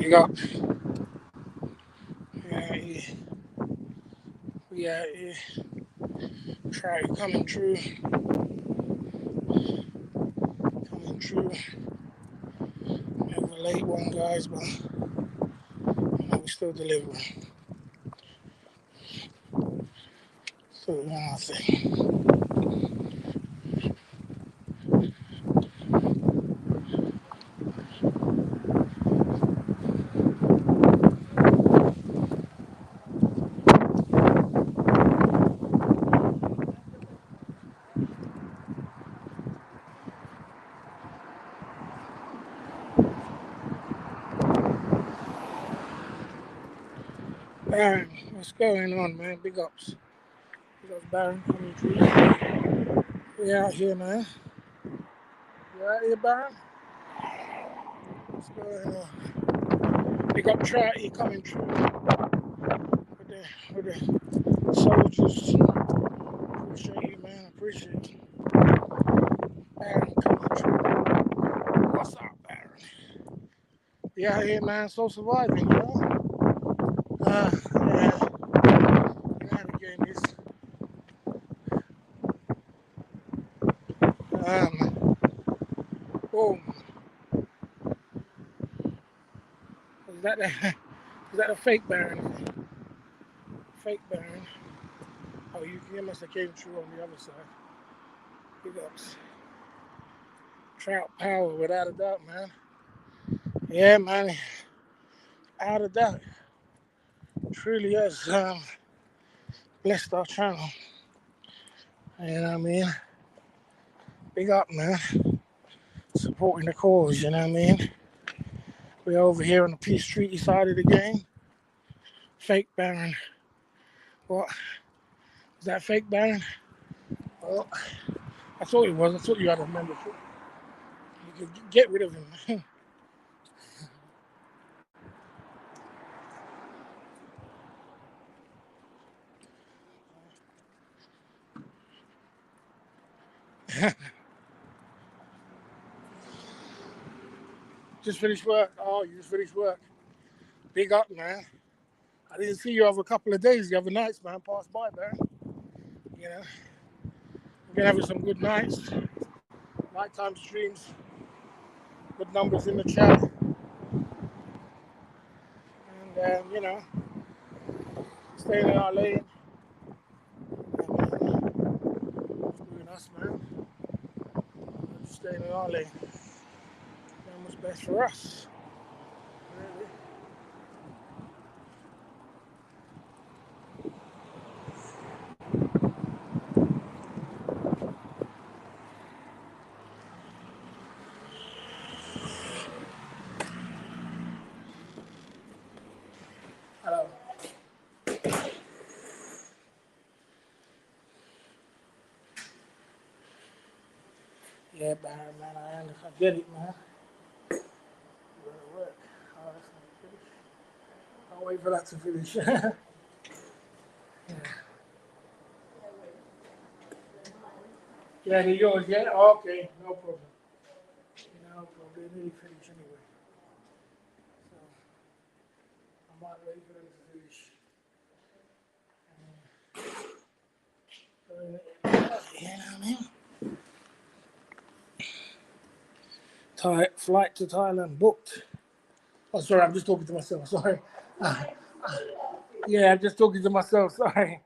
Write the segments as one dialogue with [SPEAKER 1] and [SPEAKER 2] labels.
[SPEAKER 1] Big up. Yeah, yeah. We out here. Try coming true. Coming true. Bit of a late one, guys, but we're still delivering. Still doing our thing. Baron, what's going on, man? Big ups. Big ups, Baron, coming true. We out here, man. You out here, Baron? What's going on? Big up Trouty coming true with the soldiers. Appreciate you, man. Appreciate you. Baron coming true. What's up, Baron? We out here, man. Still surviving, you know? Yeah. Navigating this. Boom. Is that a fake Baron? Fake Baron. Oh, you must have came true on the other side. Big ups. Trout power, without a doubt, man. Yeah, man. Out of doubt. Truly has blessed our channel. You know what I mean? Big up, man. Supporting the cause, you know what I mean? We're over here on the peace treaty side of the game. Fake Baron. What? Is that fake Baron? Oh, I thought it was. I thought you had a membership. You could get rid of him. Just finished work. Oh, you just finished work. Big up, man. I didn't see you over a couple of days, the other nights, man. Passed by, man. You know, we've been having some good nights, nighttime streams, good numbers in the chat, and you know, staying in our lane. Doing us, man. Just staying in our lane. Doing what's best for us. Really. Hello. Yeah, man, I get it, man. You gotta work. Oh, that's not finished. I'll wait for that to finish. Yeah, they're yours, yeah? Oh, okay, no problem. No problem. They nearly finished anyway. So I might wait for them to finish. You know what I mean? Flight to Thailand booked. Oh, sorry, I'm just talking to myself. Sorry. Uh, yeah, I'm just talking to myself. Sorry.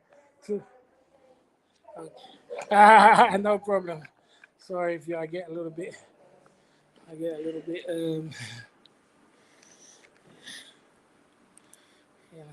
[SPEAKER 1] No problem. Sorry if I get a little bit. You know.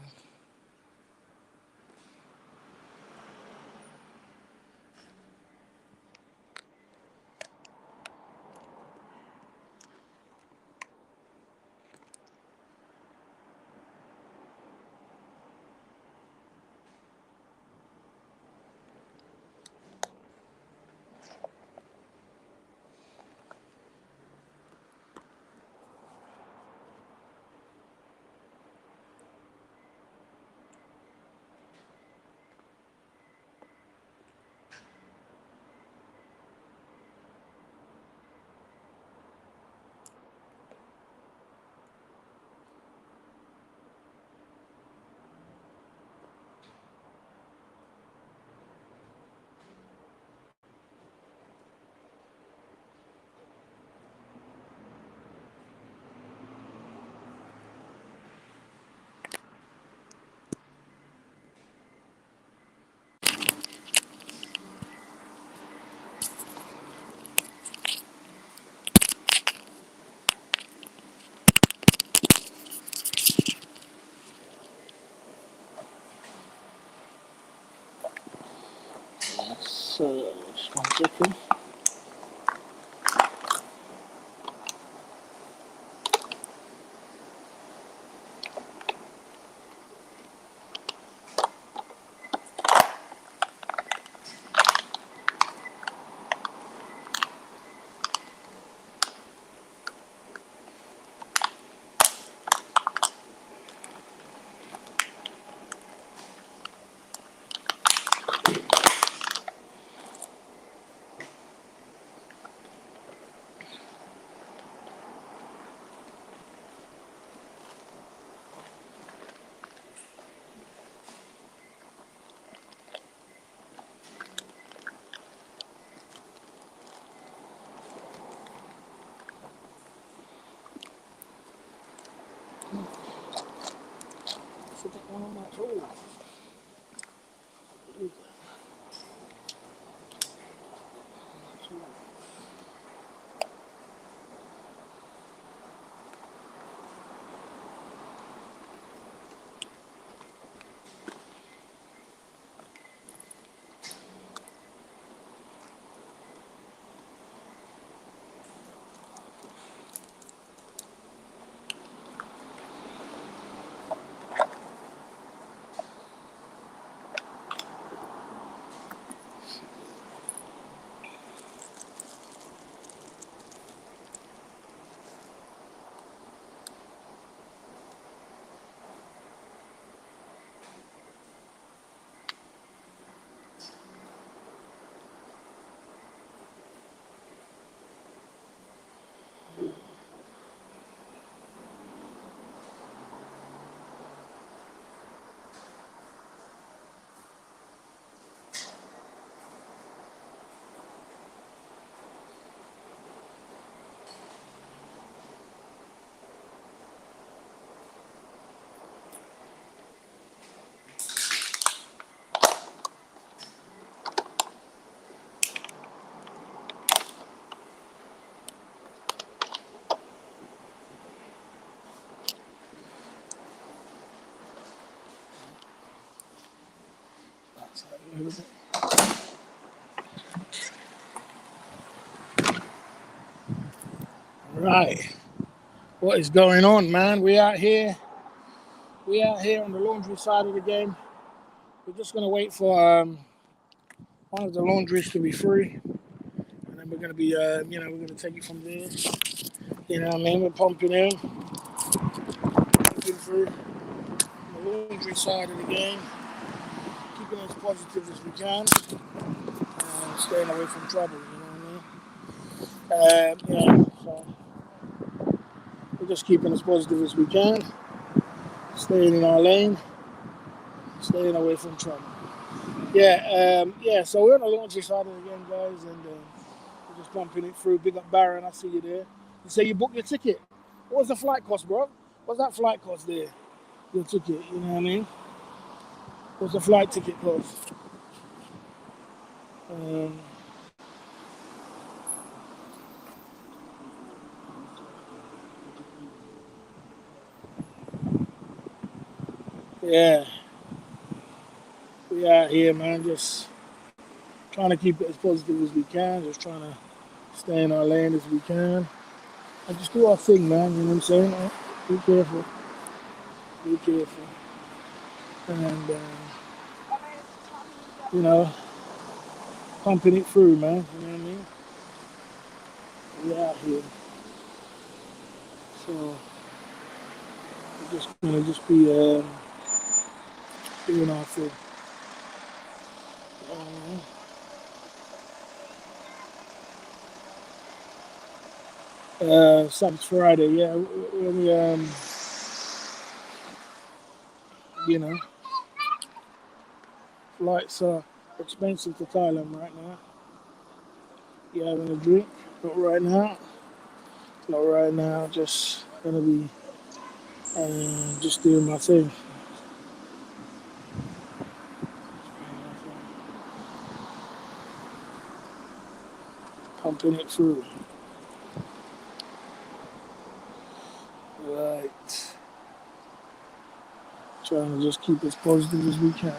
[SPEAKER 1] So, just 1 second. Put that one on my tool. Right. What is going on, man? We out here on the laundry side of the game. We're just gonna wait for one of the laundries to be free, and then we're gonna be, we're gonna take it from there. You know what I mean? We're pumping in through the laundry side of the game, keeping it as positive as we can, and staying away from trouble. You know what I mean? So we're just keeping as positive as we can, staying in our lane, staying away from trouble. So we're on the laundry side of the game, guys, and we're just pumping it through. Big up Baron, I see you there. You say you booked your ticket. What was the flight cost, bro? What's that flight cost there? Your ticket, you know what I mean? What's the flight ticket cost? Yeah, we out here, man, just trying to keep it as positive as we can, just trying to stay in our lane as we can, and just do our thing, man, you know what I'm saying? Be careful, and, pumping it through, man, you know what I mean? We out here, so we're just gonna just be doing our thing. Sabbath Friday, yeah. We flights are expensive to Thailand right now. You having a drink? Not right now. Not right now. Just gonna be just doing my thing. Pumping it through. Right. Trying to just keep as positive as we can.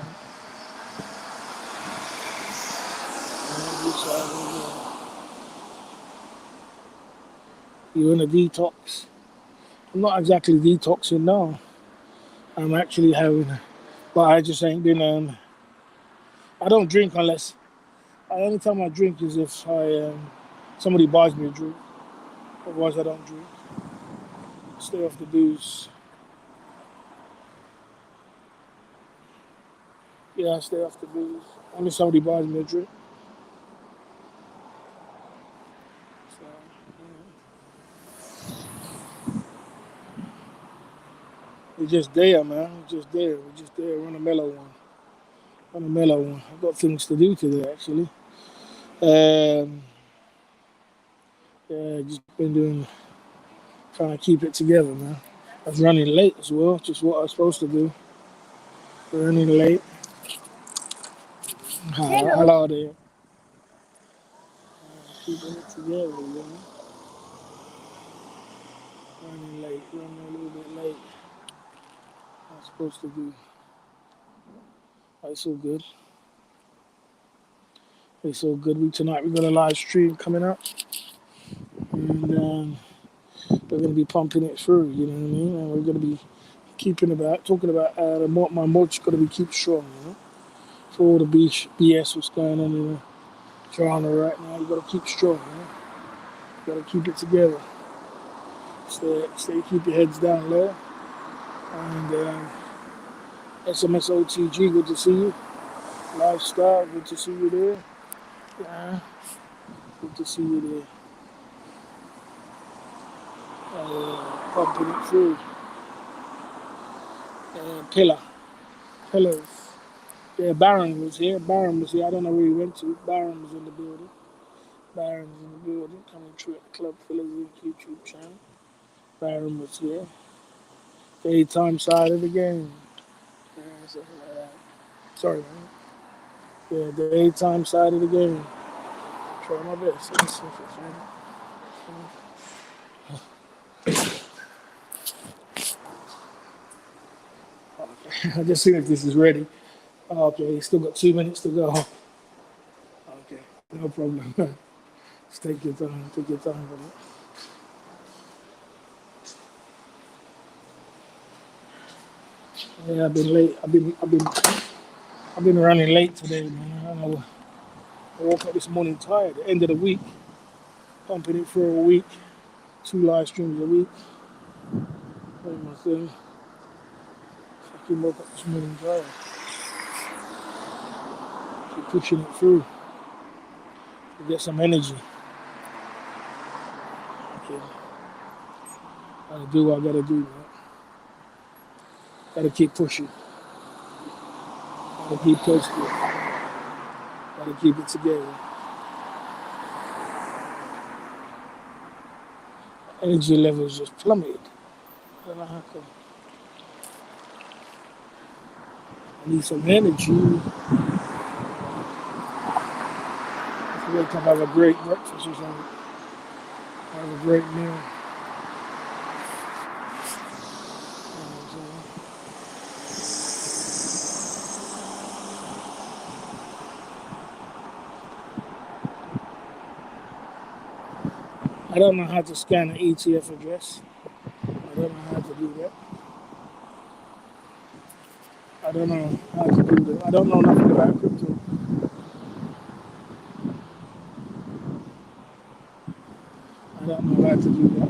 [SPEAKER 1] You're in a detox. I'm not exactly detoxing now. I'm actually having, but I just ain't been. I don't drink unless. The only time I drink is if somebody buys me a drink. Otherwise, I don't drink. Stay off the booze. Yeah, I stay off the booze. Only somebody buys me a drink. So, we're just there, man. We're just there. We're just there. We're on a mellow one. On a mellow one. I've got things to do today, actually. Um, yeah, just been doing, trying to keep it together, man. I was running late as well, just what I was supposed to do. Running late. Hello there. Keeping it together, you know. Running late, running a little bit late. I'm supposed to do. It's all good. It's all good. Tonight we got a live stream coming up, and we're going to be pumping it through. You know what I mean? And we're going to be talking about my mortgage got to be keep strong. You know, for all the BS what's going on in Toronto right now, you got to keep strong. You know, you got to keep it together. Keep your heads down low. And SMSOTG, good to see you. Lifestyle, good to see you there. Yeah, good to see you there. Pumping it through. Pillars. Yeah, Baron was here. I don't know where he went to. Baron was in the building. Coming through at the Club Pillars YouTube channel. Baron was here. Daytime side of the game. Yeah, something like that. Sorry, man. Yeah, the daytime side of the game. Try my best. Let's see if it's ready. I just seen if this is ready. Okay, still got 2 minutes to go. Okay, no problem. Just take your time. Take your time with it. Yeah, I've been late. I've been running late today, man. I don't know. I woke up this morning tired. The end of the week, pumping it for a week. 2 live streams a week. Doing my thing. Fucking woke up this morning tired. Keep pushing it through to get some energy. Okay. Gotta do what I gotta do, man. Gotta keep pushing. Gotta keep posting. Gotta keep it together. Energy levels just plummeted. I don't know how come. I need some energy. I wake up, have a great breakfast or something. Have a great meal. I don't know how to scan an ETF address. I don't know how to do that. I don't know how to do that. I don't know nothing about crypto. I don't know how to do that.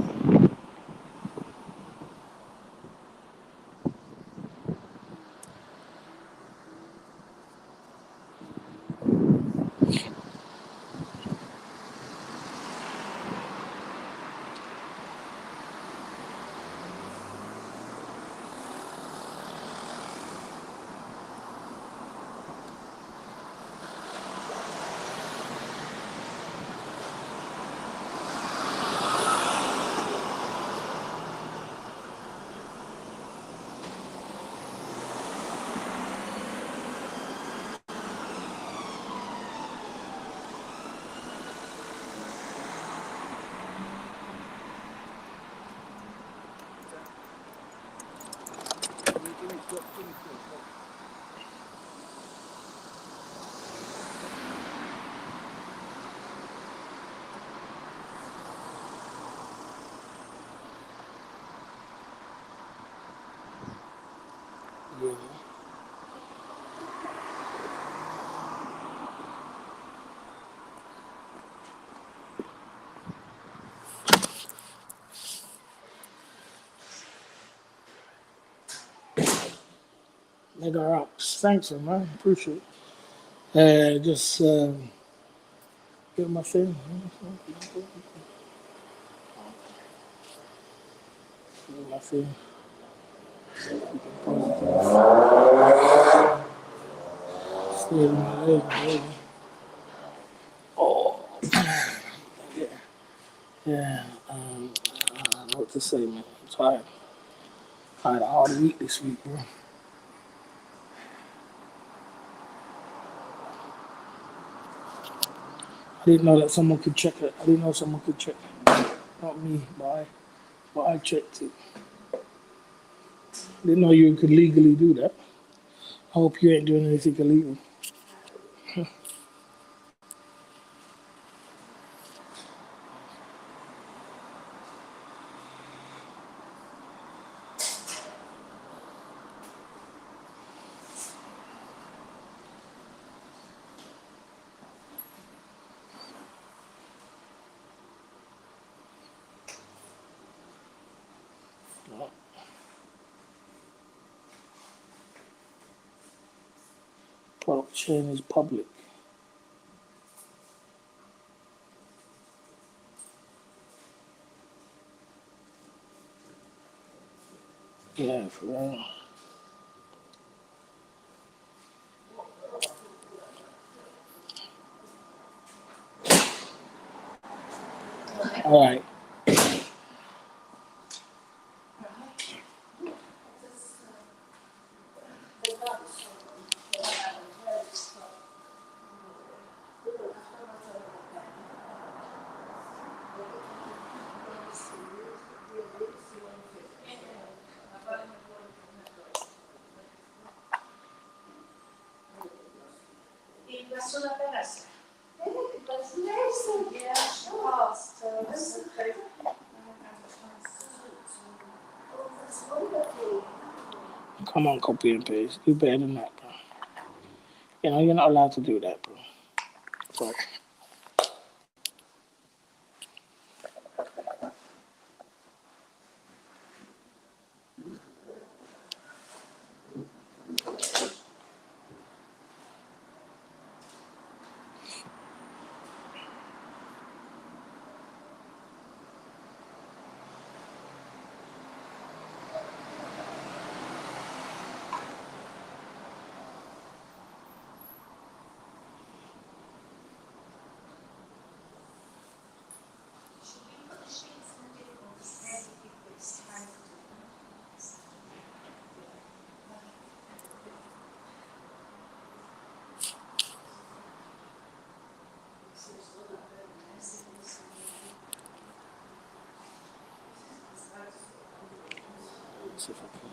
[SPEAKER 1] Mega rocks. Thanks, man. Appreciate it. Just get my thing. Get my thing. Stay in my leg, baby. Oh, yeah. Yeah. I don't know what to say, man. I'm tired. I had a hard week this week, bro. I didn't know that someone could check it. I didn't know someone could check. Not me, but I checked it. Didn't know you could legally do that. I hope you ain't doing anything illegal. Blockchain is public. Yeah, for real. All right. Come on, copy and paste. Do better than that, bro. You know, you're not allowed to do that, bro. Sorry. Let's see if I can.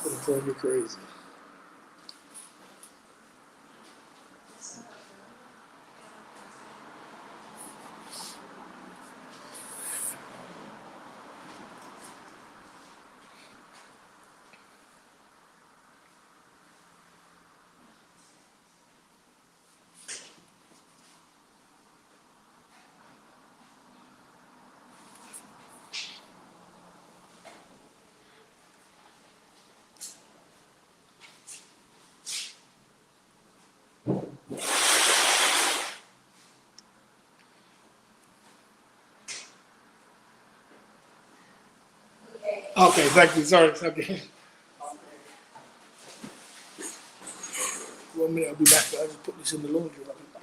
[SPEAKER 1] It'll drive you crazy. Okay, thank you. Sorry. Okay. 1 minute, I'll be back. I just put this in the laundry. I'll be back.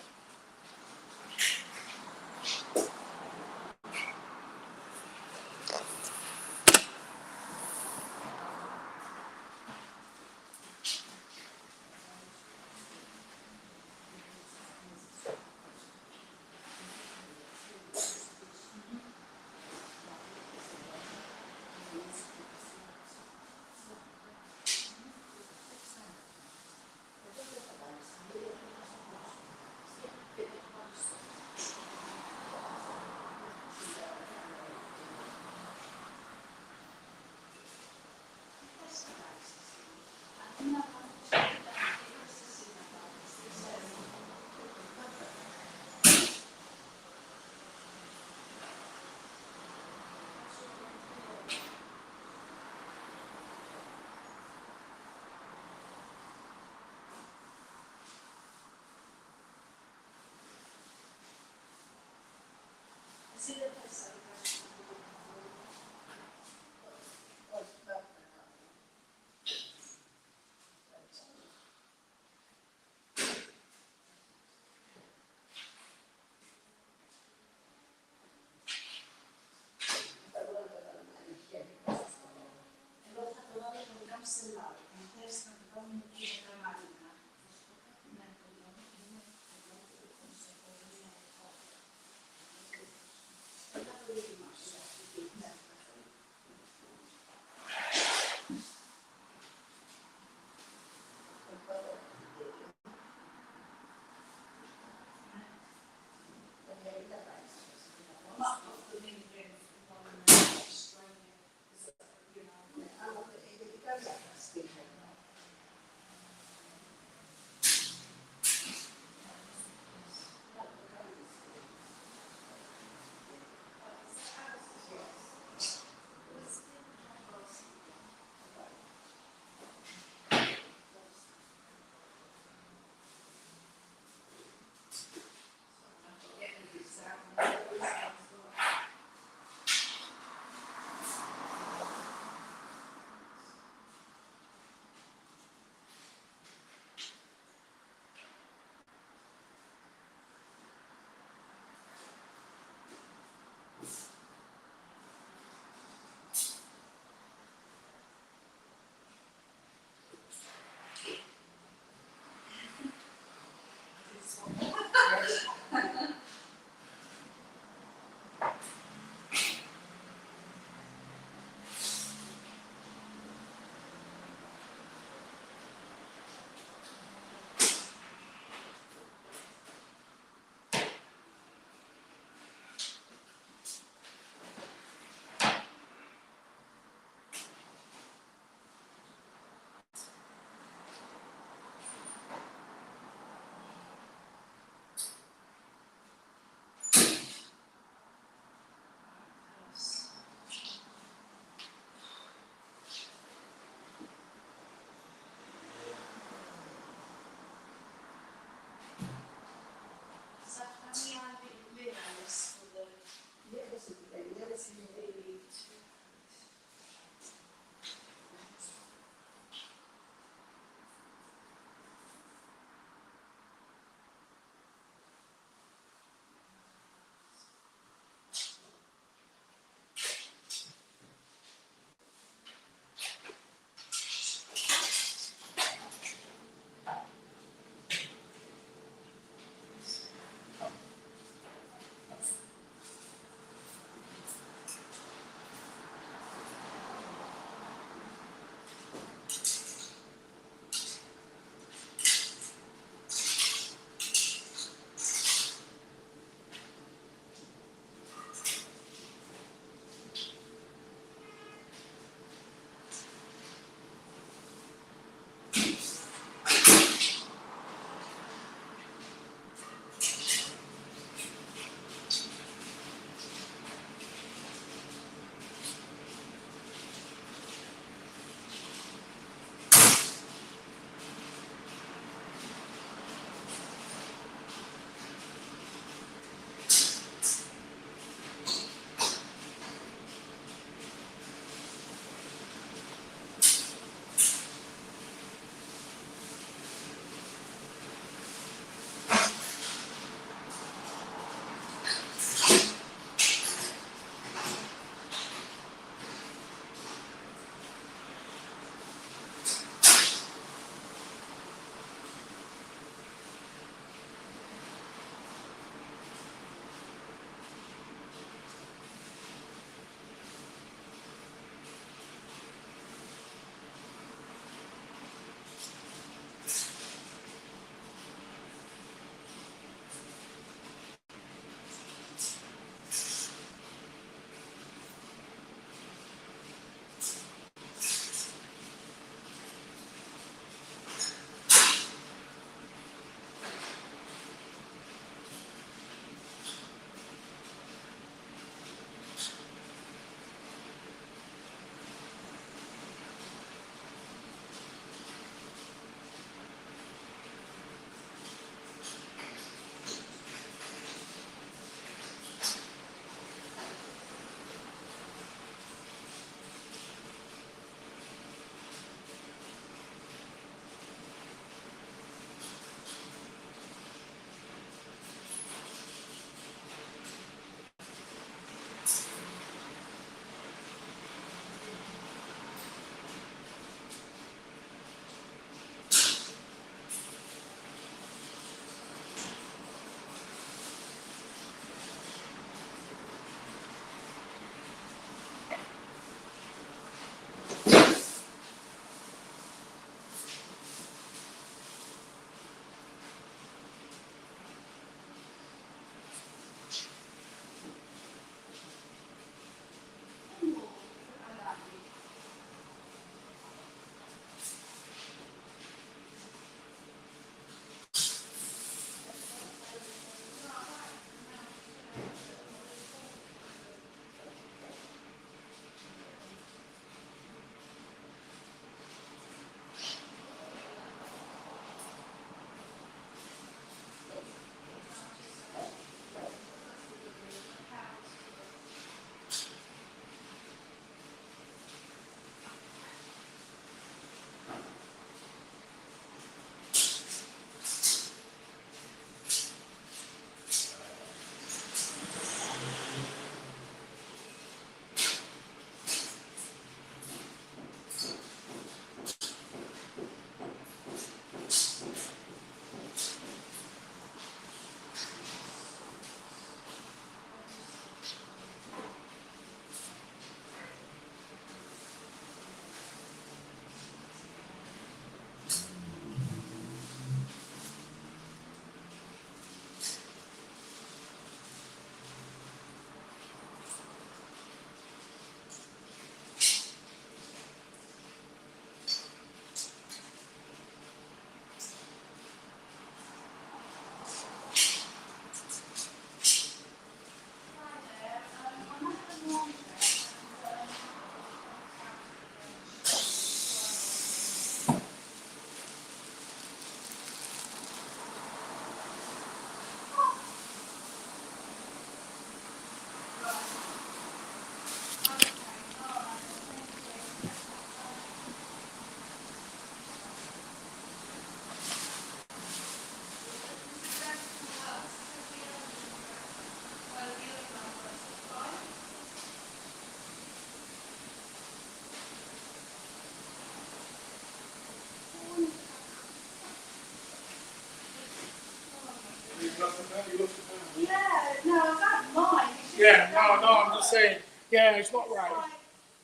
[SPEAKER 1] No, I'm just saying. Yeah, it's not right.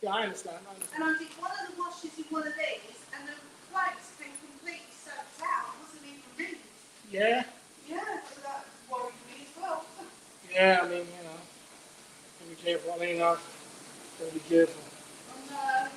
[SPEAKER 1] Yeah, I understand.
[SPEAKER 2] And I did one of the washes in one of these, and the plates been completely soaked out. It wasn't even rinsed.
[SPEAKER 1] Yeah?
[SPEAKER 2] Yeah, so that worried me as well.
[SPEAKER 1] Yeah, I mean, be careful. I mean, gotta be careful.
[SPEAKER 2] And,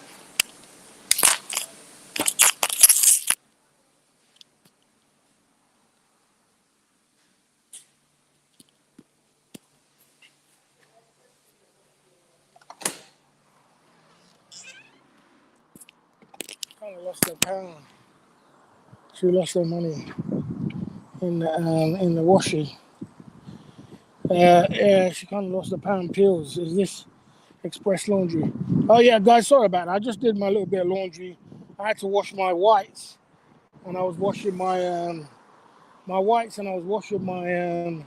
[SPEAKER 1] Kind of lost her pound. She lost her money in the washing. Yeah, she kind of lost the pound pills. Is this Express Laundry? Oh yeah, guys, sorry about that. I just did my little bit of laundry. I had to wash my whites, and I was washing my whites, and I was washing my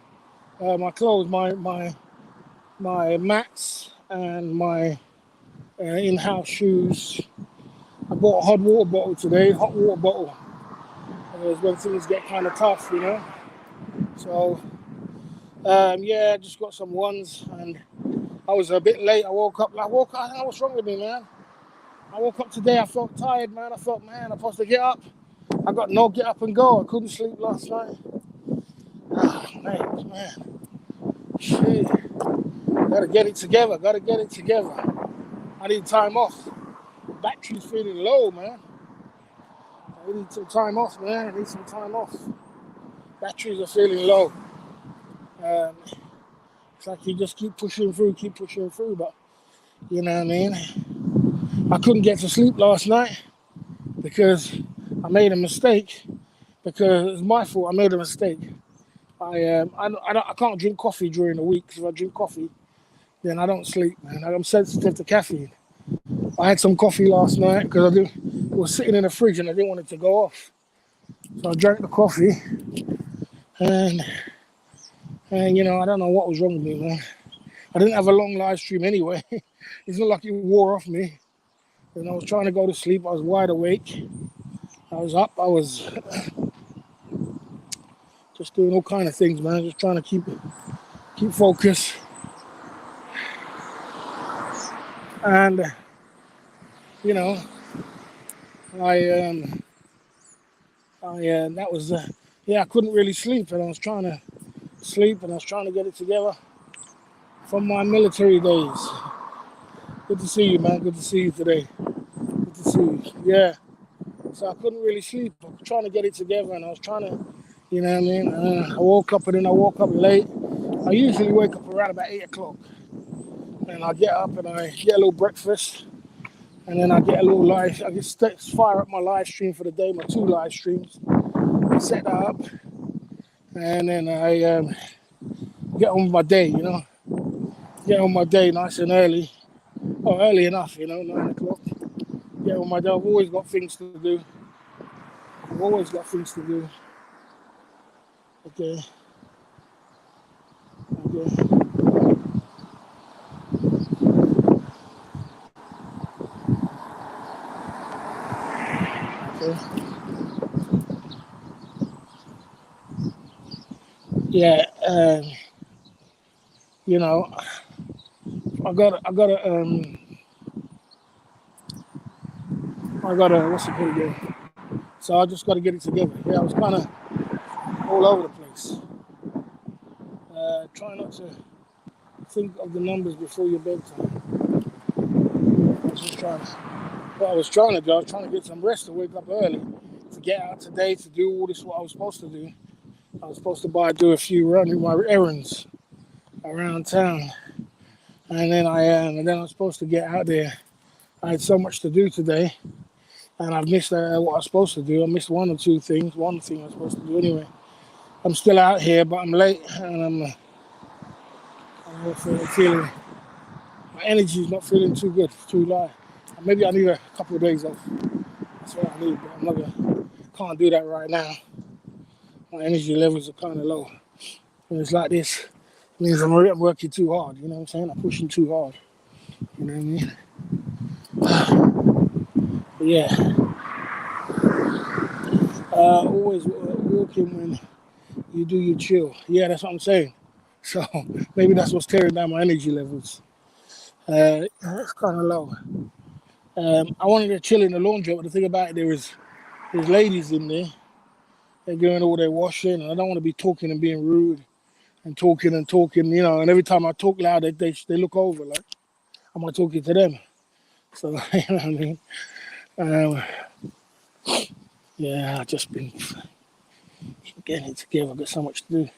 [SPEAKER 1] clothes, my mats, and my in-house shoes. I bought a hot water bottle today. Hot water bottle. When things get kind of tough, So yeah, I just got some ones, and I was a bit late. I woke up. I don't know what's wrong with me, man. I woke up today. I felt tired, man. I thought, man, I'm supposed to get up. I got no get up and go. I couldn't sleep last night. Man. Shit. Gotta get it together. I need time off. Battery's feeling low, man. I need some time off, man. I need some time off. Batteries are feeling low. It's like you just keep pushing through, but you know what I mean? I couldn't get to sleep last night because I made a mistake. Because it's my fault. I made a mistake. I can't drink coffee during the week, because if I drink coffee, then I don't sleep, man. I'm sensitive to caffeine. I had some coffee last night because it was sitting in the fridge and I didn't want it to go off. So I drank the coffee, and I don't know what was wrong with me, man. I didn't have a long live stream anyway. It's not like it wore off me. And I was trying to go to sleep. I was wide awake. I was up. I was just doing all kind of things, man. Just trying to keep focus. And that was I couldn't really sleep, and I was trying to sleep, and I was trying to get it together from my military days. Good to see you, man. Good to see you today. Good to see you. Yeah. So I couldn't really sleep. I was trying to get it together, and I was trying to, you know what I mean? I woke up, and then I woke up late. I usually wake up around about 8 o'clock. And I get up, and I get a little breakfast. And then I get a little I just fire up my live stream for the day, my 2 live streams. I set that up. And then I get on with my day, Get on my day nice and early. Oh, early enough, 9 o'clock. Get on my day. I've always got things to do. Okay. Yeah, I gotta, what's it called again? So I just gotta get it together. Yeah, I was kind of all over the place. Try not to think of the numbers before your bedtime. I was trying to get some rest to wake up early, to get out today, to do all this what I was supposed to do. I was supposed to do a few running my errands around town, and then I was supposed to get out there. I had so much to do today, and I've missed what I was supposed to do. I missed one or two things. One thing I was supposed to do anyway. I'm still out here, but I'm late, and I'm feeling my energy is not feeling too good, too low. Maybe I need a couple of days off. That's what I need, but can't do that right now. My energy levels are kind of low. When it's like this, it means I'm working too hard, you know what I'm saying? I'm pushing too hard, you know what I mean? But yeah. Always walking when you do your chill. Yeah, that's what I'm saying. So maybe that's what's tearing down my energy levels. It's kind of low. I wanted to chill in the laundry, but the thing about it, there's ladies in there. They're doing all their washing, and I don't want to be talking and being rude and talking, you know. And every time I talk loud, they look over like, am I talking to them? So you know what I mean. Um, yeah, I've just been getting it together. I've got so much to do.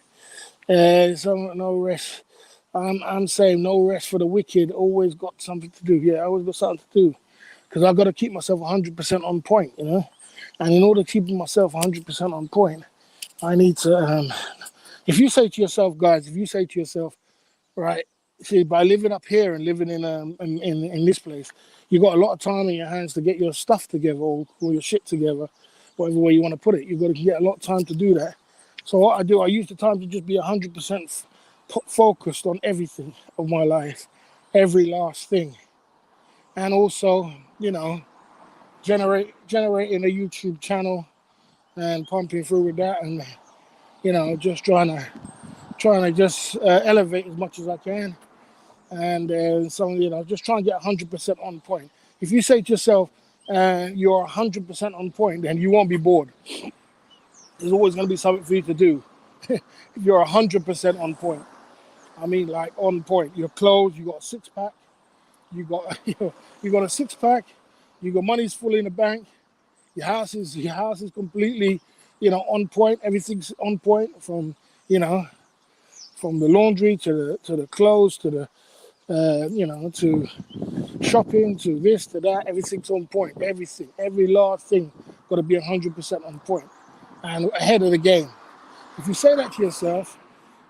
[SPEAKER 1] So no rest. I'm saying no rest for the wicked. Always got something to do. Yeah, I always got something to do because I've got to keep myself 100% on point, you know. And in order to keep myself 100% on point, I need to. If you say to yourself, guys, if you say to yourself, right, see, by living up here and living in this place, you got a lot of time in your hands to get your stuff together or your shit together, whatever way you want to put it. You've got to get a lot of time to do that. So what I do, I use the time to just be 100% focused on everything of my life, every last thing, and also, you know, generating a YouTube channel and pumping through with that, and you know, just trying to just elevate as much as I can, and so, you know, just trying to get 100% on point. If you say to yourself you're 100% on point, then you won't be bored. There's always going to be something for you to do. If you're 100% on point, I mean, like on point. Your clothes, you got a six pack, you got you got a six pack, you got money's full in the bank. Your house is completely, you know, on point. Everything's on point from, you know, from the laundry to the clothes to the you know, to shopping to this to that. Everything's on point. Everything, every last thing, got to be 100% on point and ahead of the game. If you say that to yourself,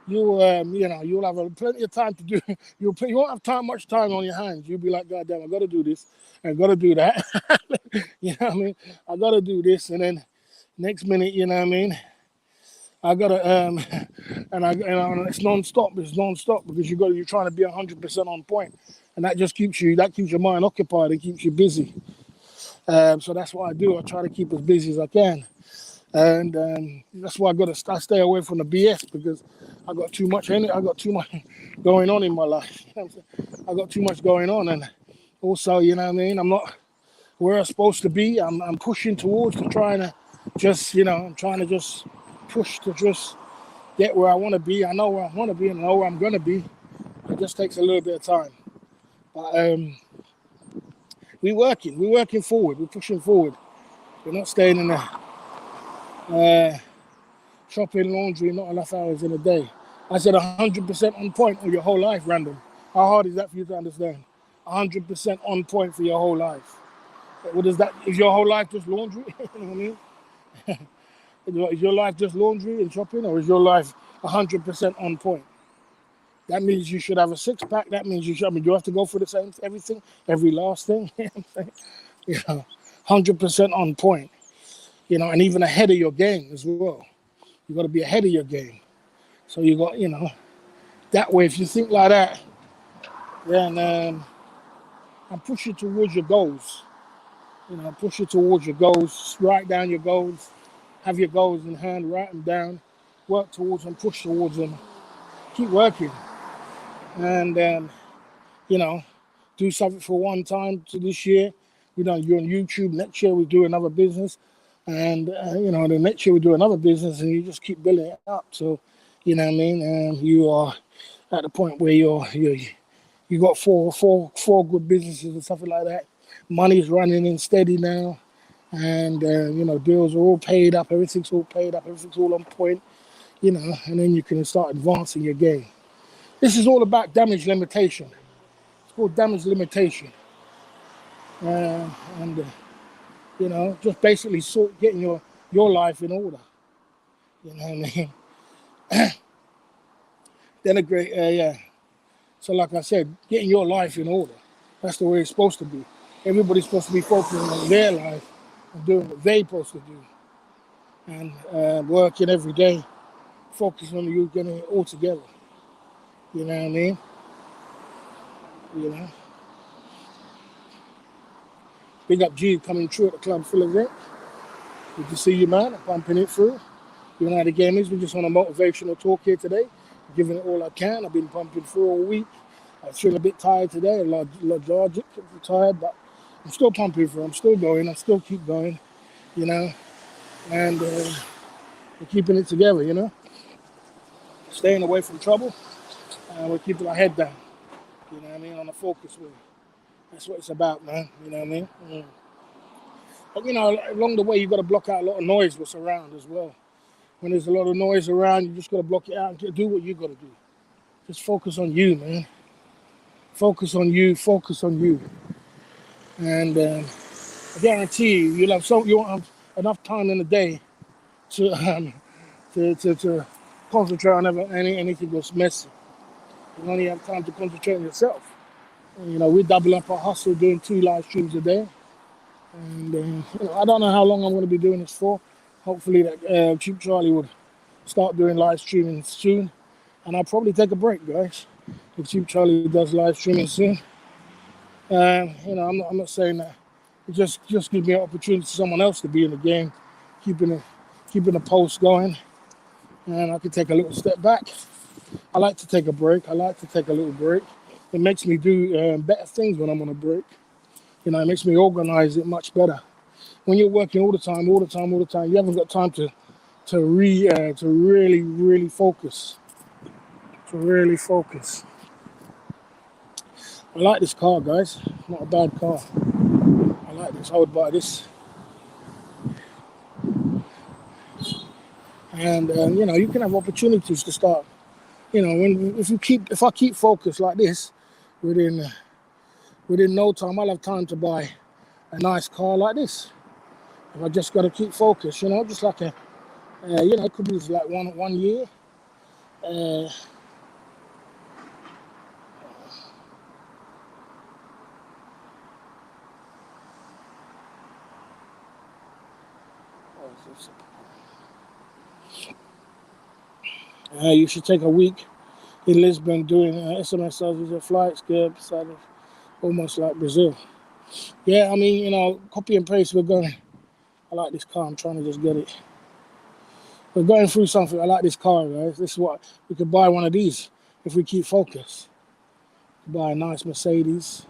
[SPEAKER 1] you you know, you'll have plenty of time to do. You won't have much time on your hands. You'll be like, God damn, I got to do this. I got to do that. You know what I mean? I got to do this, and then next minute, you know what I mean? I gotta and it's non-stop. It's non-stop because you're trying to be 100% on point, and that just keeps your mind occupied and keeps you busy. So that's what I do. I try to keep as busy as I can, and that's why I stay away from the BS because I got too much in it. I got too much going on in my life. You know what I'm saying? I got too much going on, and also, you know what I mean, I'm not where I'm supposed to be. I'm pushing towards to trying to just, you know, I'm trying to just push to just get where I want to be. I know where I want to be and I know where I'm going to be. It just takes a little bit of time. But we're working forward. We're pushing forward. We're not staying in the shopping, laundry, not enough hours in a day. I said 100% on point for your whole life, random. How hard is that for you to understand? 100% on point for your whole life. What is that? Is your whole life just laundry? You know what I mean? Is your life just laundry and shopping, or is your life 100% on point? That means you should have a six pack. That means you should. I mean, you have to go for the same everything, every last thing. You know what I'm saying? You know, 100% on point. You know, and even ahead of your game as well. You got to be ahead of your game. So you got, you know, that way. If you think like that, then and push you towards your goals. You know, push you towards your goals. Write down your goals. Have your goals in hand. Write them down. Work towards them. Push towards them. Keep working. And you know, do something for one time to this year. You're on YouTube. Next year we do another business, and you know, the next year we do another business, and you just keep building it up. So, you know what I mean. And you are at the point where you got four good businesses and something like that. Money's running in steady now, and you know, bills are all paid up. Everything's all paid up. Everything's all on point. You know, and then you can start advancing your game. This is all about damage limitation. It's called damage limitation. And you know, just basically getting your life in order. You know what I mean? Then yeah. So like I said, getting your life in order. That's the way it's supposed to be. Everybody's supposed to be focusing on their life and doing what they're supposed to do. And working every day, focusing on you getting it all together. You know what I mean? You know. Big up G coming through at the club full of it. Good to see you, man. I'm pumping it through. You know how the game is. We're just on a motivational talk here today. giving it all I can. I've been pumping through all week. I feel a bit tired today, lethargic, tired, but I'm still pumping through. I'm still going. I still keep going, you know, and we're keeping it together, you know, staying away from trouble, and we're keeping our head down, you know what I mean, on a focus way. That's what it's about, man, you know what I mean? But, you know, along the way, you've got to block out a lot of noise what's around as well. When there's a lot of noise around, you just got to block it out and do what you got to do. Just focus on you, man. Focus on you, focus on you. And I guarantee you, you won't have enough time in the day to concentrate on anything that's messy. You only have time to concentrate on yourself. And, you know, we double up our hustle doing 2 live streams a day. And you know, I don't know how long I'm going to be doing this for. Hopefully that Cheap Charlie would start doing live streaming soon. And I'll probably take a break, guys, if Cheap Charlie does live streaming soon. You know, I'm not saying that. It just gives me an opportunity for someone else to be in the game, keeping the post going, and I can take a little step back. I like to take a break. I like to take a little break. It makes me do better things when I'm on a break. You know, it makes me organize it much better. When you're working all the time, you haven't got time to really focus. To really focus. I like this car, guys. Not a bad car. I like this. I would buy this. And you know, you can have opportunities to start. You know, if I keep focused like this, within no time, I'll have time to buy a nice car like this. If I just got to keep focused, you know, just like you know, it could be like one year. You should take a week in Lisbon doing SMS services and flights, almost like Brazil. Yeah, I mean, you know, copy and paste, we're going. I like this car, I'm trying to just get it. We're going through something. I like this car, guys. This is what we could buy one of these if we keep focused. Buy a nice Mercedes.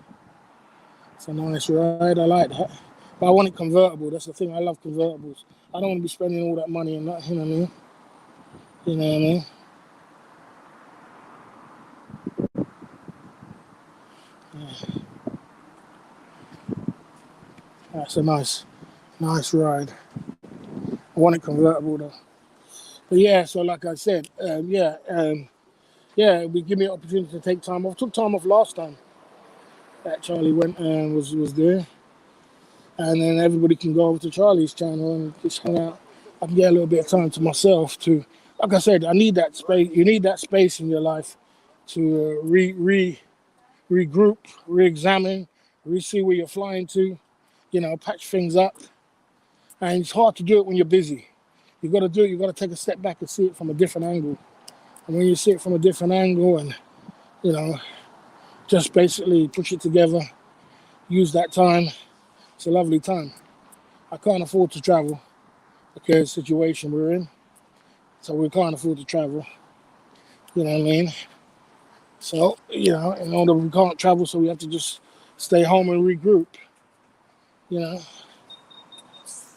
[SPEAKER 1] It's a nice ride. I like that. But I want it convertible. That's the thing. I love convertibles. I don't want to be spending all that money on that. You know what I mean? You know what I mean? Yeah. That's a nice ride. I want it convertible though. But yeah, so like I said, yeah, it would give me an opportunity to take time off. Took time off last time that Charlie went and was there. And then everybody can go over to Charlie's channel and just hang out. I can get a little bit of time to myself to, like I said, I need that space. You need that space in your life to regroup, re-examine, see where you're flying to, you know, patch things up. And it's hard to do it when you're busy. You got to do it. You got to take a step back and see it from a different angle. And when you see it from a different angle, and you know, just basically push it together, use that time. It's a lovely time. I can't afford to travel because of the situation we're in. So we can't afford to travel. You know what I mean? So, you know, in order we can't travel, so we have to just stay home and regroup. You know.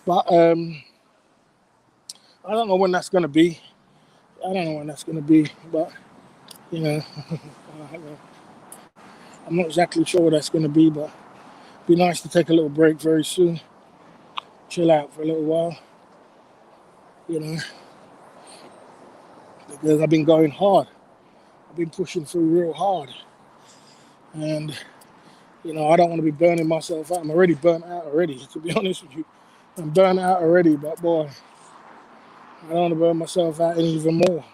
[SPEAKER 1] But I don't know when that's gonna be. But you know, I'm not exactly sure what that's gonna be, but it'd be nice to take a little break very soon. Chill out for a little while. You know. Because I've been going hard. I've been pushing through real hard. And, you know, I don't want to be burning myself out. I'm already burnt out already, to be honest with you. I'm burnt out already, but boy, I don't want to burn myself out even more.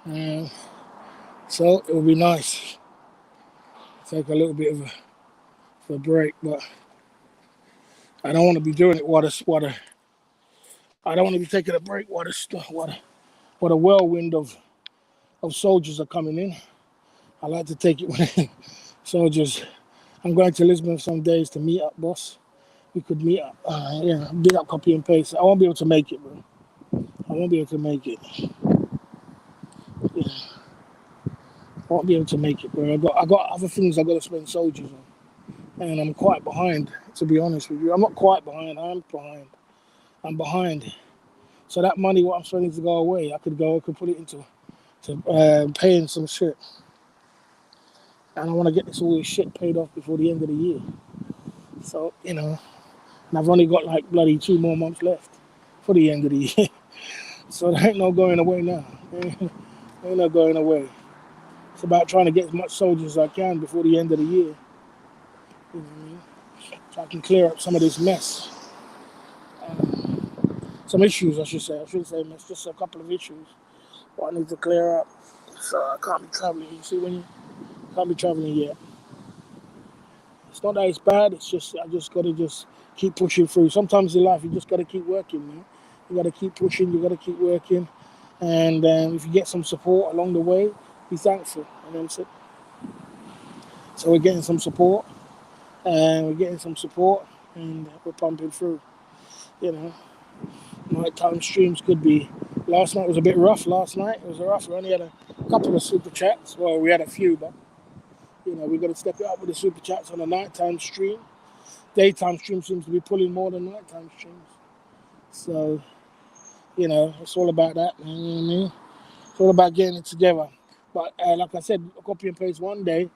[SPEAKER 1] And so it will be nice to take a little bit of a break, but I don't want to be doing it I don't want to be taking a break while the whirlwind of soldiers are coming in. I like to take it when soldiers. I'm going to Lisbon some days to meet up, boss. We could meet up. Yeah, big up, copy and paste. I won't be able to make it, bro. I won't be able to make it. won't be able to make it, bro. I got other things I got to spend soldiers on, and I'm quite behind. To be honest with you, I'm not quite behind. I'm behind. I'm behind. So that money, what I'm spending to go away, I could put it into paying some shit, and I want to get all this shit paid off before the end of the year. So and I've only got like bloody 2 more months left for the end of the year. So there ain't no going away now. Ain't no going away. It's about trying to get as much soldiers as I can before the end of the year. You know what I mean? So I can clear up some of this mess. Some issues, I should say. I shouldn't say mess, just a couple of issues what I need to clear up. So I can't be traveling. You see, when you can't be traveling yet. It's not that it's bad. It's just I just gotta just keep pushing through. Sometimes in life, you just gotta keep working, man. You gotta keep pushing. You gotta keep working. And if you get some support along the way, be thankful. You know what I'm saying? So we're getting some support, and we're pumping through. You know, nighttime streams could be. Last night was a bit rough. Last night it was rough. We only had a couple of super chats. Well, we had a few, but we got to step it up with the super chats on the nighttime stream. Daytime stream seems to be pulling more than nighttime streams. So it's all about that, man. You know what I mean? It's all about getting it together. But like I said, copy and paste one day.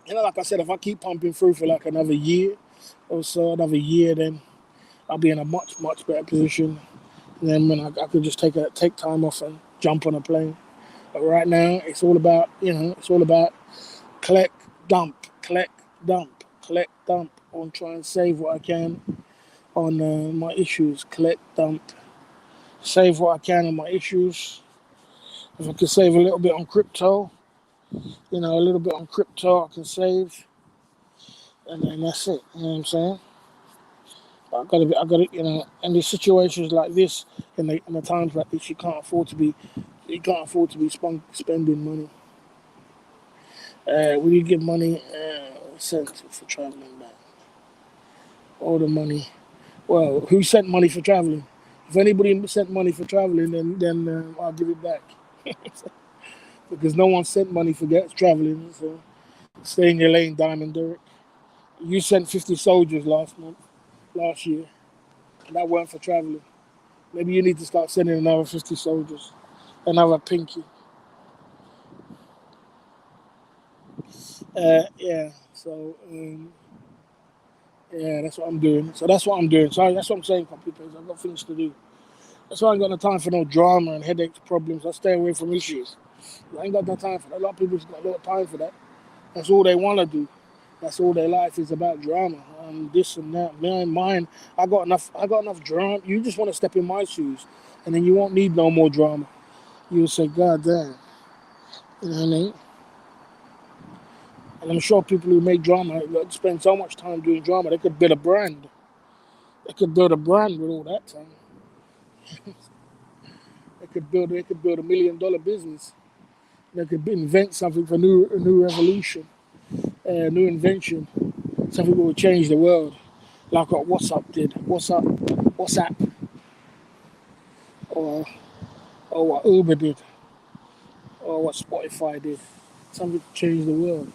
[SPEAKER 1] Like I said, if I keep pumping through for like another year or so, then I'll be in a much, much better position. And then when I could just take time off and jump on a plane. But right now, it's all about, collect, dump, collect, dump, collect, dump. I want to try and save what I can on my issues. Collect, dump, save what I can on my issues. If I can save a little bit on crypto, a little bit on crypto I can save. And then that's it. You know what I'm saying? I got to, and the situations like this, in the times like this, you can't afford to be spending money. Will you give money sent for traveling back? All the money. Well, who sent money for traveling? If anybody sent money for traveling, then I'll give it back. Because no one sent money for traveling. So stay in your lane, Diamond Derek. You sent 50 soldiers last year, and that weren't for traveling. Maybe you need to start sending another 50 soldiers, another Pinky. Yeah. So yeah, that's what I'm doing. So that's what I'm doing. So that's what I'm saying, computers. I've got things to do. That's why I ain't got no time for no drama and headaches, problems. I stay away from issues. I ain't got no time for that. A lot of people's got a lot of time for that. That's all they want to do. That's all their life is about, drama and this and that. Mine, I got enough drama. You just want to step in my shoes, and then you won't need no more drama. You'll say, God damn. You know what I mean? And I'm sure people who make drama spend so much time doing drama, they could build a brand. They could build a brand with all that time. They could build $1 million business. They could invent something for a new revolution, a new invention, something that will change the world, like what WhatsApp did. WhatsApp, or what Uber did, or what Spotify did. Something to change the world.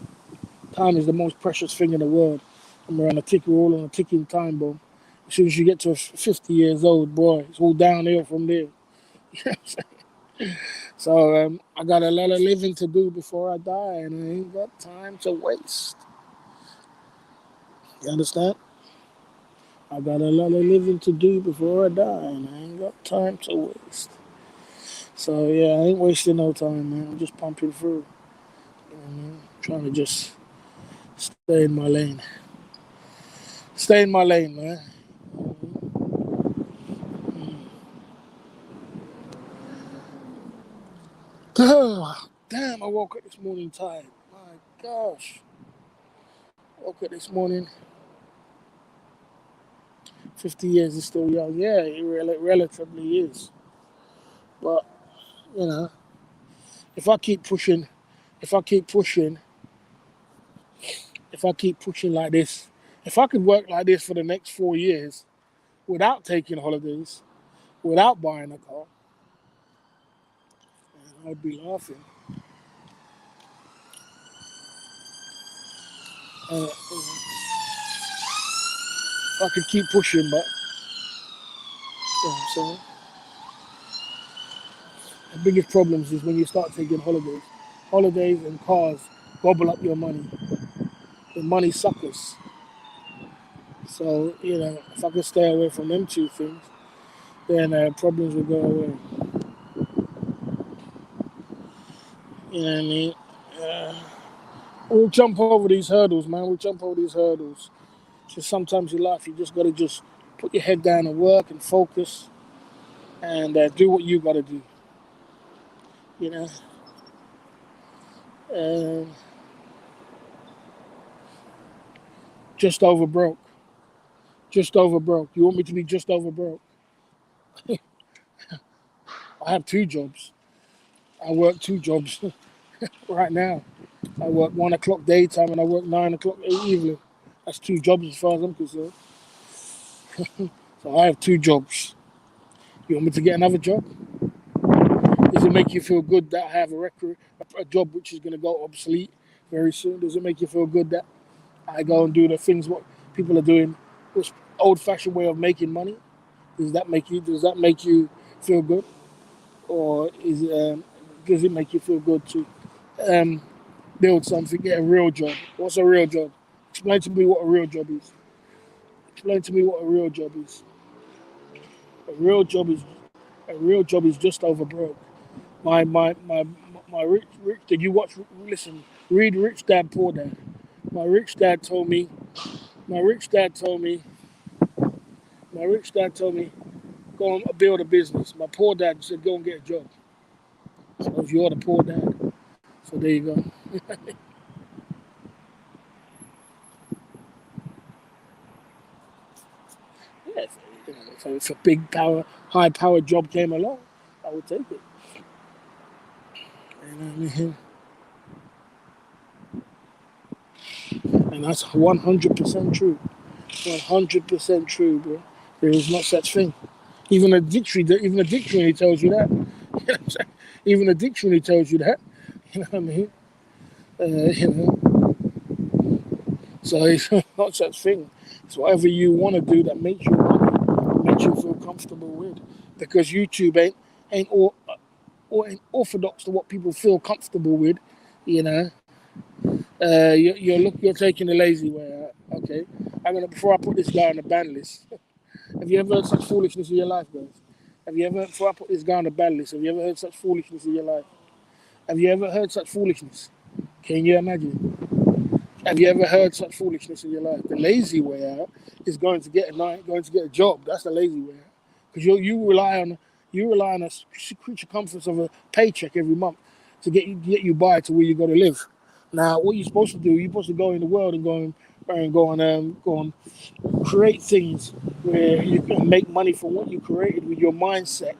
[SPEAKER 1] Time is the most precious thing in the world, and we're all on a ticking time bomb. As soon as you get to 50 years old, boy, it's all downhill from there. So I got a lot of living to do before I die, and I ain't got time to waste. You understand? I got a lot of living to do before I die, and I ain't got time to waste. So yeah, I ain't wasting no time, man. I'm just pumping through. You know what I mean? Trying to just stay in my lane. Stay in my lane, man. Damn, I woke up this morning tired. My gosh. Woke up this morning. 50 years is still young. Yeah, it relatively is. But, you know, if I keep pushing, if I keep pushing, if I keep pushing like this, if I could work like this for the next 4 years without taking holidays, without buying a car, I'd be laughing. I could keep pushing, but you know what I'm saying? The biggest problems is when you start taking holidays. Holidays and cars gobble up your money. The money suckers. So, you know, if I could stay away from them two things, then problems will go away. You know what I mean? Uh, we'll jump over these hurdles, man. We'll jump over these hurdles. So sometimes in life, you just got to just put your head down and work and focus and do what you got to do. You know? Um, just over broke. Just over broke. You want me to be just over broke? I have two jobs. I work two jobs right now. I work 1 o'clock daytime and I work 9 o'clock evening. That's two jobs as far as I'm concerned. So I have two jobs. You want me to get another job? Does it make you feel good that I have a job which is going to go obsolete very soon? Does it make you feel good that I go and do the things what people are doing, this old-fashioned way of making money? Does that make you feel good, or does it make you feel good to um, build something, get a real job? What's a real job? Explain to me what a real job is. Explain to me what a real job is. A real job is just over broke. My rich. Did you watch? Listen, read Rich Dad Poor Dad. My rich dad told me. My rich dad told me. My rich dad told me go and build a business. My poor dad said go and get a job. So you're the poor dad. So there you go. Yeah, so if a big high power job came along, I would take it. And, and that's 100% true. 100% true, bro. There is no such thing. Even a dictionary tells you that. You know what I'm saying? Even a dictionary tells you that. You know what I mean? You know, so it's not such thing. It's whatever you want to do that makes you money, makes you feel comfortable with. Because YouTube ain't orthodox to what people feel comfortable with. You know, you're taking the lazy way out. Okay, before I put this guy on the ban list. Have you ever heard such foolishness in your life, guys? Have you ever, before I put this guy on the ban list, have you ever heard such foolishness in your life? Have you ever heard such foolishness? Can you imagine? Have you ever heard such foolishness in your life? The lazy way out is going to get a job. That's the lazy way out, because you rely on a creature comforts of a paycheck every month to get you by to where you got to live. Now, what you're supposed to do, you're supposed to go in the world and go and create things where you can make money from what you created with your mindset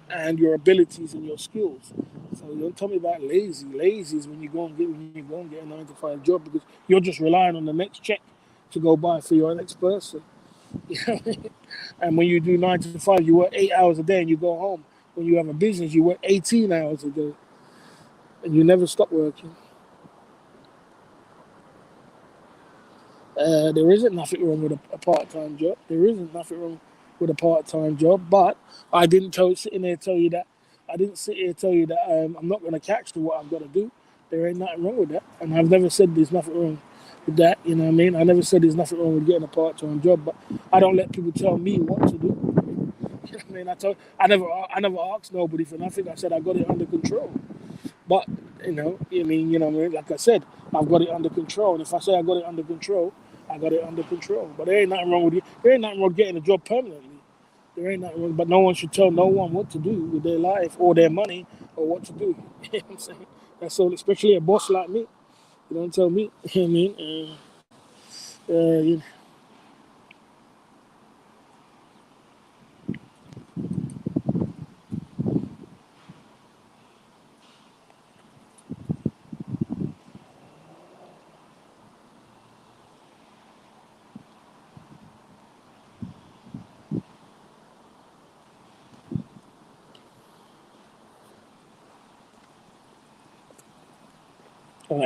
[SPEAKER 1] and your abilities and your skills. So don't tell me about lazy. Lazy is when you go and get a 9 to 5 job because you're just relying on the next check to go by for your next person. You know what I mean? And when you do 9 to 5, you work 8 hours a day and you go home. When you have a business, you work 18 hours a day and you never stop working. There isn't nothing wrong with a part-time job. There isn't nothing wrong with a part-time job. But I didn't sitting there tell you that. I didn't sit here tell you that I'm not going to catch to what I've got to do. There ain't nothing wrong with that. And I've never said there's nothing wrong with that. You know what I mean? I never said there's nothing wrong with getting a part-time job. But I don't let people tell me what to do. You know what I mean? I never asked nobody for nothing. I said I got it under control. But like I said, I've got it under control. And if I say I got it under control, I got it under control. But there ain't nothing wrong with it. There ain't nothing wrong with getting a job permanently. There ain't nothing wrong. But no one should tell no one what to do with their life or their money or what to do. You know what I'm saying? That's all. Especially a boss like me. You don't tell me. You know what I mean? You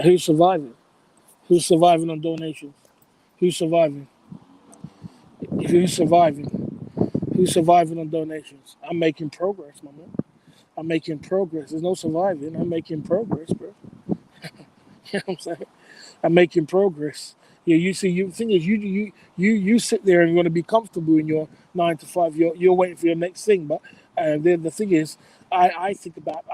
[SPEAKER 1] Who's surviving? Who's surviving on donations? Who's surviving? Who's surviving? Who's surviving on donations? I'm making progress, my man. I'm making progress. There's no surviving. I'm making progress, bro. You know what I'm saying? I'm making progress. Yeah, you see, you thing is, you sit there and you want to be comfortable in your 9 to 5. You're waiting for your next thing, but then the thing is, I think about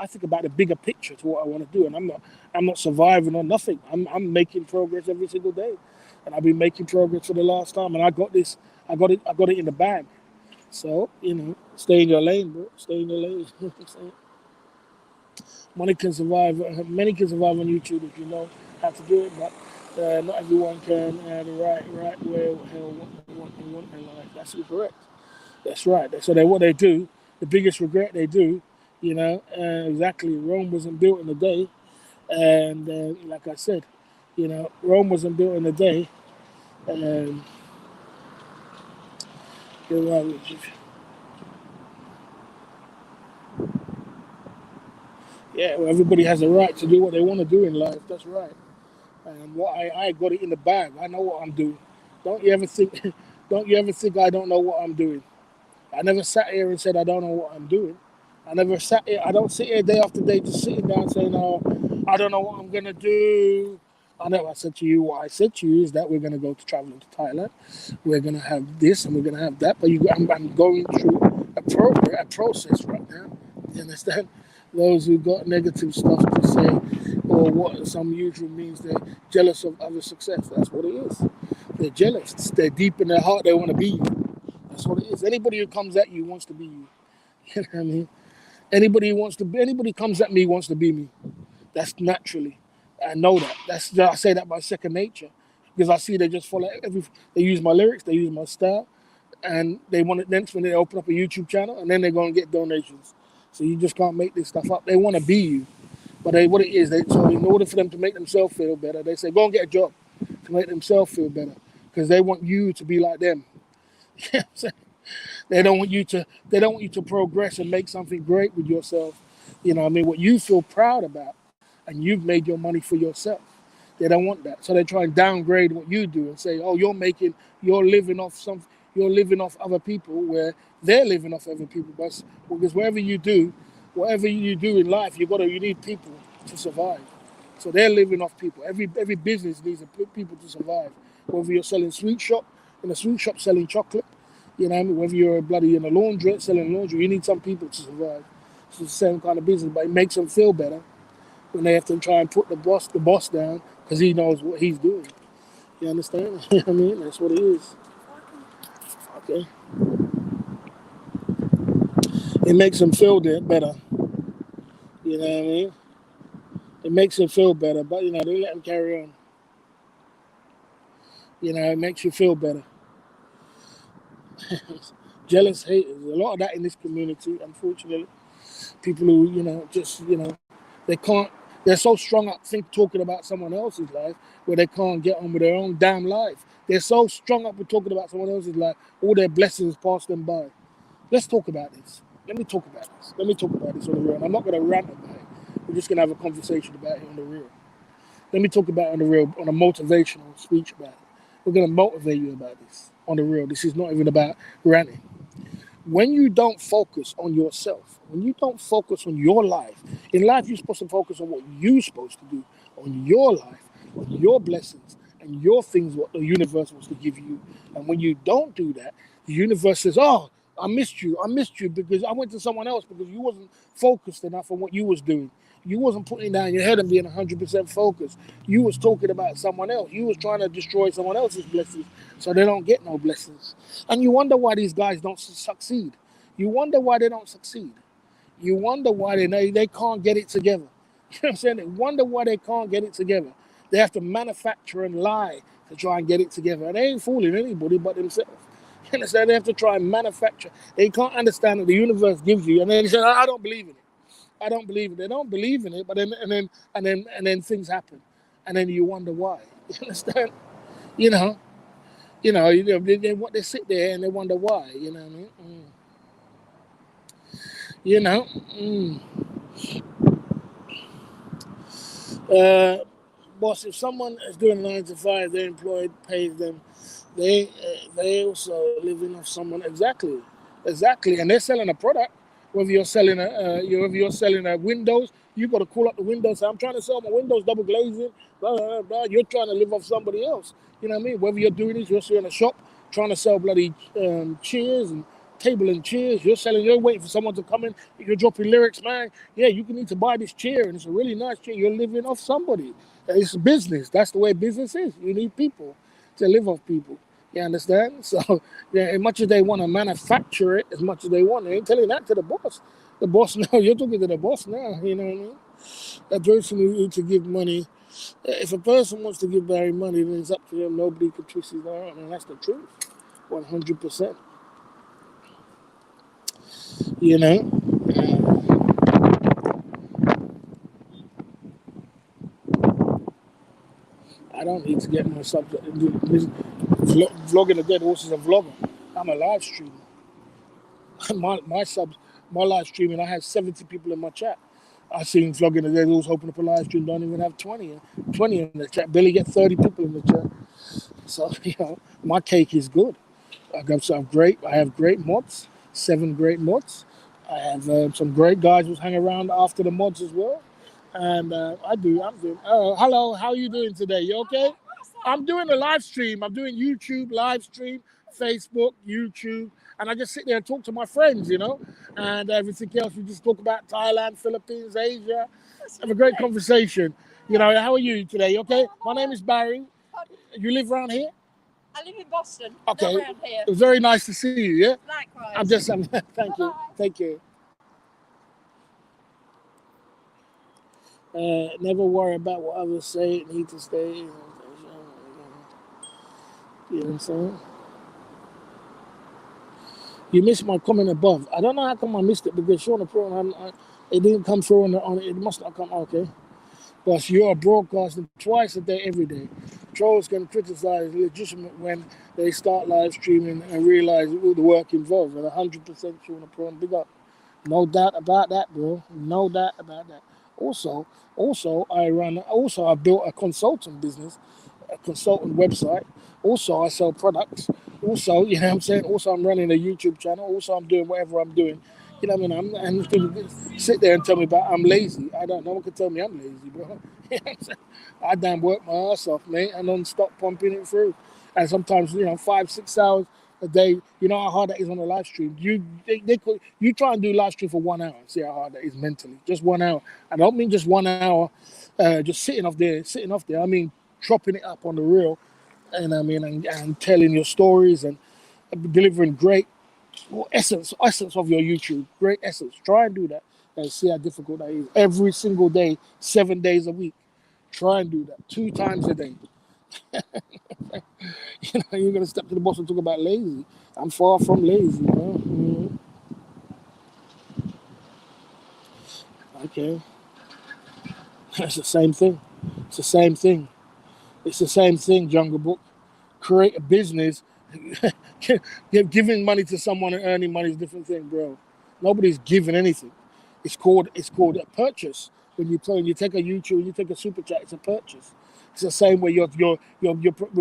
[SPEAKER 1] the bigger picture to what I want to do, and I'm not surviving on nothing. I'm making progress every single day, and I've been making progress for the last time, and I got this. I got it in the bag. So stay in your lane, bro. Stay in your lane. You know what I'm saying? Money can survive. Many can survive on YouTube if you know how to do it, but not everyone can. The right way, hell, what they want in life. That's correct. That's right. So what they do, the biggest regret they do, exactly. Rome wasn't built in a day, and like I said, Rome wasn't built in a day, and you're right. Yeah, well, everybody has a right to do what they want to do in life. That's right. And what I got it in the bag. I know what I'm doing. Don't you ever think? Don't you ever think I don't know what I'm doing? I never sat here and said I don't know what I'm doing. I never sat here. I don't sit here day after day just sitting down saying, "Oh, I don't know what I'm gonna do." I never said to you. What I said to you is that we're gonna go to traveling to Thailand. We're gonna have this and we're gonna have that. But I'm going through a process right now. You understand? Those who got negative stuff to say, or what some usual means they're jealous of other success. That's what it is. They're jealous. They're deep in their heart. They want to be you. That's what it is. Anybody who comes at you wants to be you. You know what I mean? Anybody comes at me wants to be me. That's naturally. I know that. I say that by second nature. Because I see they just follow they use my lyrics, they use my style, and they want it next when they open up a YouTube channel and then they're gonna get donations. So you just can't make this stuff up. They want to be you. But what it is, so in order for them to make themselves feel better, they say, go and get a job to make themselves feel better. Because they want you to be like them. You know what I'm saying? They don't want you to progress and make something great with yourself. I mean, what you feel proud about, and you've made your money for yourself. They don't want that. So they try and downgrade what you do and say, oh, you're living off other people where they're living off other people. But because whatever you do in life, you need people to survive. So they're living off people. Every business needs people to survive. Whether you're selling in a sweet shop selling chocolate, whether you're bloody in a laundry selling laundry, you need some people to survive. It's the same kind of business, but it makes them feel better when they have to try and put the boss down because he knows what he's doing. You understand? You know what I mean? That's what it is. Okay. It makes them feel better. You know what I mean? It makes them feel better, but they let them carry on. It makes you feel better. Jealous haters. There's a lot of that in this community, unfortunately. People who, they can't, they're so strung up talking about someone else's life where they can't get on with their own damn life. They're so strung up with talking about someone else's life, all their blessings pass them by. Let's talk about this. Let me talk about this on the real. I'm not going to rant about it. We're just going to have a conversation about it on the real. Let me talk about it on the real, on a motivational speech about it. We're going to motivate you about this on the real. This is not even about ranting. When you don't focus on yourself, when you don't focus on your life, in life you're supposed to focus on what you're supposed to do, on your life, on your blessings, and your things, what the universe wants to give you. And when you don't do that, the universe says, oh, I missed you because I went to someone else because you wasn't focused enough on what you was doing. You wasn't putting down your head and being 100% focused. You was talking about someone else. You was trying to destroy someone else's blessings so they don't get no blessings. And you wonder why these guys don't succeed. You wonder why they don't succeed. You wonder why they can't get it together. You know what I'm saying? They wonder why they can't get it together. They have to manufacture and lie to try and get it together. And they ain't fooling anybody but themselves. You understand? They have to try and manufacture. They can't understand that the universe gives you. And then they say, I don't believe in it. I don't believe it. They don't believe in it, but then things happen. And then you wonder why. You understand? You know, they sit there and they wonder why. You know what I mean? You know. Uh, boss, if someone is doing 9 to 5, they're employed, pays them, they also living off someone. Exactly, and they're selling a product. Whether you're selling whether you're selling a Windows, you got to call up the Windows. Say, I'm trying to sell my Windows double glazing. Blah, blah, blah. You're trying to live off somebody else. You know what I mean? Whether you're doing this, you're in a shop trying to sell bloody chairs and table and chairs. You're waiting for someone to come in. You're dropping lyrics, man. Yeah, you can need to buy this chair, and it's a really nice chair. You're living off somebody. It's business. That's the way business is. You need people to live off people. You understand? So, yeah, as much as they want to manufacture it, as much as they want, they ain't telling that to the boss. The boss now, you're talking to the boss now. You know what I mean? That person who needs to give money. If a person wants to give Barry money, then it's up to them. Nobody can twist his arm. I mean, that's the truth. 100%. You know? I don't need to get my subject. Vlogging a dead horse is a vlogger. I'm a live streamer. My live streaming, I have 70 people in my chat. I seen vlogging a dead horse open up a live stream, don't even have 20 in the chat. Barely get 30 people in the chat. So, my cake is good. I have great mods, 7 great mods. I have some great guys who hang around after the mods as well. And I'm doing. Hello, how are you doing today? You okay? I'm doing a live stream. I'm doing YouTube live stream, Facebook, YouTube, and I just sit there and talk to my friends, and everything else. We just talk about Thailand, Philippines, Asia. Have a great conversation. How are you today? You okay? My name is Barry. You live around here?
[SPEAKER 2] I live in Boston.
[SPEAKER 1] Okay.
[SPEAKER 2] Not around here.
[SPEAKER 1] It was very nice to see you. Yeah.
[SPEAKER 2] Likewise.
[SPEAKER 1] Thank you. Thank you. Never worry about what others say. Need to stay. You know what I'm saying? You missed my comment above. I don't know how come I missed it because Sean Pro, it didn't come through on it. It must not come. Okay. But you are broadcasting twice a day, every day. Trolls can criticize legitimate when they start live streaming and realize all the work involved. And 100% Sean Pro, big up. No doubt about that, bro. No doubt about that. Also, I built a consultant business, a consultant website. Also, I sell products. Also, you know what I'm saying? Also, I'm running a YouTube channel. Also, I'm doing whatever I'm doing. You know what I mean? And people sit there and tell me about I'm lazy. I don't. No one can tell me I'm lazy, bro. You know what I'm saying? I damn work my ass off, mate, and don't stop pumping it through. And sometimes, 5-6 hours a day. You know how hard that is on a live stream. You try and do live stream for 1 hour and see how hard that is mentally. Just 1 hour. I don't mean just 1 hour, just sitting off there. I mean dropping it up on the reel, and and telling your stories and delivering great essence of your YouTube. Great essence. Try and do that and see how difficult that is. Every single day, 7 days a week. Try and do that 2 times a day. You're gonna step to the boss and talk about lazy. I'm far from lazy, bro. Okay. It's the same thing. It's the same thing, Jungle Book. Create a business. Giving money to someone and earning money is a different thing, bro. Nobody's giving anything. It's called a purchase. When you take a YouTube, you take a super chat, it's a purchase. It's the same way you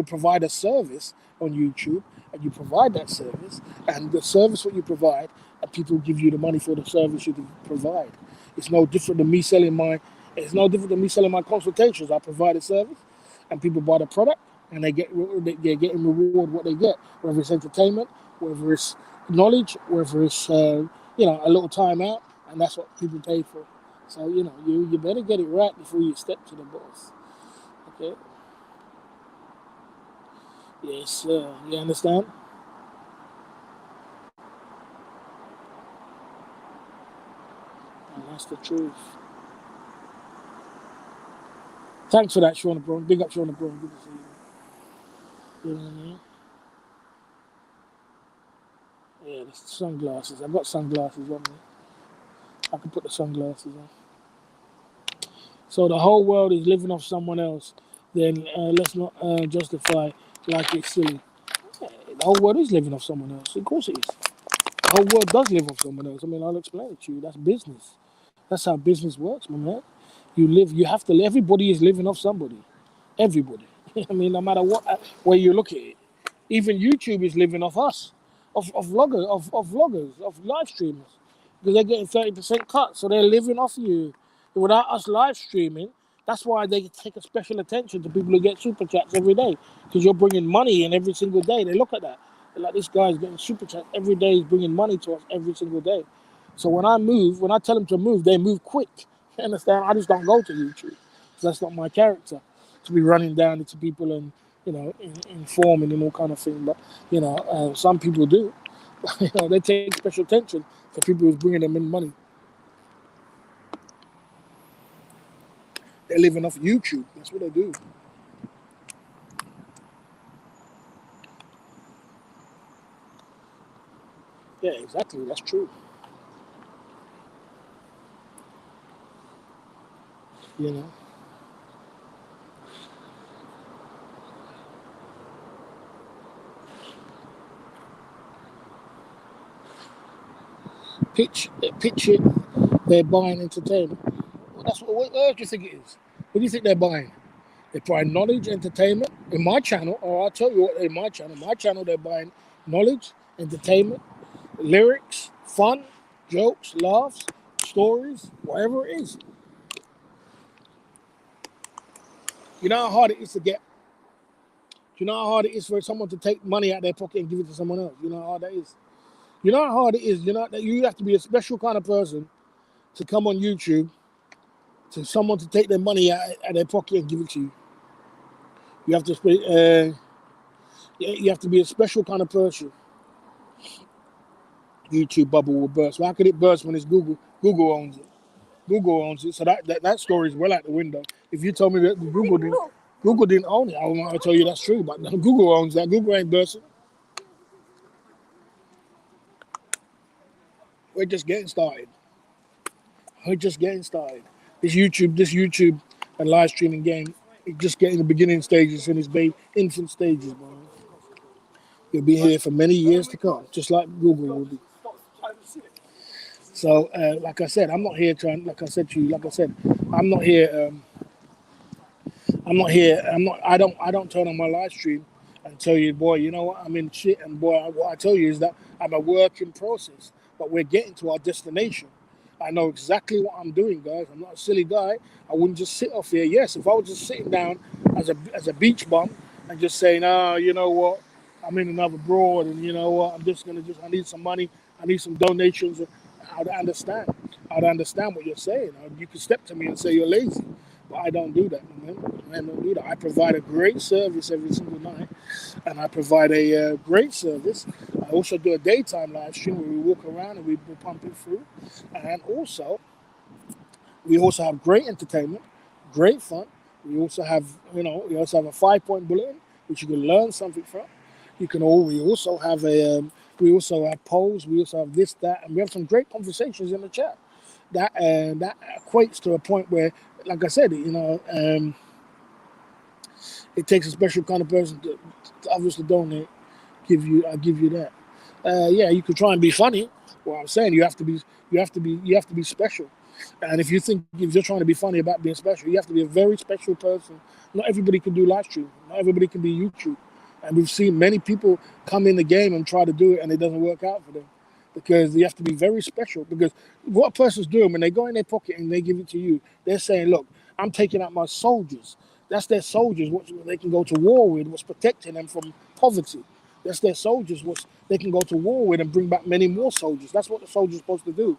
[SPEAKER 1] provide a service on YouTube, and you provide that service, and the service what you provide, and people give you the money for the service you provide. It's no different than me selling my consultations. I provide a service, and people buy the product, and they're getting reward what they get, whether it's entertainment, whether it's knowledge, whether it's a little time out, and that's what people pay for. So you better get it right before you step to the boss. Okay. Yes, sir. You understand? And that's the truth. Thanks for that, Sean Brown. Big up, Sean Brown. Good to see you. You know what I mean? Yeah, the sunglasses. I've got sunglasses on me. I can put the sunglasses on. So the whole world is living off someone else. Then let's not justify like it's silly. Yeah, the whole world is living off someone else. Of course it is. The whole world does live off someone else. I'll explain it to you. That's business. That's how business works, my man. You have to. Everybody is living off somebody. Everybody. I mean, no matter what where you look at it, even YouTube is living off us, of vloggers, of live streamers, because they're getting 30% cut, so they're living off you. Without us live streaming, that's why they take a special attention to people who get super chats every day, because you're bringing money in every single day. They look at that. They're like, this guy's getting super chats every day. He's bringing money to us every single day. So when I tell them to move, they move quick. You understand? I just don't go to YouTube. That's not my character, to be running down into people and informing and all kind of thing. But some people do. They take special attention for people who's bringing them in money. They're living off YouTube. That's what they do. Yeah, exactly. That's true. You know, pitch it. They're buying entertainment. Well, that's what else do you think it is? What do you think they're buying? They're buying knowledge, entertainment. In my channel, or I'll tell you what, in my channel, they're buying knowledge, entertainment, lyrics, fun, jokes, laughs, stories, whatever it is. You know how hard it is to get. You know how hard it is for someone to take money out of their pocket and give it to someone else. You know how hard that is. You know how hard it is. You know that you have to be a special kind of person to come on YouTube to someone to take their money out of their pocket and give it to you. You have to you have to be a special kind of person. YouTube bubble will burst. Why could it burst when it's Google? Google owns it. Google owns it. So that story is well out the window. If you told me that Google didn't own it, I would not tell you that's true. But Google owns that. Google ain't bursting. We're just getting started. We're just getting started. This YouTube and live streaming game is just getting the beginning stages in its infant stages, man. You'll be here for many years to come, just like Google will be. So, like I said, I'm not here trying. Like I said to you, like I said, I'm not here. I'm not here. I'm not. I don't turn on my live stream and tell you, boy, you know what? I'm in shit, and boy, what I tell you is that I'm a work in process. But we're getting to our destination. I know exactly what I'm doing, guys. I'm not a silly guy. I wouldn't just sit off here. Yes, if I was just sitting down as a beach bum and just saying, you know what, I'm in another broad, and you know what, I need some money. I need some donations. I'd understand. I'd understand what you're saying. You could step to me and say you're lazy. But I don't do that, man. I don't do that. I provide a great service every single night, and I provide a great service. I also do a daytime live stream where we walk around and we pump it through, and also we also have great entertainment, great fun. We also have, we also have a 5-point bulletin which you can learn something from. We also have we also have polls. We also have this, that, and we have some great conversations in the chat. That equates to a point where, like I said, it takes a special kind of person to obviously donate. I give you that. Yeah, you could try and be funny. Well, I'm saying you have to be special. And if you're trying to be funny about being special, you have to be a very special person. Not everybody can do live stream. Not everybody can be YouTube. And we've seen many people come in the game and try to do it, and it doesn't work out for them because you have to be very special. Because what a person's doing when they go in their pocket and they give it to you, they're saying, "Look, I'm taking out my soldiers. That's their soldiers. What they can go to war with. What's protecting them from poverty." That's their soldiers, which they can go to war with and bring back many more soldiers. That's what the soldier's supposed to do,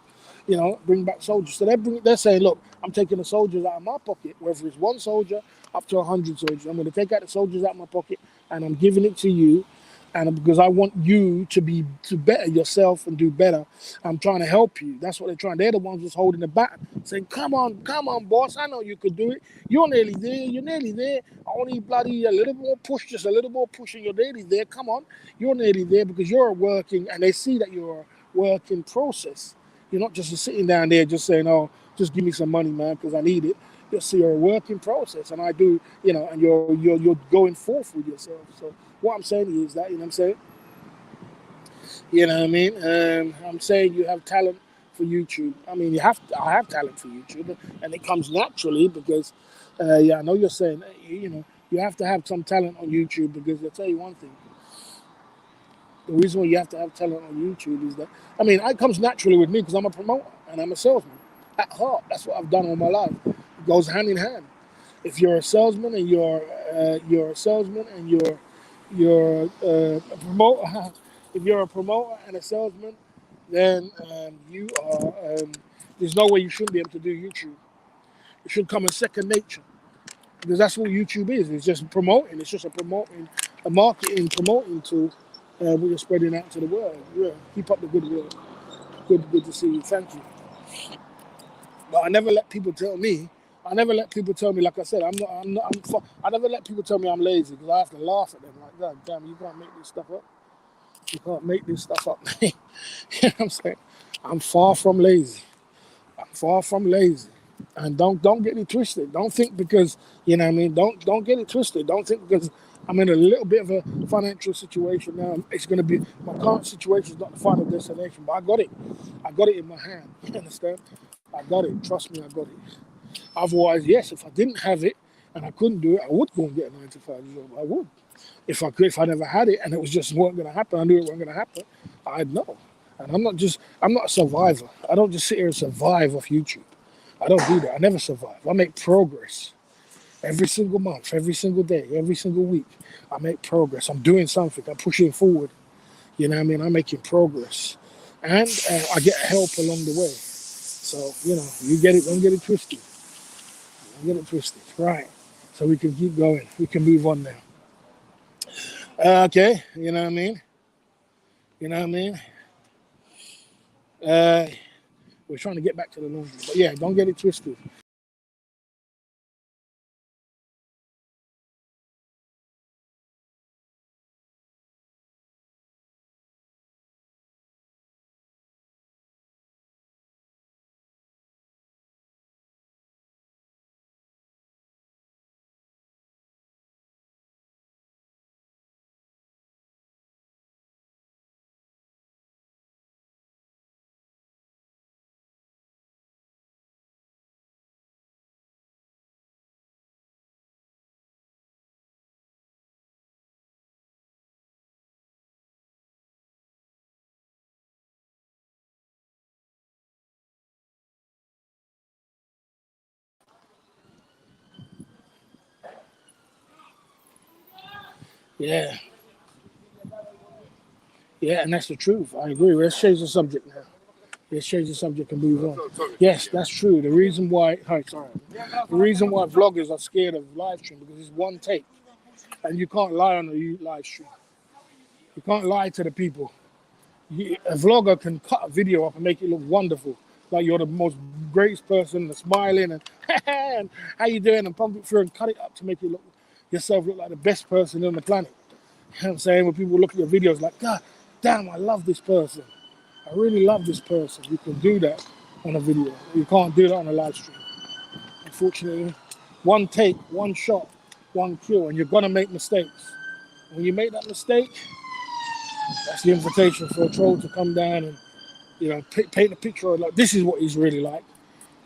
[SPEAKER 1] bring back soldiers. So they're saying, look, I'm taking the soldiers out of my pocket, whether it's one soldier up to 100 soldiers. I'm going to take out the soldiers out of my pocket and I'm giving it to you. And because I want you to better yourself and do better, I'm trying to help you. That's what they're trying. They're the ones who's holding the baton, saying, come on, boss. I know you could do it. You're nearly there. You're nearly there. Only bloody a little more push, just a little more push, and you're nearly there. Come on. You're nearly there because you're working, and they see that you're a work in process. You're not just sitting down there just saying, oh, just give me some money, man, because I need it. You're a work in process, and I do, and you're going forth with yourself. So what I'm saying is that, you know what I'm saying? You know what I mean? I'm saying you have talent for YouTube. I mean, I have talent for YouTube, and it comes naturally because, I know you're saying, You have to have some talent on YouTube, because I'll tell you one thing. The reason why you have to have talent on YouTube is that, I mean, it comes naturally with me because I'm a promoter and I'm a salesman. At heart, that's what I've done all my life. It goes hand in hand. If you're a salesman and you're a salesman and you're a promoter, if you're a promoter and a salesman, then you are. There's no way you shouldn't be able to do YouTube. It should come as second nature, because that's what YouTube is. It's just promoting. It's just a marketing promoting tool. We're spreading out to the world. Yeah, keep up the good work. Good to see you. Thank you. But I never let people tell me. I never let people tell me. Like I said, I'm not. I never let people tell me I'm lazy, because I have to laugh at them. Like, God damn, you can't make this stuff up. You can't make this stuff up. You know what I'm saying? I'm far from lazy. I'm far from lazy. And don't get it twisted. Don't think because, you know what I mean, don't get it twisted. Don't think because I'm in a little bit of a financial situation now, it's gonna be my current situation is not the final destination, but I got it. I got it in my hand. You understand? I got it. Trust me, I got it. Otherwise, yes, if I didn't have it and I couldn't do it, I would go and get a 9 to 5 job. I would. If I never had it and it was just weren't gonna happen, I knew it wasn't gonna happen, I'd know. And I'm not a survivor. I don't just sit here and survive off YouTube. I don't do that. I never survive. I make progress every single month, every single day, every single week. I make progress. I'm doing something. I'm pushing forward. You know what I mean? I'm making progress. And I get help along the way. So, you know, you get it. Don't get it twisted. Don't get it twisted. Right. So we can keep going. We can move on now. Okay. You know what I mean? You know what I mean? We're trying to get back to the normal. But yeah, don't get it twisted. Yeah. Yeah, and that's the truth. I agree. Let's change the subject now. Let's change the subject and move on. Yes, that's true. The reason why, the reason why vloggers are scared of live stream, because it's one take, and you can't lie on a live stream. You can't lie to the people. A vlogger can cut a video up and make it look wonderful, like you're the most greatest person, and smiling and, and how you doing, and pump it through and cut it up to make you look yourself look like the best person on the planet. You know what I'm saying? When people look at your videos, like, God damn, I love this person. I really love this person. You can do that on a video. You can't do that on a live stream. Unfortunately, one take, one shot, one kill, and you're gonna make mistakes. When you make that mistake, that's the invitation for a troll to come down and, you know, paint a picture of like this is what he's really like.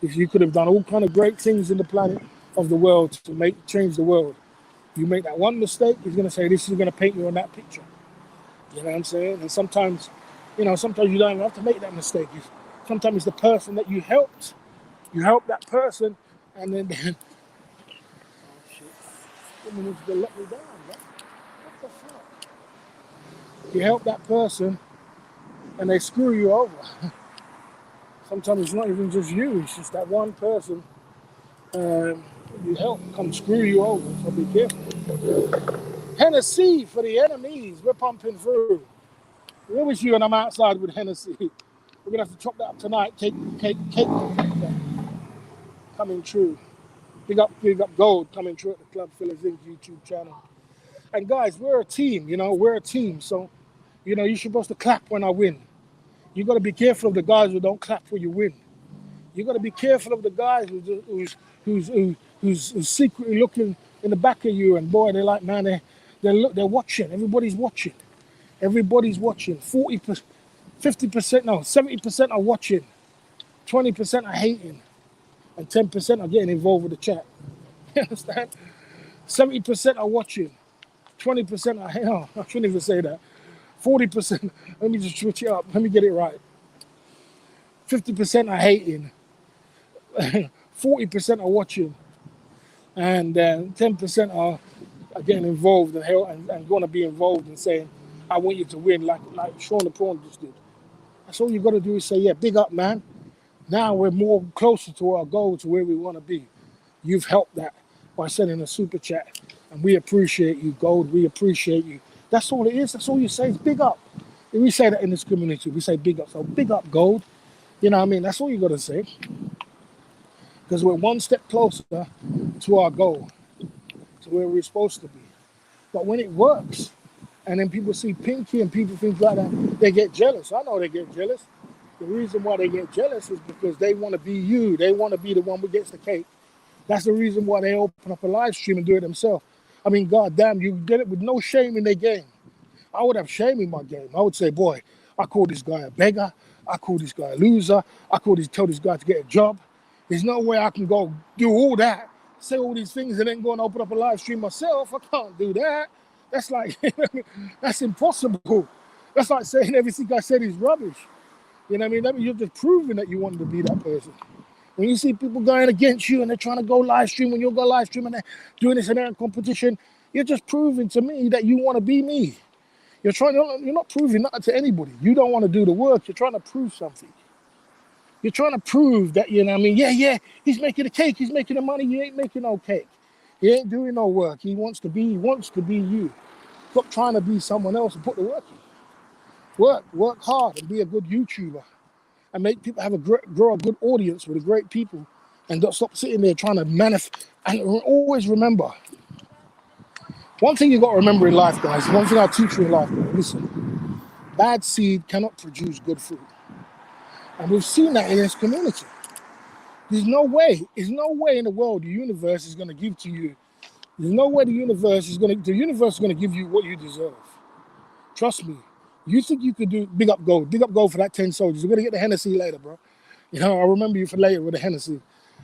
[SPEAKER 1] If you could have done all kind of great things in the planet of the world to change the world, you make that one mistake, he's gonna say this is gonna paint you on that picture. You know what I'm saying? And sometimes, you know, sometimes you don't even have to make that mistake. Sometimes it's the person that you helped. You help that person, and then oh shit, someone to let me down. What the fuck? You help that person, and they screw you over. Sometimes it's not even just you; it's just that one person you help come screw you over. So be careful. Hennessy for the enemies. We're pumping through. Where was you and I'm outside with Hennessy? We're gonna have to chop that up tonight. Cake coming true. Big up Gold coming true at the Club Fillers Inc. YouTube channel. And guys, we're a team, you know, we're a team. So, you know, you're supposed to clap when I win. You got to be careful of the guys who don't clap when you win. You got to be careful of the guys who's secretly looking in the back of you. And boy, they're like, man, they're watching. Everybody's watching. Everybody's watching. 40%, 50%, no, 70% are watching. 20% are hating. And 10% are getting involved with the chat. You understand? 70% are watching. 20% are, oh, I shouldn't even say that. 40%, let me just switch it up. Let me get it right. 50% are hating. 40% are watching. And 10% are getting involved and going to be involved and saying, I want you to win, like Sean the Prawn just did. That's all you got to do is say, yeah, big up, man. Now we're more closer to our goal, to where we want to be. You've helped that by sending a super chat. And we appreciate you, Gold. We appreciate you. That's all it is. That's all you say is big up. And we say that in this community. We say big up. So big up, Gold. You know what I mean? That's all you got to say. Because we're one step closer to our goal, to where we're supposed to be. But when it works, and then people see Pinky and people think like that, they get jealous. I know they get jealous. The reason why they get jealous is because they want to be you. They want to be the one who gets the cake. That's the reason why they open up a live stream and do it themselves. I mean, God damn, you did it with no shame in their game. I would have shame in my game. I would say, boy, I call this guy a beggar. I call this guy a loser. Tell this guy to get a job. There's no way I can go do all that, say all these things, and then go and open up a live stream myself. I can't do that. That's like, that's impossible. That's like saying everything I said is rubbish. You know what I mean? That means you're just proving that you wanted to be that person. When you see people going against you and they're trying to go live stream, when you'll go live stream and they're doing this and they're in competition, you're just proving to me that you want to be me. You're not proving nothing to anybody. You don't want to do the work. You're trying to prove something. You're trying to prove that, you know what I mean? Yeah, he's making a cake. He's making the money. You ain't making no cake. He ain't doing no work. He wants to be you. Stop trying to be someone else and put the work in. Work hard and be a good YouTuber and make people have grow a good audience with great people, and don't stop sitting there trying to manifest. And always remember, one thing you got to remember in life, guys, one thing I teach you in life, guys, listen, bad seed cannot produce good fruit. And we've seen that in this community. There's no way in the world the universe is going to give to you. There's no way the universe is going to give you what you deserve. Trust me. You think you could do big up gold for that 10 soldiers. You're going to get the Hennessy later, bro. You know, I remember you for later with the Hennessy.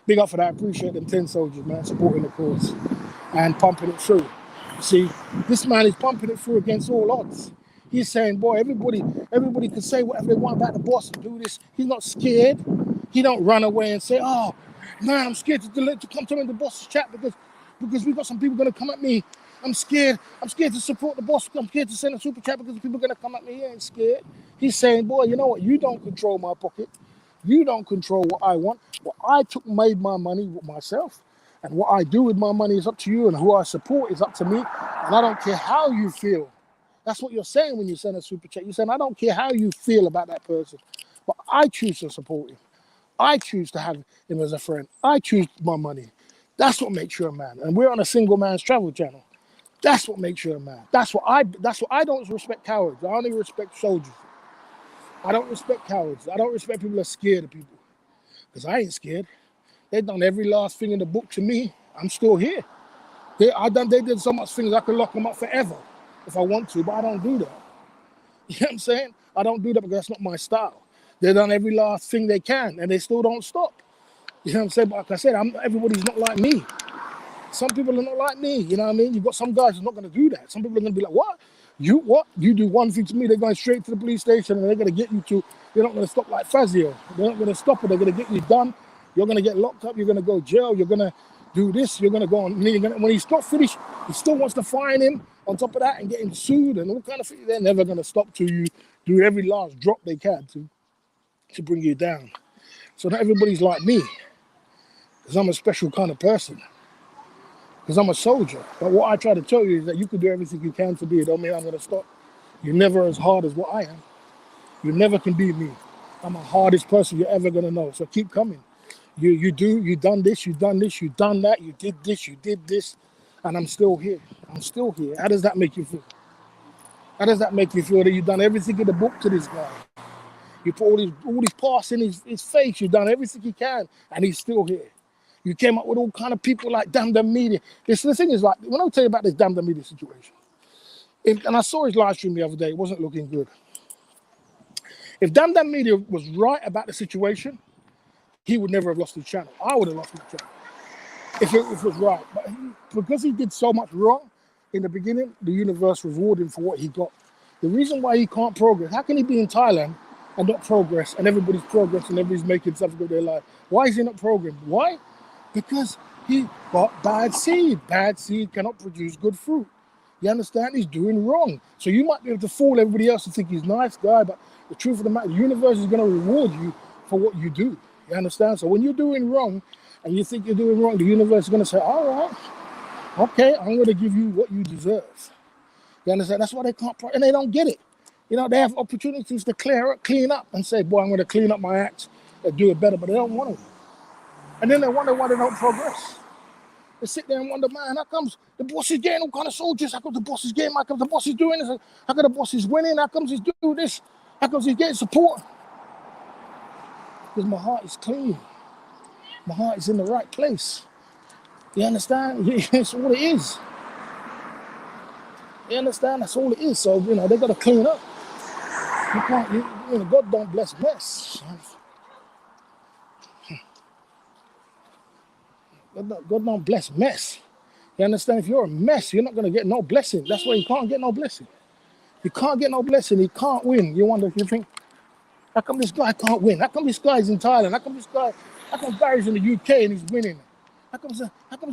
[SPEAKER 1] Big up for that. I appreciate them 10 soldiers, man, supporting the cause and pumping it through. You see, this man is pumping it through against all odds. He's saying, boy, everybody can say whatever they want about the boss and do this. He's not scared. He don't run away and say, oh, man, I'm scared to come to the boss's chat because we got some people going to come at me. I'm scared to support the boss. I'm scared to send a super chat because people are going to come at me. He ain't scared. He's saying, boy, you know what? You don't control my pocket. You don't control what I want. What I made my money with myself. And what I do with my money is up to you. And who I support is up to me. And I don't care how you feel. That's what you're saying when you send a super chat. You're saying, I don't care how you feel about that person. But I choose to support him. I choose to have him as a friend. I choose my money. That's what makes you a man. And we're on a single man's travel channel. That's what makes you a man. That's what I don't respect cowards. I only respect soldiers. I don't respect cowards. I don't respect people that are scared of people. Because I ain't scared. They've done every last thing in the book to me. I'm still here. They did so much things I could lock them up forever if I want to, but I don't do that. You know what I'm saying? I don't do that because that's not my style. They've done every last thing they can and they still don't stop. You know what I'm saying? But like I said, everybody's not like me. Some people are not like me, you know what I mean? You've got some guys who's not going to do that. Some people are going to be like, what? You do one thing to me, they're going straight to the police station and they're going to get you to, they're not going to stop like Fazio. They're not going to stop it. They're going to get you done. You're going to get locked up. You're going to go jail. You're going to do this. You're going to go on. When he's not finished, he still wants to fine him on top of that and get him sued and all kind of things. They're never going to stop till you do every last drop they can to bring you down. So not everybody's like me because I'm a special kind of person. Because I'm a soldier. But what I try to tell you is that you can do everything you can to be. It don't mean I'm going to stop. You're never as hard as what I am. You never can beat me. I'm the hardest person you're ever going to know. So keep coming. You done this, you done that, you did this, and I'm still here. I'm still here. How does that make you feel? How does that make you feel that you've done everything in the book to this guy? You put all these parts in his face. You've done everything you can, and he's still here. You came up with all kind of people like damn the media. The thing is, like, when I tell you about this damn the media situation, and I saw his live stream the other day, it wasn't looking good. If damn media was right about the situation, he would never have lost his channel. I would have lost my channel. if it was right. But because he did so much wrong in the beginning, the universe rewarded him for what he got. The reason why he can't progress, how can he be in Thailand and not progress, and everybody's progressing, everybody's making something good in their life? Why is he not progressing? Why? Because he got bad seed. Bad seed cannot produce good fruit. You understand? He's doing wrong. So you might be able to fool everybody else and think he's a nice guy, but the truth of the matter, the universe is going to reward you for what you do. You understand? So when you're doing wrong and you think you're doing wrong, the universe is going to say, all right, okay, I'm going to give you what you deserve. You understand? That's why they can't, and they don't get it. You know, they have opportunities to clean up and say, boy, I'm going to clean up my act and do it better, but they don't want to. And then they wonder why they don't progress. They sit there and wonder, man, how comes the boss is getting all kind of soldiers? How come the boss is getting? How come the boss is doing this? How come the boss is winning? How comes he's doing this? How comes he's getting support? Because my heart is clean. My heart is in the right place. You understand? That's all it is. You understand? That's all it is. So, you know, they got to clean up. You can't, you know, God don't bless mess. God don't bless mess. You understand? If you're a mess, you're not going to get no blessing. That's why you can't get no blessing. You can't get no blessing. You can't win. You wonder, you think, how come this guy can't win? How come this guy's in Thailand? How come Barry's in the UK and he's winning? How comes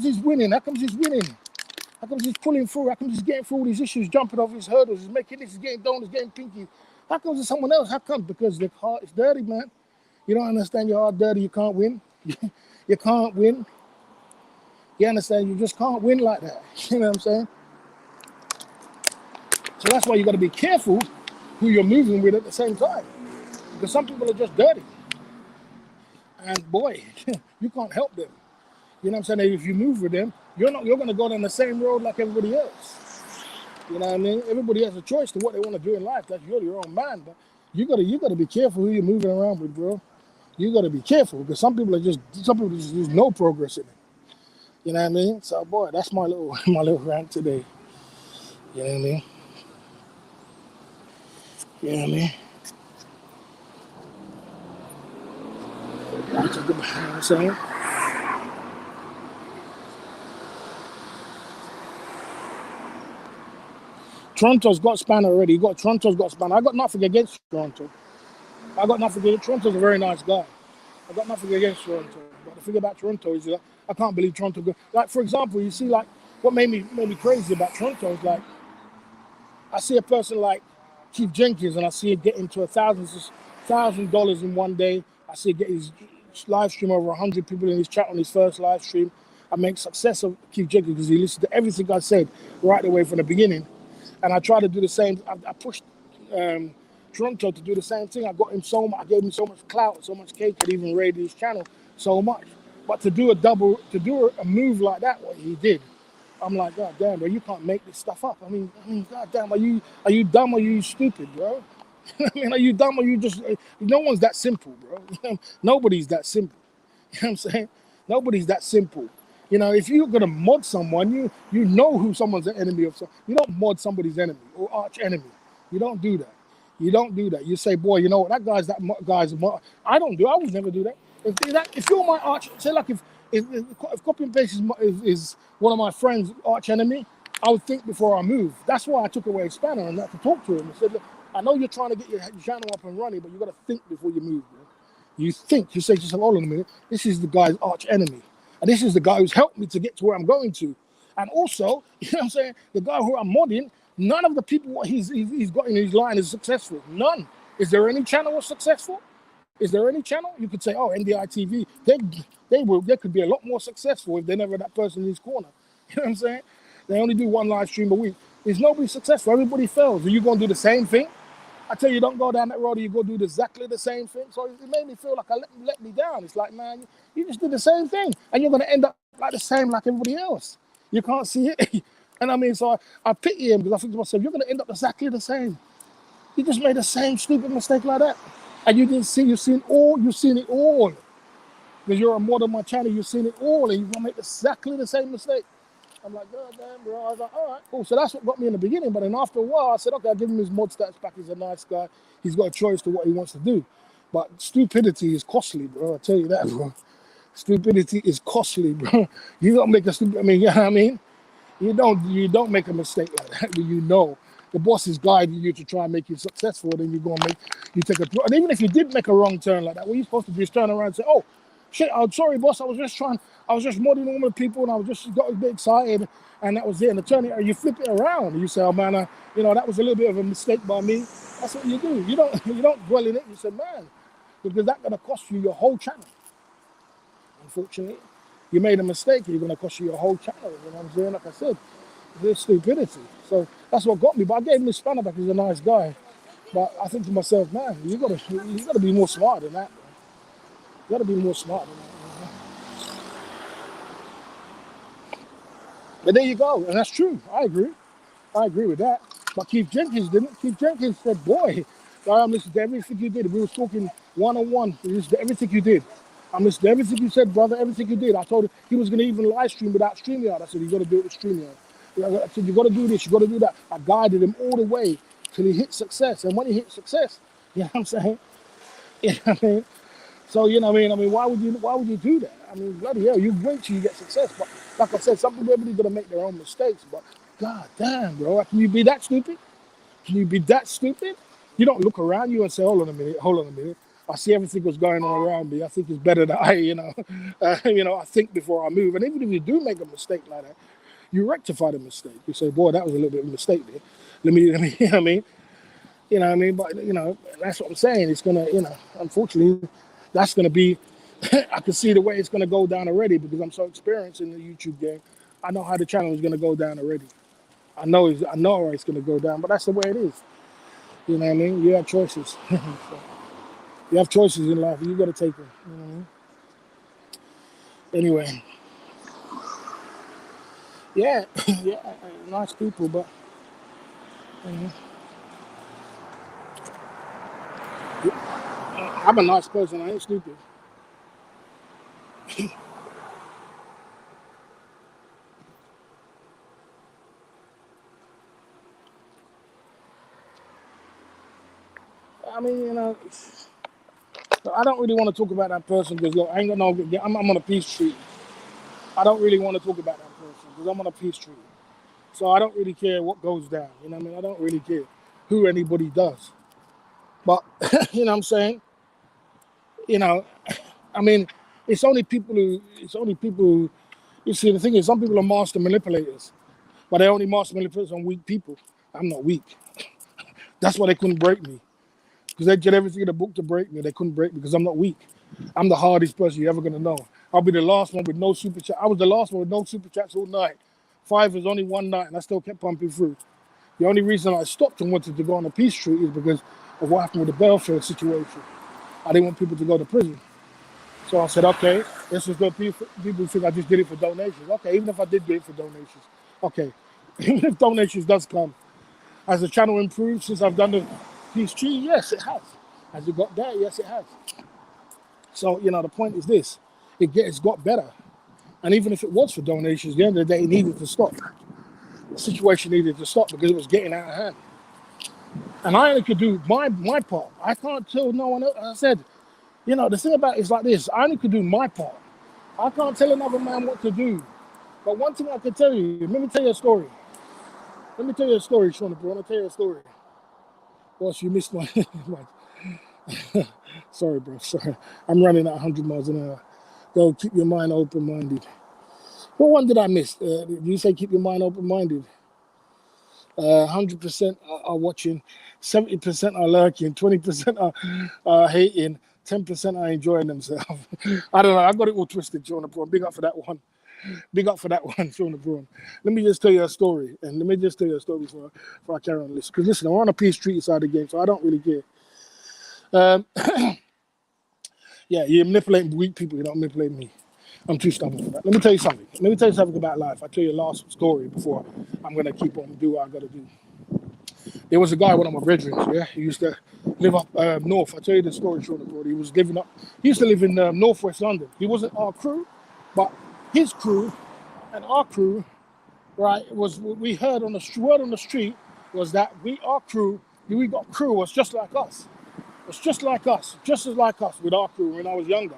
[SPEAKER 1] he's winning? How comes he's winning? How comes he's pulling through? How comes he's getting through all these issues, jumping over his hurdles, he's making this, he's getting donuts, getting pinky? How comes it's someone else? How come? Because the heart is dirty, man. You don't understand your heart dirty, you can't win. You can't win. You understand? You just can't win like that. You know what I'm saying? So that's why you got to be careful who you're moving with at the same time. Because some people are just dirty. And boy, you can't help them. You know what I'm saying? If you move with them, you're going to go down the same road like everybody else. You know what I mean? Everybody has a choice to what they want to do in life. That's you're your own man. But you got to be careful who you're moving around with, bro. You got to be careful because some people just there's no progress in it. You know what I mean? So boy, that's my little rant today. You know what I mean? You know what I mean? That's a good, you know what I'm saying? Toronto's got span already. Toronto's got span. I got nothing against Toronto. Toronto's a very nice guy. I got nothing against Toronto. But the thing about Toronto is that I can't believe Toronto. Like, for example, you see, like, what made me crazy about Toronto is, like, I see a person like Keith Jenkins and I see it get into $1,000 in one day. I see it get his live stream over 100 people in his chat on his first live stream. I make success of Keith Jenkins because he listened to everything I said right away from the beginning. And I try to do the same. I pushed Toronto to do the same thing. I gave him so much clout, so much cake, and even raided his channel so much. But to do a move like that, what he did, I'm like, God damn, bro, you can't make this stuff up. I mean, God damn, are you dumb or are you stupid, bro? I mean, are you dumb or you just? No one's that simple, bro. Nobody's that simple. You know what I'm saying? Nobody's that simple. You know, if you're gonna mod someone, you know who someone's an enemy of. You don't mod somebody's enemy or arch enemy. You don't do that. You don't do that. You say, boy, you know what? That guy's I don't do. I would never do that. If you're my arch, say like if copy and paste is one of my friends' arch enemy, I would think before I move. That's why I took away his spanner and not to talk to him. I said, look, I know you're trying to get your channel up and running, but you got to think before you move, bro. You think. You say to yourself, hold on a minute. This is the guy's arch enemy. And this is the guy who's helped me to get to where I'm going to. And also, you know what I'm saying, the guy who I'm modding, none of the people what he's got in his line is successful. None. Is there any channel that's successful? Is there any channel? You could say, oh, NDI TV, they could be a lot more successful if they never had that person in his corner. You know what I'm saying? They only do one live stream a week. There's nobody successful. Everybody fails. Are you going to do the same thing? I tell you, don't go down that road, you go do exactly the same thing. So it made me feel like I let me down. It's like, man, you just did the same thing. And you're going to end up like the same like everybody else. You can't see it. And I mean, so I pity him because I think to myself, you're going to end up exactly the same. You just made the same stupid mistake like that. And you didn't see, you've seen it all. Because you're a mod on my channel, you've seen it all. And you're going to make exactly the same mistake. I'm like, God damn, bro. I was like, all right, cool. So that's what got me in the beginning. But then after a while, I said, okay, I'll give him his mod stats back. He's a nice guy. He's got a choice to what he wants to do. But stupidity is costly, bro. I tell you that, bro. Stupidity is costly, bro. You don't make a stupid. I mean, you know what I mean? You don't make a mistake like that. You know the boss is guiding you to try and make you successful. Then you go and you take a. And even if you did make a wrong turn like that, what you're supposed to do is turn around and say, "Oh, shit, I'm sorry, boss. I was just modding all the people, and I was just got a bit excited, and that was it." And the turn it, you flip it around, and you say, "Oh man, that was a little bit of a mistake by me." That's what you do. You don't dwell in it. You say, "Man," because that's gonna cost you your whole channel. Unfortunately, you made a mistake, you're going to cost you your whole channel. You know what I'm saying? Like I said, there's stupidity. So that's what got me. But I gave him his spanner back. He's a nice guy. But I think to myself, man, you got to be more smart than that. Man. You got to be more smart than that. But there you go, and that's true. I agree with that. But Keith Jenkins didn't. Keith Jenkins said, "Boy, I'm listening to everything you did. We were talking one-on-one. We listened to everything you did. I'm listening to everything you said, brother. Everything you did. I told him he was going to even live stream without StreamYard. I said, you got to do it with StreamYard. I said, you got to do this. You got to do that. I guided him all the way till he hit success. And when he hit success, you know what I'm saying? You know what I mean? So, you know what I mean? Why would you do that? I mean, bloody hell, you wait till you get success. But like I said, some people, everybody's going to make their own mistakes. But god damn, bro, can you be that stupid? Can you be that stupid? You don't look around you and say, hold on a minute. I see everything that's going on around me. I think it's better that I think before I move. And even if you do make a mistake like that, you rectify the mistake. You say, boy, that was a little bit of a mistake there. Let me, you know what I mean? You know what I mean? But, that's what I'm saying. It's going to, unfortunately, that's going to be, I can see the way it's going to go down already because I'm so experienced in the YouTube game. I know how the channel is going to go down already. I know how it's going to go down, but that's the way it is. You know what I mean? You have choices. So, you have choices in life. You got to take them. You know what I mean? Anyway, yeah, yeah, nice people, but I'm a nice person. I ain't stupid. I mean, I don't really want to talk about that person because look, I ain't got no. I'm on a peace treaty. I don't really want to talk about that person because I'm on a peace treaty. So I don't really care what goes down. You know what I mean? I don't really care who anybody does. But you know what I'm saying? You know, I mean, it's only people who you see the thing is some people are master manipulators, but they only master manipulators on weak people. I'm not weak. That's why they couldn't break me. Because they did everything in the book to break me. They couldn't break me because I'm not weak. I'm the hardest person you're ever gonna know. I'll be the last one with no super chat. I was the last one with no super chats all night. 5 was only one night and I still kept pumping through. The only reason I stopped and wanted to go on a peace treaty is because of what happened with the Belfield situation. I didn't want people to go to prison. So I said, okay, this is good. People think I just did it for donations. Okay, even if I did do it for donations, okay, even if donations does come, has the channel improved since I've done the peace treaty? Yes, it has. Has it got better? Yes, it has. So, the point is this, it's got better. And even if it was for donations, at the end of the day, it needed to stop. The situation needed to stop because it was getting out of hand. And I only could do my part. I can't tell no one else. I said, the thing about it is like this. I only could do my part. I can't tell another man what to do. But one thing I can tell you, let me tell you a story. Sean, bro. Let me tell you a story. Boss, you missed my... Sorry, bro. Sorry. I'm running at 100 miles an hour. Go, keep your mind open-minded. What one did I miss? Did you say keep your mind open-minded? 100% are watching, 70% are lurking, 20% are hating, 10% are enjoying themselves. I don't know. I got it all twisted, Sean Braun. Big up for that one. Big up for that one, Sean Braun. Let me just tell you a story. And let me just tell you a story before I carry on this. Because listen, I'm on a peace treaty side of the game, so I don't really care. Yeah, you're manipulating weak people. You're not manipulating me. I'm too stubborn for that. Let me tell you something about life. I'll tell you a last story before I'm going to keep on do what I got to do. There was a guy, one of my brethren, yeah, he used to live up north. I'll tell you the story short and broad. He used to live in northwest London. He wasn't our crew, but his crew and our crew, right, we heard on the word on the street was that we got crew was just like us. It's just like us, just as like us with our crew when I was younger.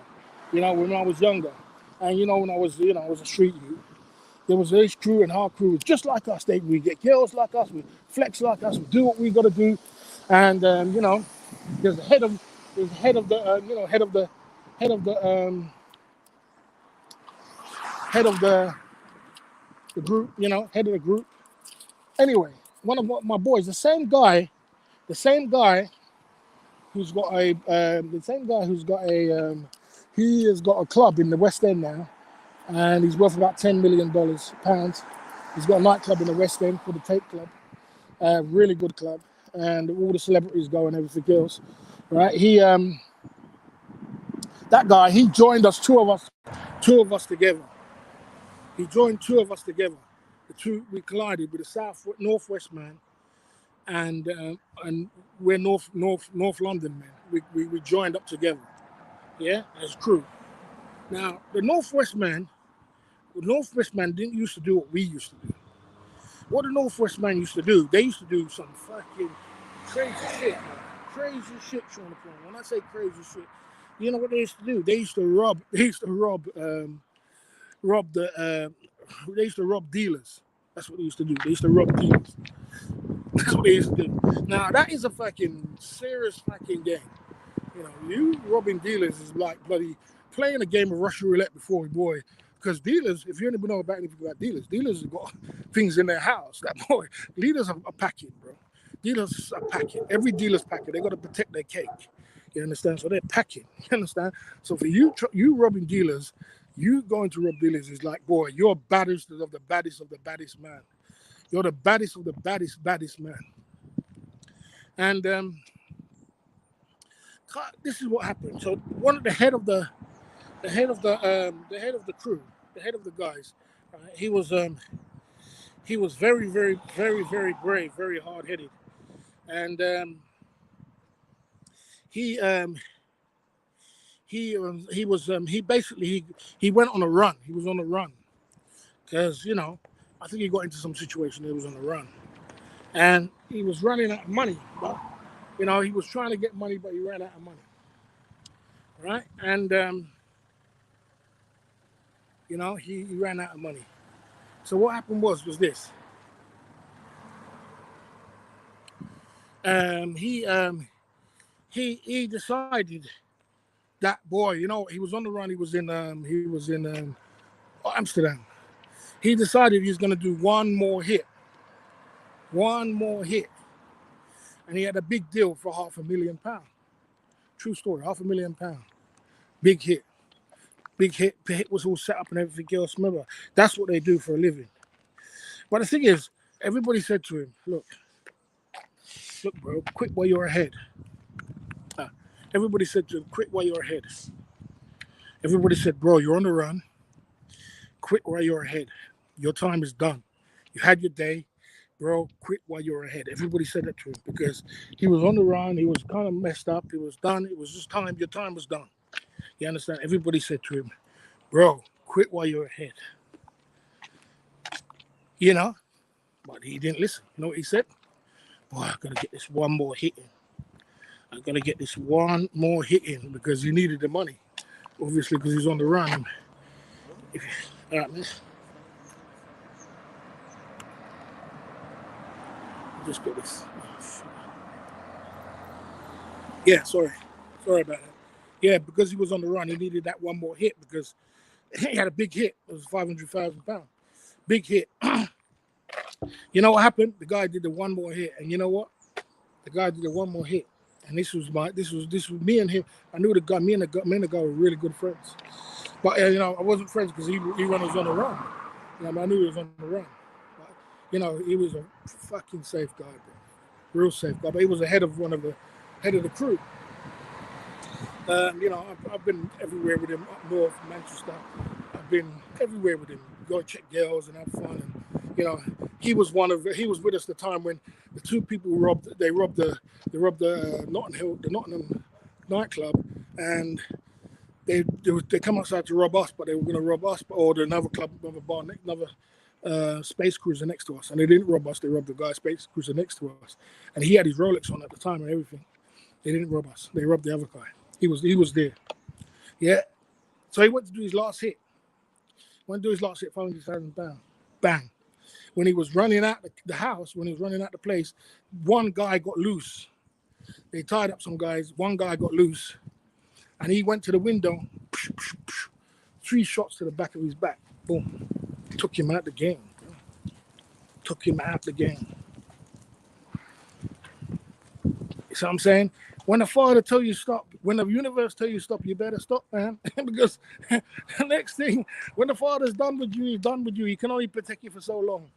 [SPEAKER 1] When I was younger. And when I was a street youth, there was this crew, and our crew was just like us. We get girls like us, we flex like us, we do what we got to do, and there's the head of the head of the group, head of the group. Anyway, one of my boys, the same guy who's got he has got a club in the West End now, and he's worth about $10 million pounds. He's got a nightclub in the West End called the Tape Club, really good club, and all the celebrities go and everything else, right? That guy, he joined us, two of us together. He joined two of us together. We collided with the northwest man, and we're North London men. We joined up together, yeah, as crew. Now the Northwest man didn't used to do what we used to do. What the Northwest man used to do, they used to do some fucking crazy shit, man. Crazy shit, Sean. When I say crazy shit, you know what they used to do? They used to rob dealers. That's what they used to do. They used to rob dealers. That's what they used to do. Now that is a fucking serious fucking game. You robbing dealers is like bloody playing a game of Russian roulette before we boy. Because dealers, if you only know about anything about dealers have got things in their house. That boy, dealers are packing, bro. Dealers are packing. Every dealer's packing. They got to protect their cake. You understand? So they're packing. You understand? So for you robbing dealers, you going to rob dealers is like, boy, you're baddest of the baddest man. You're the baddest of the baddest man. And this is what happened. So one of the head of the crew, the head of the guys, he was very, very, very, very brave, very hard-headed, and he went on a run. He was on a run because I think he got into some situation. He was on a run, and he was running out of money. But he was trying to get money, but he ran out of money. Right, and he ran out of money. So what happened was this. He decided that boy, he was on the run. He was in Amsterdam. He decided he was going to do one more hit, and he had a big deal for £500,000. True story, £500,000. Big hit. The hit was all set up and everything else. Remember, that's what they do for a living. But the thing is, everybody said to him, look, bro, quit while you're ahead. Everybody said to him, quit while you're ahead. Everybody said, bro, you're on the run. Quit while you're ahead. Your time is done. You had your day. Bro, quit while you're ahead. Everybody said that to him because he was on the run. He was kind of messed up. He was done. It was just time. Your time was done. You understand? Everybody said to him, bro, quit while you're ahead. But he didn't listen. You know what he said? Boy, I gotta get this one more hit in. I'm gonna get this one more hit in because he needed the money, obviously, because he's on the run. All right, man. Just get this. Yeah, sorry about that. Yeah, because he was on the run, he needed that one more hit because he had a big hit. It was £500,000. Big hit. You know what happened? The guy did the one more hit, and you know what? The guy did the one more hit, and this was me and him. I knew the guy. Me and the guy were really good friends, but I wasn't friends because he was on the run. I knew he was on the run. But, he was a fucking safe guy, bro. Real safe guy. But he was head of the crew. I've been everywhere with him up north, Manchester. I've been everywhere with him. Go check girls and have fun. And he was with us the time when the two people robbed the Nottingham nightclub, and they come outside to rob us, but they were going to rob us or another club, another bar, another space cruiser next to us, and they didn't rob us. They robbed the guy space cruiser next to us, and he had his Rolex on at the time and everything. They didn't rob us. They robbed the other guy. He was there. Yeah. So he went to do his last hit. One dude's lost it, £500,000. Bang. When he was running out the house, when he was running out the place, one guy got loose. They tied up some guys. One guy got loose, and he went to the window. 3 shots to the back of his back. Boom. Took him out the game. Took him out the game. You see what I'm saying? When the Father tell you stop, when the universe tell you stop, you better stop, man. Because the next thing, when the Father's done with you, he's done with you. He can only protect you for so long.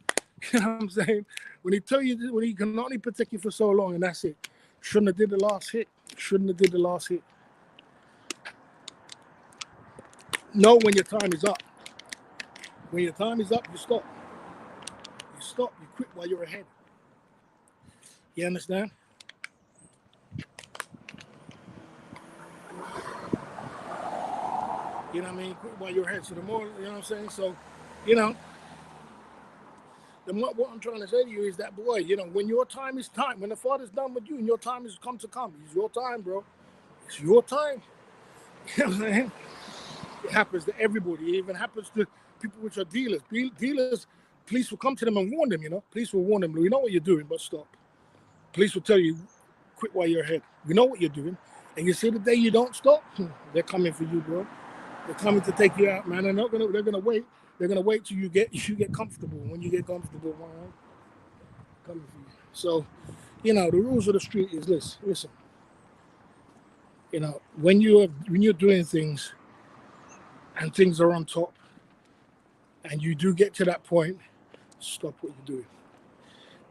[SPEAKER 1] You know what I'm saying? When he tell you, when he can only protect you for so long, and that's it. Shouldn't have did the last hit. Shouldn't have did the last hit. Know when your time is up. When your time is up, you stop. You stop. You quit while you're ahead. You understand? You know what I mean? Quit while you're ahead. So the more, you know what I'm saying? So, you know, the more, what I'm trying to say to you is that, boy, you know, when your time is time, when the Father's done with you and your time is come to come, it's your time, bro. It's your time. You know what I'm saying? It happens to everybody. It even happens to people which are dealers. Dealers, police will come to them and warn them, you know. Police will warn them, we know what you're doing, but stop. Police will tell you, quit while you're ahead. We know what you're doing. And you see the day you don't stop, they're coming for you, bro. They're coming to take you out, man. They're gonna wait. They're gonna wait till you get comfortable. When you get comfortable, man, coming for you. So, you know, the rules of the street is listen. You know, when you're doing things and things are on top, and you do get to that point, stop what you're doing.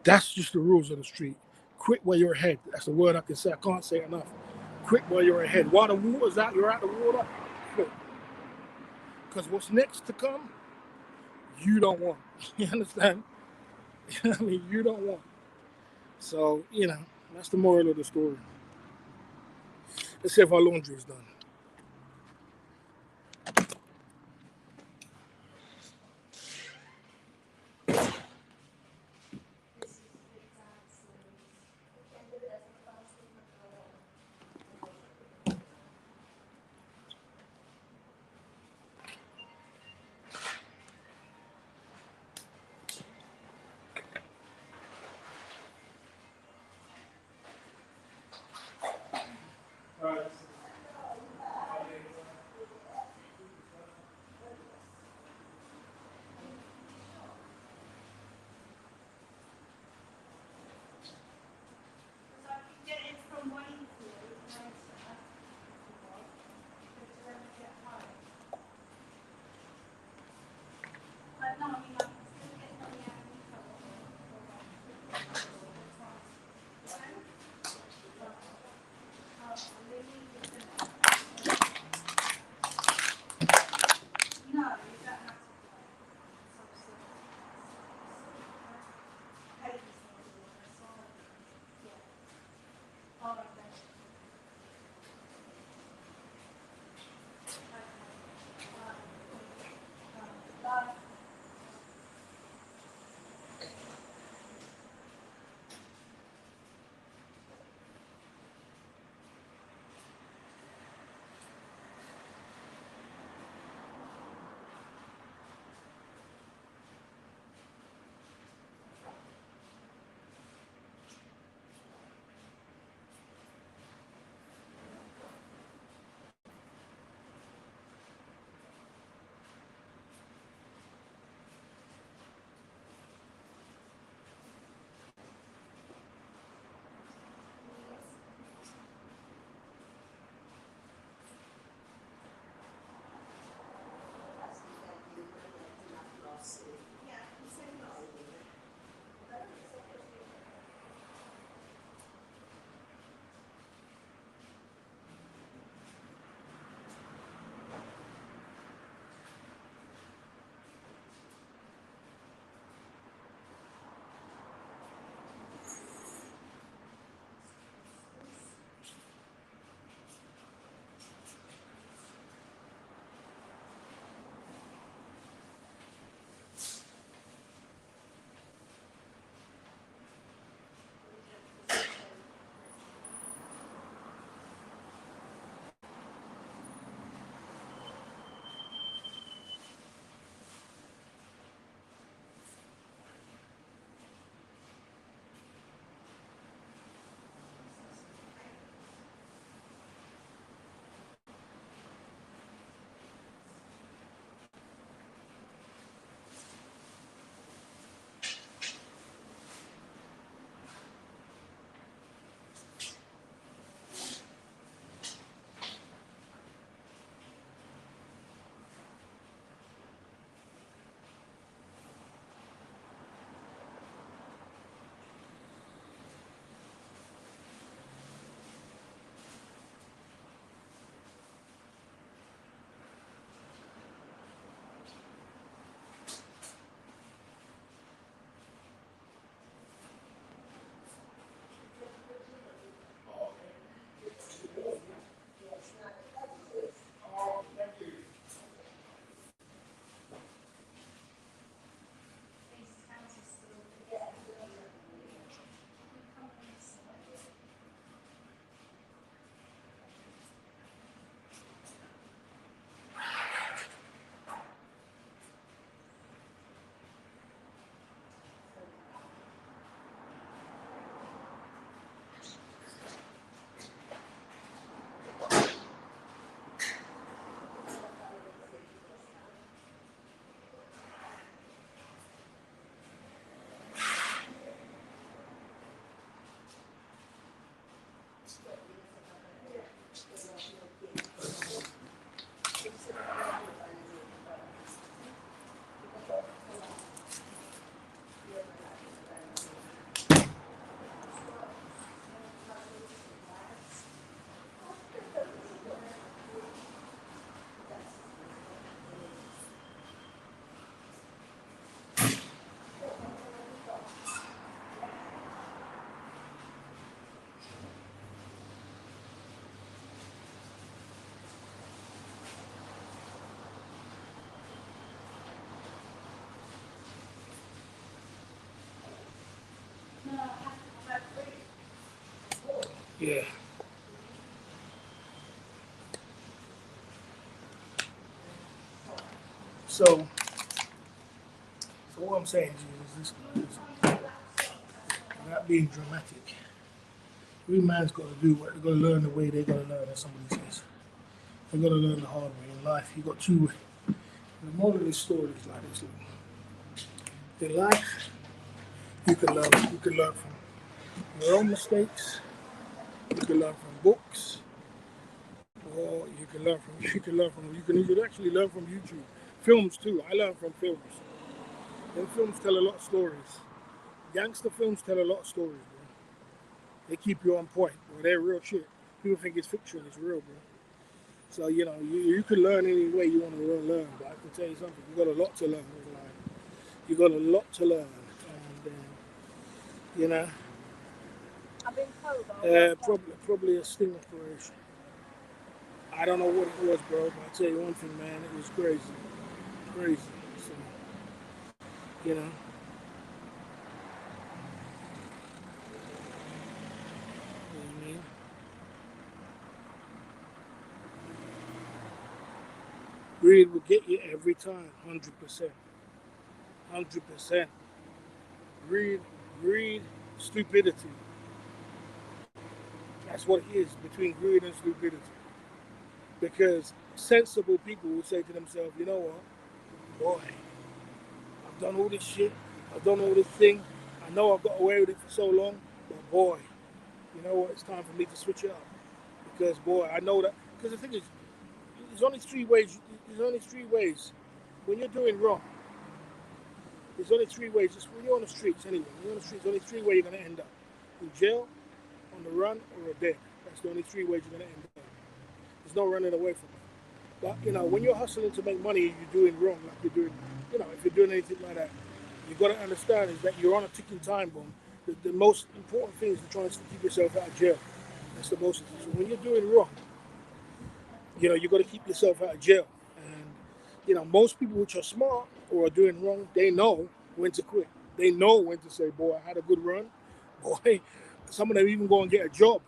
[SPEAKER 1] That's just the rules of the street. Quit while you're ahead. That's the word I can say. I can't say it enough. Quit while you're ahead. While the water's out, you're out the water. Quit. Because what's next to come, you don't want. You understand? I mean, you don't want. So, you know, that's the moral of the story. Let's see if our laundry is done. All right. Yeah. So what I'm saying to you is this, guys, without being dramatic, every man's got to do what they've got to learn the way they got to learn, as somebody says. They've got to learn the hard way in life. You got two ways. The moral of this story is like this. Look. In life, you can learn. You can learn from your own mistakes. You can learn from books, or you can learn from. You can actually learn from YouTube, films too. I learn from films. Them films tell a lot of stories. Gangster films tell a lot of stories, bro. They keep you on point, bro. They're real shit. People think it's fiction, it's real, bro. So, you can learn any way you want to learn, but I can tell you something, you got a lot to learn in life. You got a lot to learn. And, you know,
[SPEAKER 2] I've been told
[SPEAKER 1] probably a sting operation. I don't know what it was, bro, but I'll tell you one thing, man, it was crazy. Crazy. So, you know. I mean? Greed will get you every time, 100%. 100%. Greed, stupidity. That's what it is between greed and stupidity. Because sensible people will say to themselves, you know what, boy, I've done all this shit, I've done all this thing, I know I've got away with it for so long, but boy, you know what, it's time for me to switch it up. Because boy, I know that, because the thing is, there's only three ways when you're doing wrong. There's only three ways. Just when you're on the streets, anyway. When you're on the streets, there's only three ways you're going to end up: in jail, on the run, or dead. That's the only three ways you're going to end up. There's no running away from it. But when you're hustling to make money, you're doing wrong, like you're doing. If you're doing anything like that, you got to understand is that you're on a ticking time bomb. The most important thing is to try and keep yourself out of jail. That's the most. So when you're doing wrong, you got to keep yourself out of jail. And most people which are smart or are doing wrong, they know when to quit. They know when to say, boy, I had a good run. Boy, some of them even go and get a job.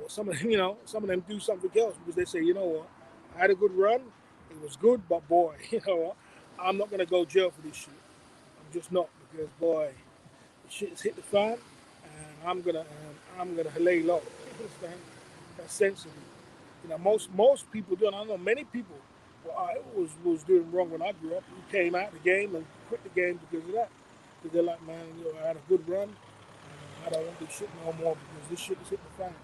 [SPEAKER 1] Or some of them, some of them do something else because they say, you know what, I had a good run. It was good, but boy, you know what, I'm not going to go jail for this shit. I'm just not because, boy, the shit has hit the fan and I'm going to lay low. You understand? That's sensible. Most people do, and I know many people I was doing wrong when I grew up. We came out the game and quit the game because of that. Because they're like, man, I had a good run. I don't want this shit no more because this shit is hit the fan.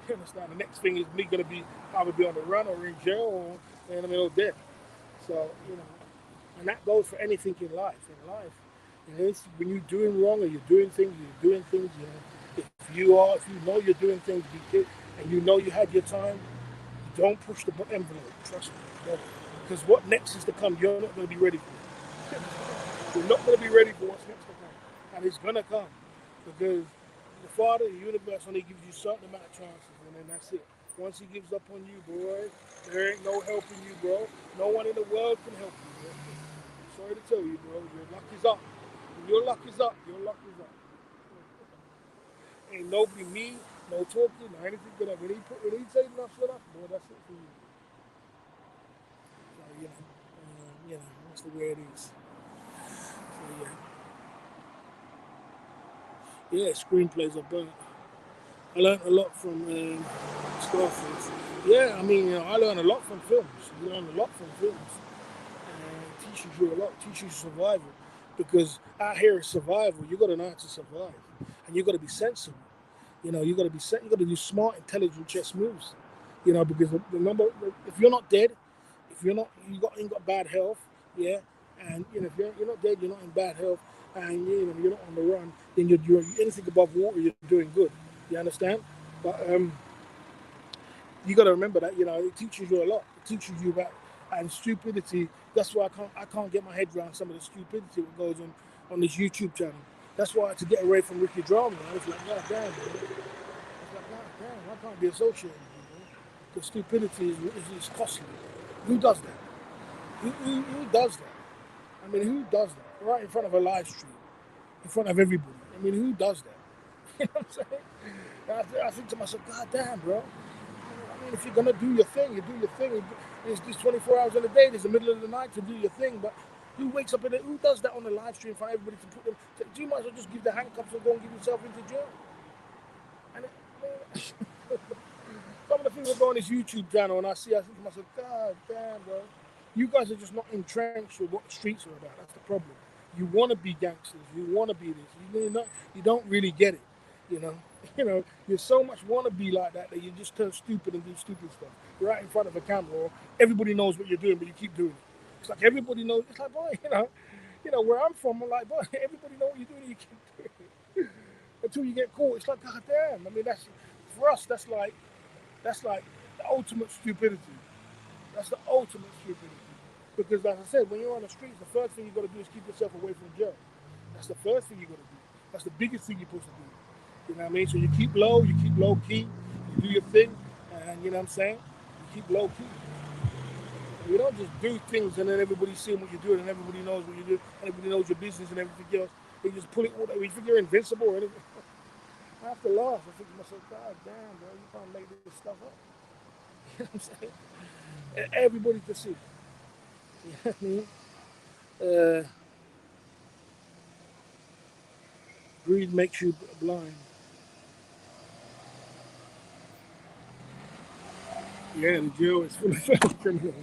[SPEAKER 1] You understand? The next thing is me going to be probably on the run or in jail or in the middle of death. So, and that goes for anything in life. In life, when you're doing wrong or you're doing things, if you know you're doing things, and you know you had your time, don't push the envelope. Trust me. Because what next is to come, you're not going to be ready for it. You're not going to be ready for what's next to come. And it's going to come. Because the Father, the universe, only gives you a certain amount of chances, and then that's it. Once he gives up on you, boy, there ain't no helping you, bro. No one in the world can help you, bro. Sorry to tell you, bro. Your luck is up. When your luck is up, your luck is up. Ain't nobody, no talking, no anything good. When he say enough, shut up, boy, that's it for you. So, that's the way it is. So, yeah, screenplays are burnt. I learned a lot from Scarface. Yeah, I mean, I learned a lot from films. You learn a lot from films. And it teaches you a lot, teaches you survival. Because out here is survival. You got to know how to survive. And you got to be sensible. You got to do smart, intelligent chess moves. Because remember, if you're not dead, if you're not, ain't got bad health, yeah, and if you're not dead, you're not in bad health, and you're not on the run, then you're anything above water, you're doing good. You understand? But you got to remember that it teaches you a lot. It teaches you about and stupidity. That's why I can't get my head around some of the stupidity that goes on this YouTube channel. That's why I had to get away from Ricky Drama. I was like, God damn, man. I was like, God damn, I can't be associated with you. Because stupidity is costly. Who does that? Who does that? I mean, who does that? Right in front of a live stream, in front of everybody. I mean, who does that? You know what I'm saying? I think to myself, God damn, bro. I mean, if you're gonna do your thing, you do your thing. There's 24 hours in a day. There's the middle of the night to do your thing. But who wakes up who does that on the live stream for everybody to put them? You might as well just give the handcuffs and go and give yourself into jail. And some of the people go on this YouTube channel, and I think to myself, God damn, bro. You guys are just not entrenched with what the streets are about. That's the problem. You want to be gangsters. You want to be this. You don't really get it. You know, you so much want to be like that you just turn stupid and do stupid stuff right in front of a camera. Or everybody knows what you're doing, but you keep doing it. It's like everybody knows. It's like, boy, where I'm from, I'm like, boy, everybody knows what you're doing, and you keep doing it until you get caught. It's like, God damn. I mean, that's for us. That's like the ultimate stupidity. That's the ultimate stupidity. Because, as I said, when you're on the streets, the first thing you got to do is keep yourself away from jail. That's the first thing you got to do. That's the biggest thing you're supposed to do. You know what I mean? So you keep low key, you do your thing, and you know what I'm saying? You keep low key. And you don't just do things and then everybody's seeing what you're doing and everybody knows what you do, and everybody knows your business and everything else. You just pull it all that way. You think you're invincible or anything. I have to laugh. I think to myself, God damn, bro, you can't make this stuff up. You know what I'm saying? And everybody can see. You know what I mean? Greed makes you blind. Yeah, the jail is full of federal criminals.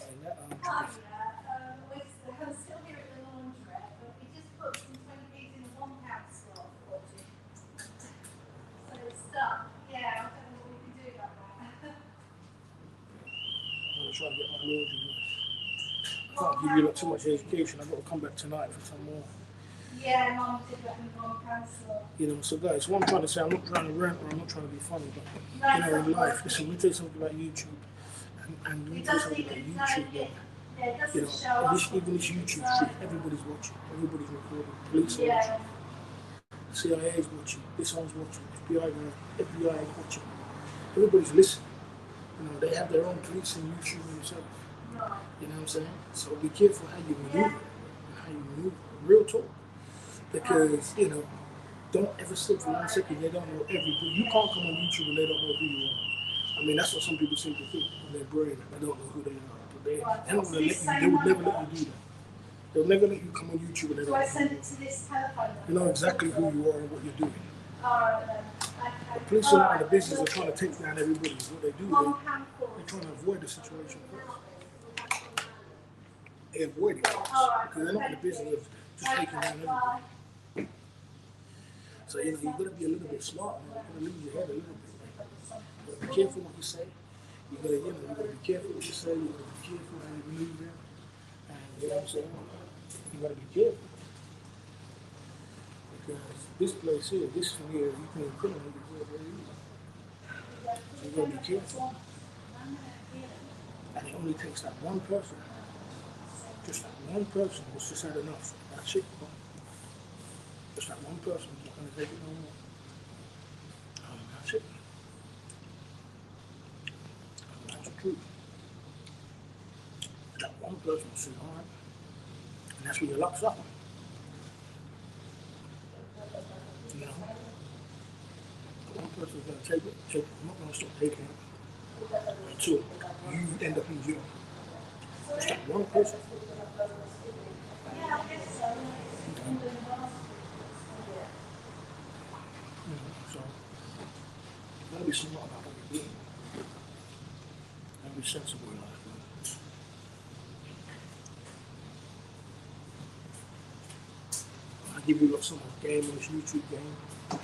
[SPEAKER 1] And that,
[SPEAKER 2] Oh, yeah. I'm still here at the laundrette, but we just put some 20p's in a £1 slot for you. So it's done. Yeah, I don't know what we can do about that.
[SPEAKER 1] I'm going to try to get my laundry. I can't give you too much education. I've got to come back tonight for some more.
[SPEAKER 2] Yeah, Mum did let me £1 slot.
[SPEAKER 1] So guys, what I'm trying to say, I'm not trying to rant or I'm not trying to be funny, but in life, listen, we tell you something about YouTube, and we tell you something about YouTube. Even this YouTube stream, everybody's watching, everybody's recording, police are watching, CIA is watching, this one's watching, FBI is watching, everybody's listening. They have their own police and YouTube themselves. You know what I'm saying? So be careful how you maneuver and how you maneuver. Real talk. Because, don't ever slip for 1 second. They don't know everything. You can't come on YouTube and they don't know who you are. I mean, that's what some people seem to think in their brain. They don't know who they are. But they're not going to let you. They would never let you do that. They'll never let you come on YouTube and they don't know.
[SPEAKER 2] Do I send it to this telephone?
[SPEAKER 1] You know exactly who you are and what you're doing.
[SPEAKER 2] Alright then.
[SPEAKER 1] The police and the business are trying to take down everybody. What they do, they're trying to avoid the situation first. They avoid it because they're not in the business of just taking down everybody. So you've got to be a little bit smart, man. You've got to lose your head a little bit. You've got to be careful what you say. You've got to be careful what you say. You've got to be careful how you maneuver. And you know what I'm saying? You've got to be careful. Because this place here, this from here, you can incriminate yourself very easily. So you've got to be careful. And it only takes that one person. Just that one person was just had enough. That's it. Just that one person is not going to take it no more. That's it. That's the truth. That one person will say, all right. And that's where your luck's up. One person is going to take it, so I'm not going to stop taking it until you end up in jail. Just that one person. So, you gotta be smart about what you're doing. You gotta be sensible in life, man. I give you some game on this YouTube game. You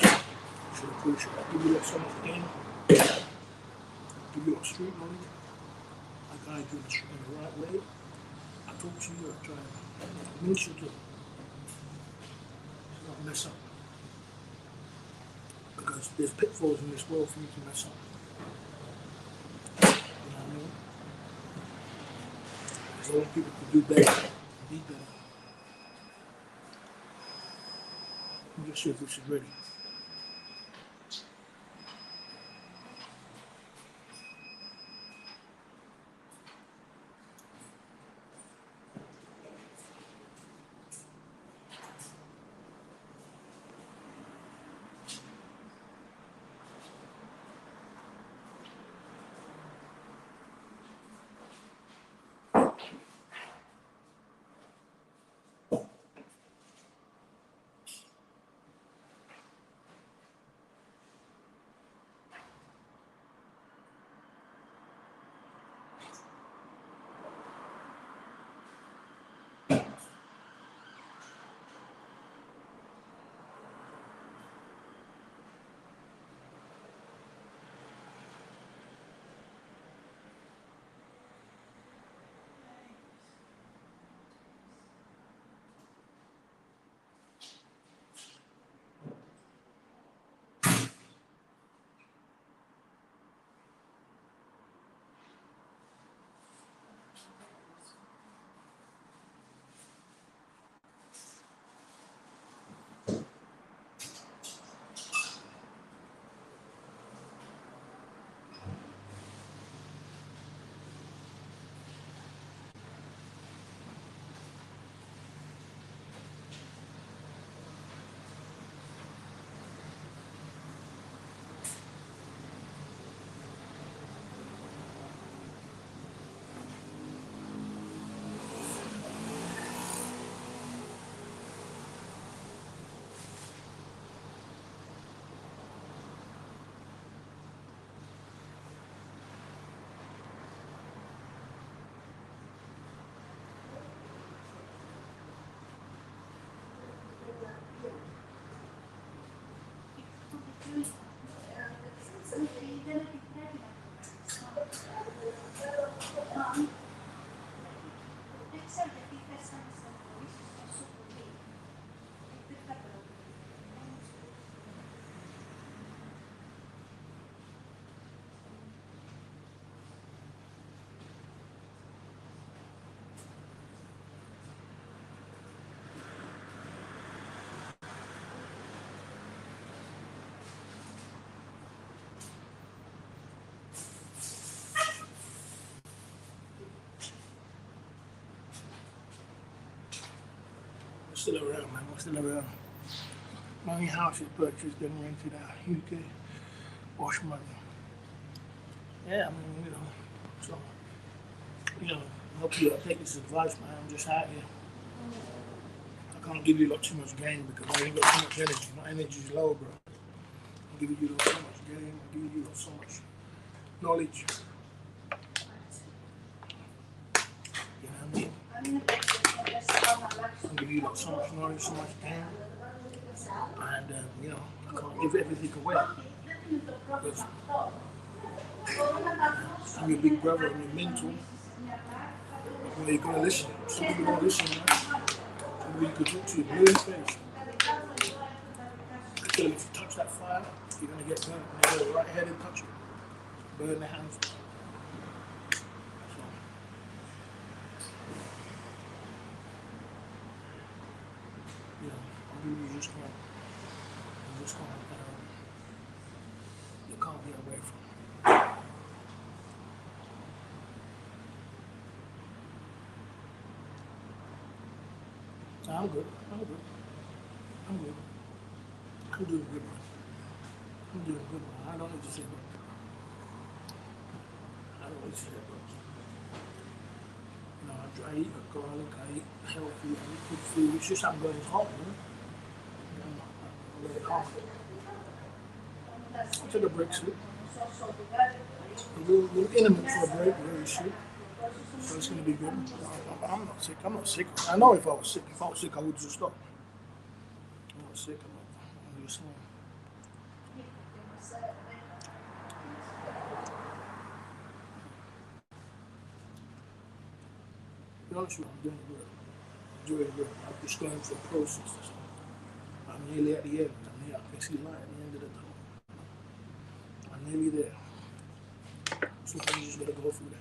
[SPEAKER 1] should appreciate it. I give you so much game. I give you street money. I guide you in the right way. I talk to you, I try to make sure to not mess up. Because there's pitfalls in this world for you to mess up. You know what I mean? Because I want people to do better, be better. I'm just sure if this is ready. still around, man. We're still around. My only house is purchased and rented out. UK. Wash money. Yeah, I mean, so, hopefully I'll take this advice, man. I'm just out here. I can't give you too much game because I ain't got too much energy. My energy is low, bro. I'm giving you so much game. I'm giving you so much knowledge. You know what I mean? I'm giving you so much knowledge, so much game. And, I can't give everything away. Because I'm your big brother, I'm your mentor. Well, you're going to listen. Some people don't listen, man. Some people you can talk to you, blue in the face. I tell them if you touch that fire, you're going to get burnt. And they go right ahead and touch it. Burn their hands. So, you just can't, you can't get away from it. So I'm good. I'm doing good, man. I'm doing good, man. I don't need to say that. I eat garlic, I eat healthy, I eat good food. It's just I'm going home, man. I'm going home. I'll take a break soon. We're intimate for a break very soon. So it's going to be good. I'm not sick. I know if I was sick, I would just stop. I'm not sick. I'm just saying. To be honest with you, I'm doing good. I'm just going through a process. I'm nearly at the end. I can see light at the end of the tunnel. I'm nearly there. Sometimes you just gotta go through that.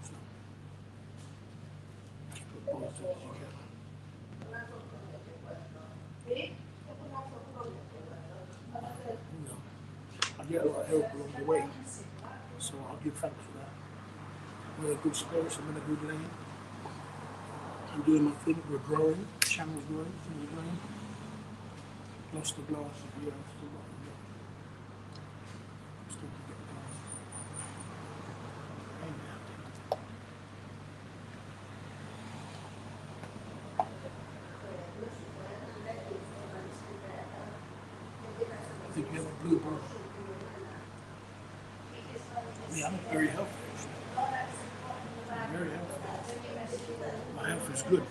[SPEAKER 1] So, keep it positive as you can. I get a lot of help along the way, so I'll give thanks for that. I'm in a good space, I'm in a good lane. I'm doing my thing, we're growing, the channel's growing, things are growing. Lost the glasses, yeah, still got them. Still can get the glasses. I think you have a blue ball. Yeah, I'm very healthy. I'm very healthy. My health is good.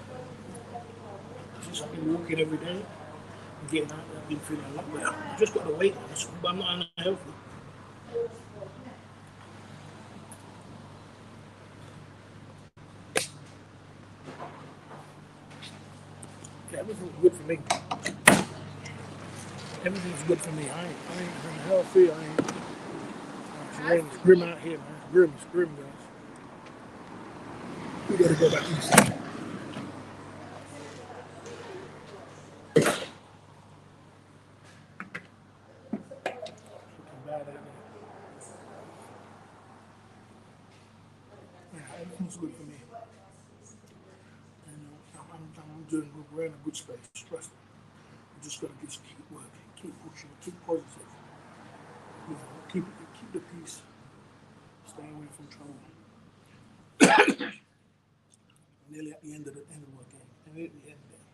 [SPEAKER 1] Since I've been walking every day, and getting out there, I've been feeling a lot better. I've just got the weight on, but I'm not unhealthy. Okay, everything's good for me. Everything's good for me. I ain't healthy. It's grim out here, man. It's grim, guys. We gotta go back inside. Looking bad out there. Yeah, everything's good for me. I'm doing good. We're in a good space. Trust me. You just gotta just keep working, keep pushing, keep positive. Keep the peace. Stay away from trouble. Nearly at the end of the game. Nearly at the end there.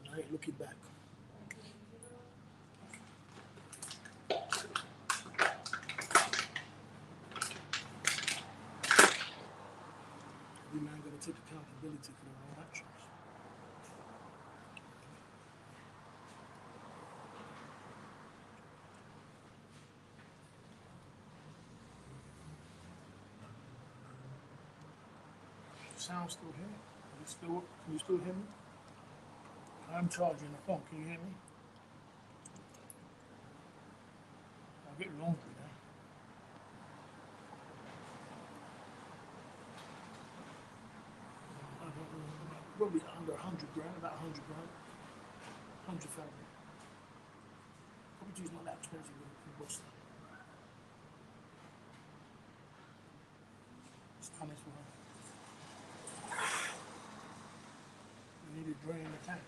[SPEAKER 1] And I ain't looking back. Every man gotta take accountability for their own actions. The sound still here? Can you still hear me? I'm charging the phone. Can you hear me? I'll get lonely now. Probably under 100 grand, about 100 grand. 100,000. Property's not that expensive in Boston. coming for her. I need to drain the tank.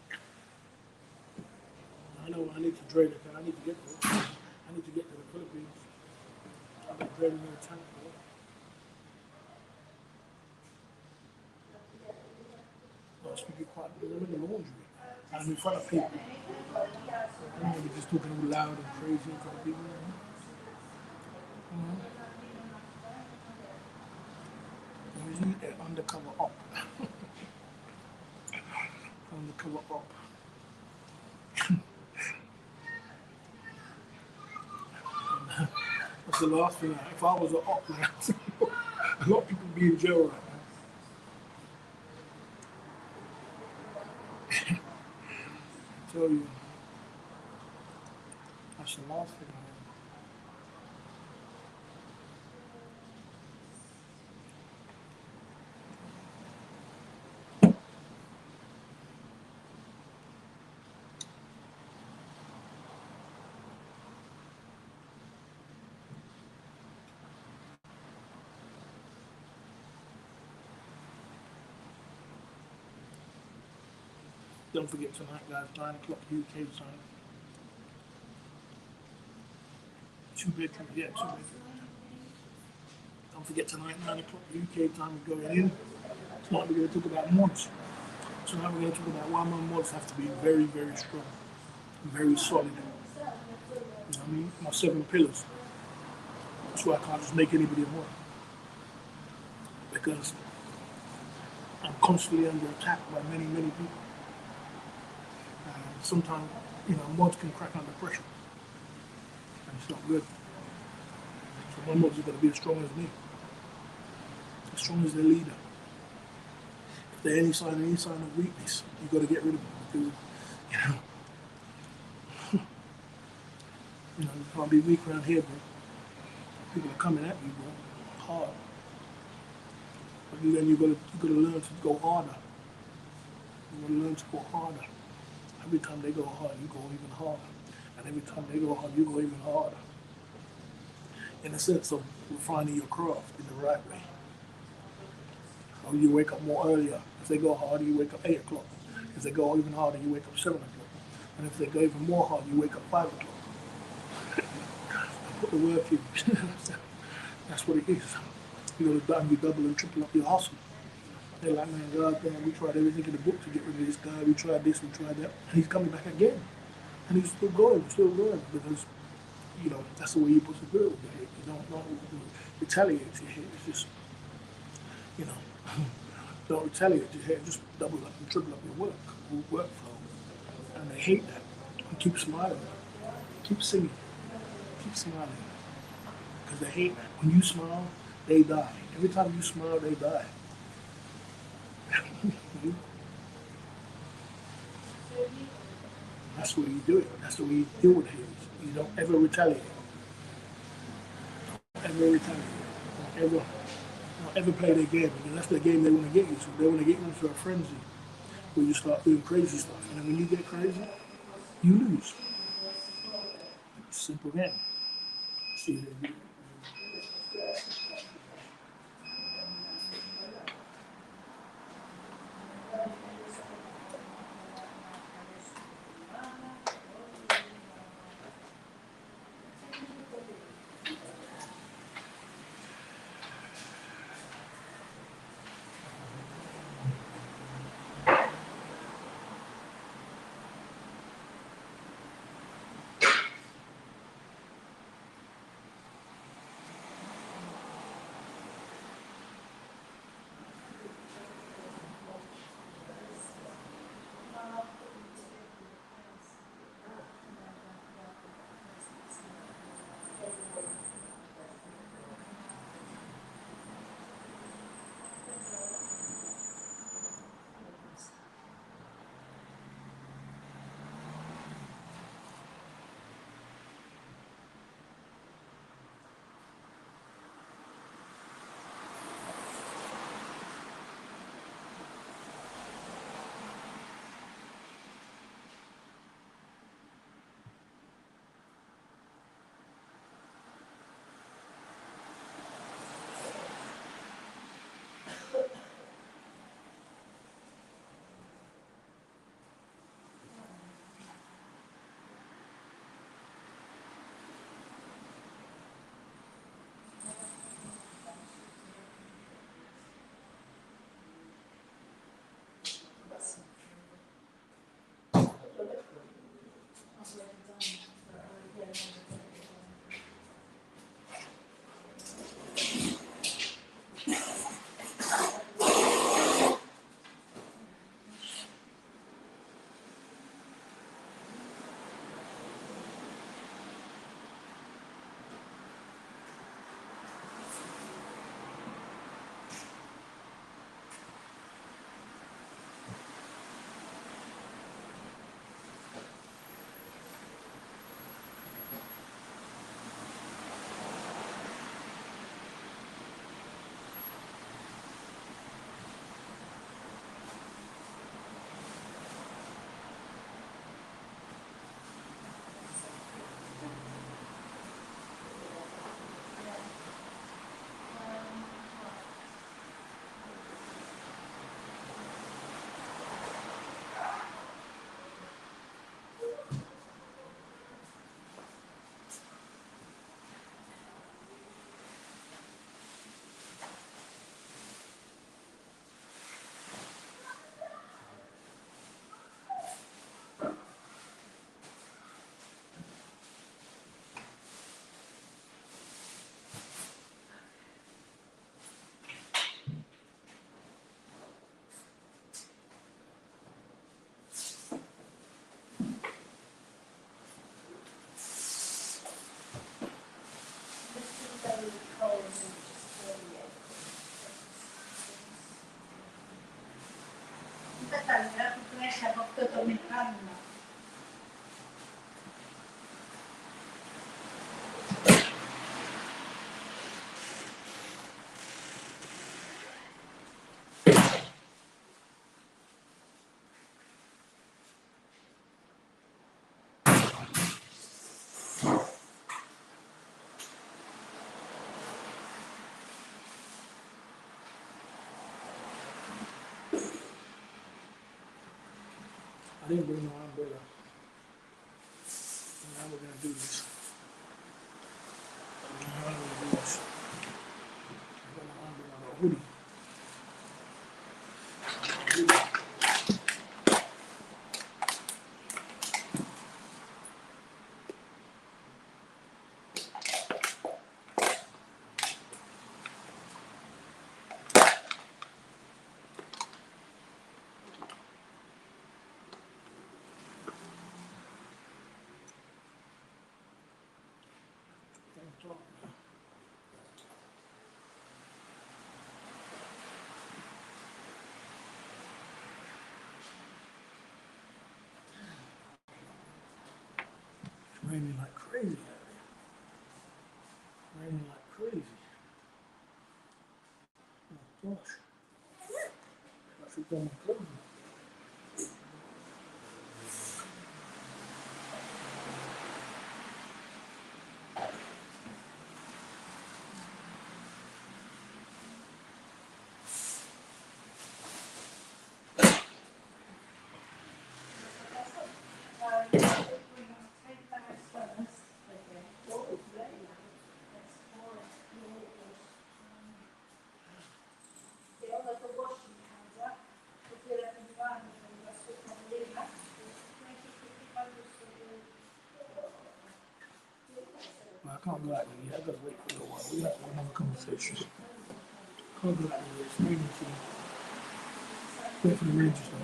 [SPEAKER 1] I know I need to drain it, but I need to get there. I need to get to the Philippines. I'm draining the tank. I speak quite because I'm in the laundry. I'm in front of people. I'm going to be just talking all loud and crazy in front of people. I'm usually an undercover op. Undercover op. That's the last thing. If I was an op, a lot of people would be in jail right now. I tell you, that's the last thing I had. Don't forget tonight, guys, 9 o'clock UK time. 2 bedroom, yeah, 2 bedroom. Don't forget tonight, 9 o'clock UK time, we're going in. Tonight we're going to talk about mods. Tonight we're going to talk about why my mods have to be very, very strong, very solid. You know what I mean? My 7 pillars. That's why I can't just make anybody a mod. Because I'm constantly under attack by many, many people. And sometimes, mods can crack under pressure. And it's not good. So my mods are going to be as strong as me. As strong as their leader. If there's any sign of weakness, you've got to get rid of them. Because, you can't be weak around here, bro. People are coming at you, bro. Hard. But then you've got to learn to go harder. You've got to learn to go harder. Every time they go hard, you go even harder. And every time they go hard, you go even harder. In a sense of refining your craft in the right way. Or you wake up more earlier. If they go harder, you wake up 8 o'clock. If they go even harder, you wake up 7 o'clock. And if they go even more hard, you wake up 5 o'clock. Put the work in. That's what it is. You got to double and triple up your hustle. They're like, man, God damn, we tried everything in the book to get rid of this guy. We tried this, we tried that. And he's coming back again. And he's still going, because, that's the way you're supposed to do it. You don't retaliate to your head. It's just, don't retaliate to your head. Just double up and triple up your workflow. And they hate that. And keep smiling. Keep singing. Keep smiling. Because they hate that. When you smile, they die. Every time you smile, they die. That's the way you do it. That's the way you deal with haters. You don't ever retaliate. Don't ever retaliate. Don't ever play their game, because that's the game they want to get you to. They want to get you into a frenzy where you start doing crazy stuff. And then when you get crazy, you lose. Simple game. See, I didn't bring no umbrella. So now we're gonna do this. Now we're gonna do this. I got no umbrella, I got a hoodie. It's raining like crazy out here. Raining like crazy. Oh gosh. I should go my clothes. Well, I can't go out there yet. I gotta wait for a little while. We have another conversation. Can't go out there yet. It's raining too. Wait for the rain to stop.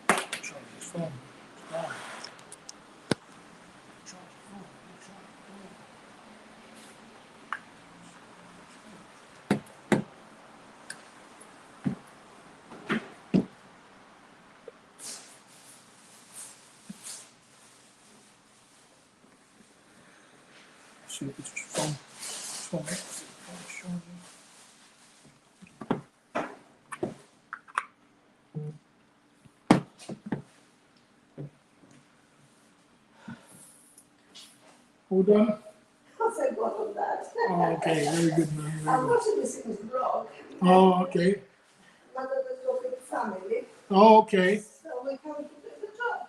[SPEAKER 1] Charge this phone. It's down. Charge the phone. Charge the phone. See if it's your phone. Phone. Phone charging. All done?
[SPEAKER 2] I'll say what on that.
[SPEAKER 1] Oh, okay. Very good, man. Very
[SPEAKER 2] I'm
[SPEAKER 1] good.
[SPEAKER 2] watching this in his vlog.
[SPEAKER 1] Oh, okay.
[SPEAKER 2] Mother was talking to family,
[SPEAKER 1] Oh, okay.
[SPEAKER 2] so we come to do the job.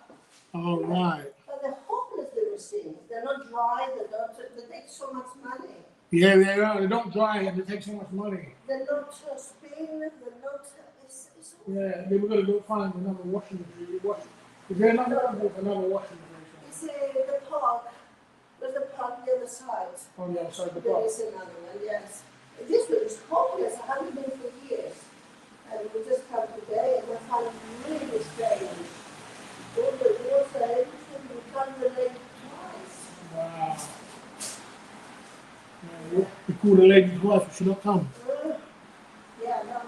[SPEAKER 1] All right.
[SPEAKER 2] But they're hopeless, the machines. They're not dry, they take so much money.
[SPEAKER 1] Yeah, they are. They don't dry and they take so much money.
[SPEAKER 2] They're not spin, they're not, it's all.
[SPEAKER 1] Yeah, they were gonna go find another washing machine. Is there another one with another washing machine?
[SPEAKER 2] It's the park, there's a park on the other side.
[SPEAKER 1] On the outside the
[SPEAKER 2] There
[SPEAKER 1] park.
[SPEAKER 2] is another one, yes. This one is hopeless, I haven't been for years. And we just come today and I find it really strange. All the water, everything, we can't relate twice.
[SPEAKER 1] Wow. Yeah, you call the lady's wife, she not come.
[SPEAKER 2] Yeah, no.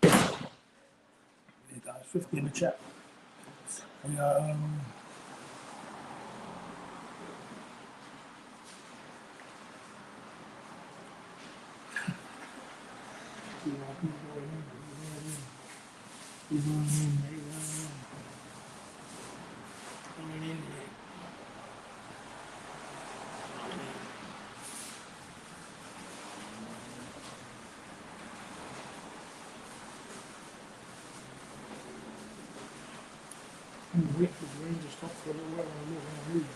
[SPEAKER 1] Hey guys, 50 in the chat. Yeah, I'm waiting for the rain to stop for a little while and I'm moving.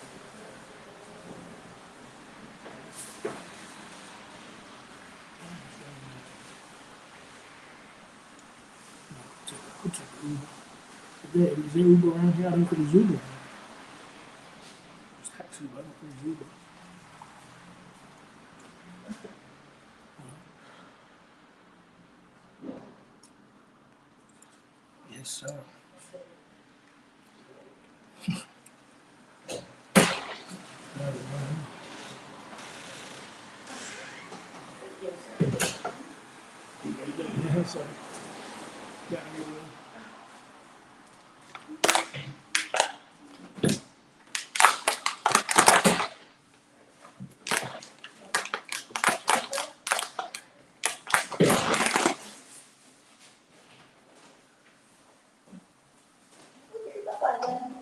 [SPEAKER 1] Could take Uber. Is there Uber around here? I don't think there's Uber. There's taxi, but I don't think there's Uber. Yes, sir. Yes, sir. Yeah, you will.
[SPEAKER 2] Okay, bye-bye then.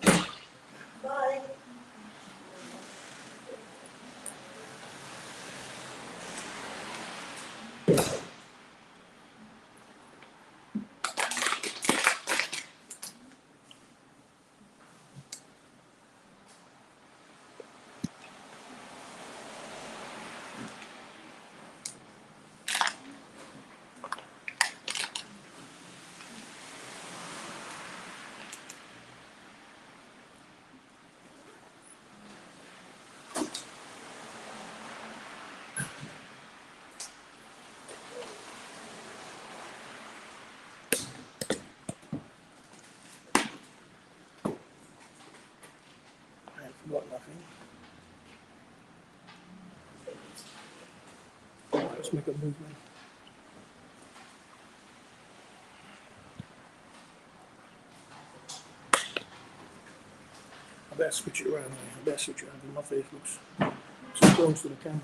[SPEAKER 2] Bye.
[SPEAKER 1] I ain't forgot nothing. Let's make a movement. I better switch it around. I better switch it around because my face looks too close to the camera.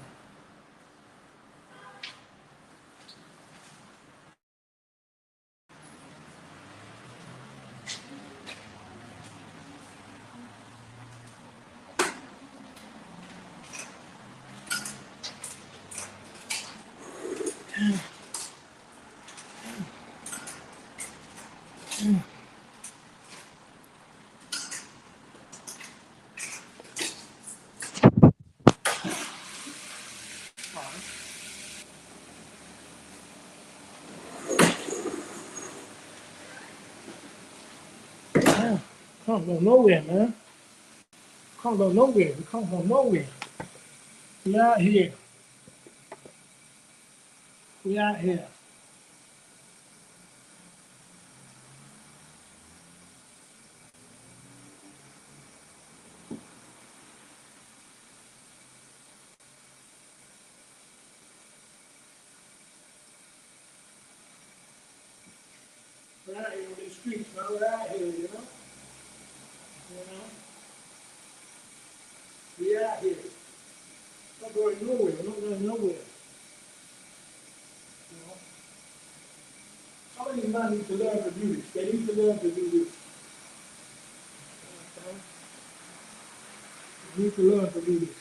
[SPEAKER 1] Can't go nowhere, man. Can't go nowhere. We can't go nowhere. We out here. We out here. We're out here in the streets, man. We're out here, you know? You know? We out here. Not going nowhere. We're not going nowhere. You know? Some of these men need to learn to do this. They need to learn to do this. Okay? They need to learn to do this.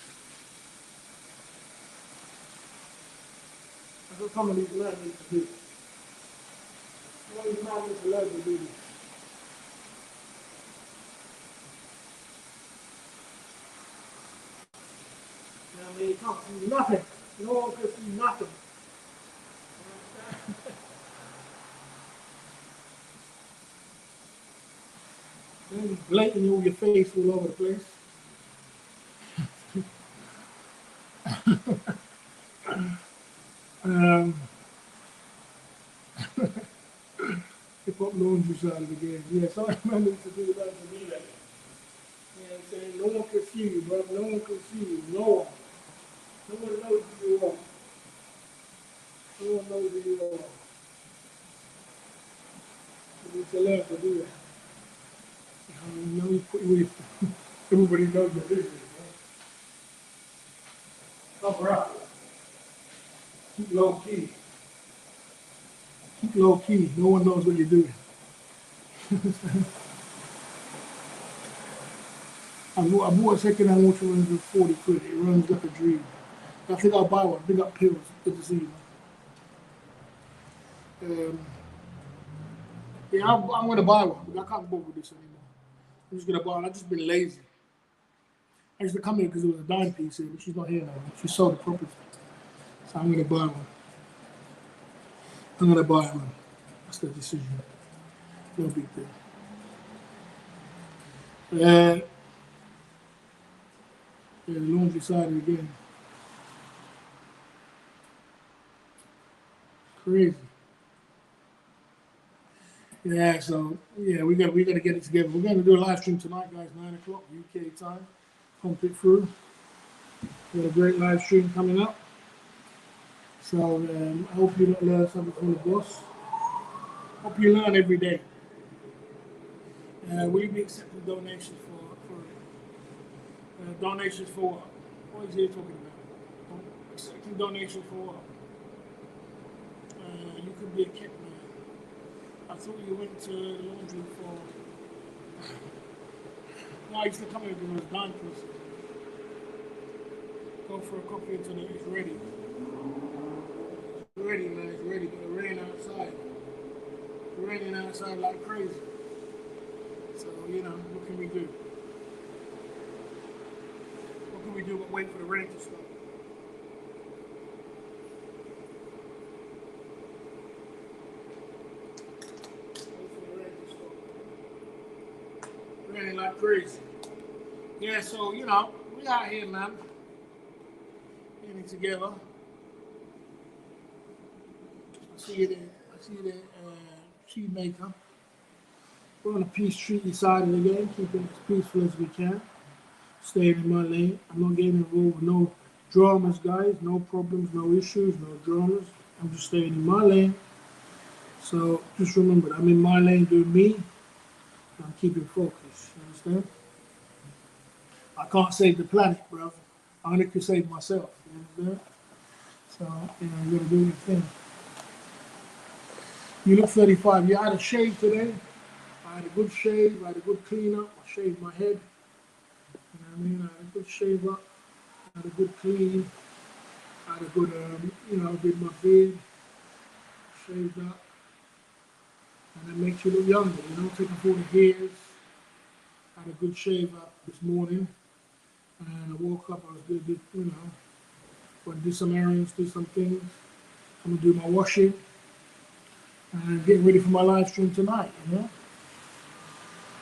[SPEAKER 1] That's what some of these men need to do. Some of these men need to learn to do this. You know what I mean? You can't see nothing. No one can see nothing. Then blatantly all your face all over the place. Um, hip hop laundry side of the game. Yeah, somebody managed to do that to me. Like, you know what I'm saying? No one can see you, bro. No one can see you. No one. No one knows who you are. No one knows who you are. You need to learn to do that. You know, you put with everybody knows your business, man. Cover up. Keep low key. Keep low key. No one knows what you're doing. I bought a second-hand watch for 140 quid. It runs like a dream. I think I'll buy one. Big up pills. Good to see you, man. Yeah, I'm gonna buy one, but I can't bother with this anymore. I'm just gonna buy one. I've just been lazy. I used to come here because it was a dime piece here, but she's not here now. She sold the property. So I'm gonna buy one. I'm gonna buy one. That's the decision. No big deal. Yeah, the laundry side again. Crazy. Yeah, so yeah, we gotta get it together. We're gonna do a live stream tonight, guys, 9 o'clock UK time. Pump it through. We got a great live stream coming up. So I hope you learn something from the boss. Hope you learn every day. Will you be accepting donations for donations for what? What is he talking about? Accepting donations for what? You could be a kit man. I thought you went to the laundry for. No, I used to come here when I was dying for. Go for a coffee until it's ready. It's ready, man. It's ready. But it rain outside. It's raining outside like crazy. So what can we do? What can we do but wait for the rain to stop? Raining like crazy. Yeah, so we out here, man. Getting together. I see you there, cheese maker. We're on a peace treaty side of the game, keeping it as peaceful as we can. Staying in my lane. I'm not getting involved with no dramas, guys. No problems, no issues, no dramas. I'm just staying in my lane. So just remember, I'm in my lane doing me. I'm keeping focused. You understand? I can't save the planet, bro. I only can save myself. You understand? So you gotta do your thing. You look 35. Yeah, I had a shave today. I had a good shave. I had a good clean up. I shaved my head. You know what I mean? I had a good shave up. I had a good clean. I had a good, did my beard. Shaved up. And that makes you look younger, taking off all the hairs. I had a good shave up this morning. And I woke up, I was going to do some errands, do some things. I'm going to do my washing. And get ready for my live stream tonight,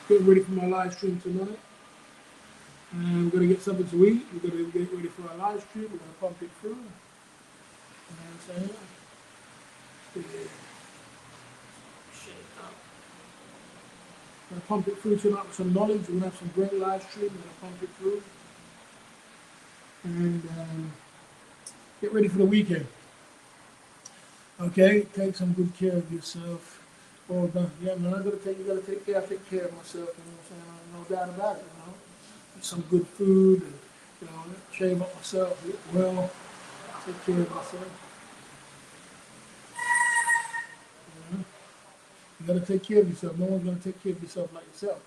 [SPEAKER 1] Get ready for my live stream tonight. And we're going to get something to eat. We're going to get ready for our live stream. We're going to pump it through. You know what I'm saying? Yeah. We're going to pump it through tonight with some knowledge. We're going to have some great live stream. We're going to pump it through. And get ready for the weekend. Okay? Take some good care of yourself. All done. Yeah, man, you gotta take care. I take care of myself, No doubt about it, Eat some good food and, shave up myself, eat well, take care of myself. You gotta take care of yourself. No one's gonna take care of yourself like yourself,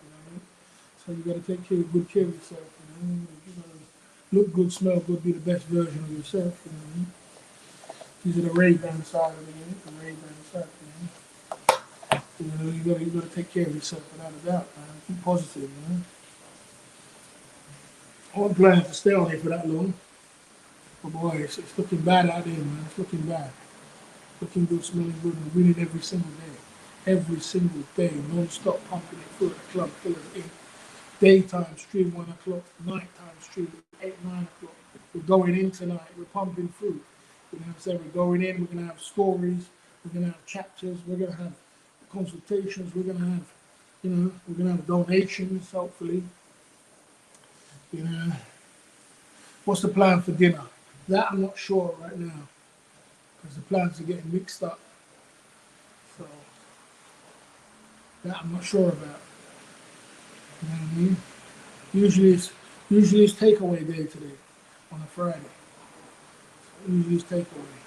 [SPEAKER 1] So you gotta take good care of yourself, You gotta look good, smell good, be the best version of yourself, These are the Ray-Ban side of it, the Ray-Ban side, You gotta take care of yourself without a doubt, man. Keep positive, I wasn't planning to stay on here for that long. But boy, it's looking bad out there, man. It's looking bad. Looking good, smelling good, and winning every single day. Every single day, non-stop pumping it through at the club, full of ink. Daytime stream 1 o'clock, nighttime stream 8, 9 o'clock. We're going in tonight, we're pumping through. You know what I'm saying? We're going in, we're gonna have stories, we're gonna have chapters, we're gonna have consultations, we're gonna have, we're gonna have donations, hopefully. What's the plan for dinner? That I'm not sure right now, because the plans are getting mixed up. So that I'm not sure about. You know what I mean? Usually it's takeaway day today, on a Friday. Usually it's takeaway.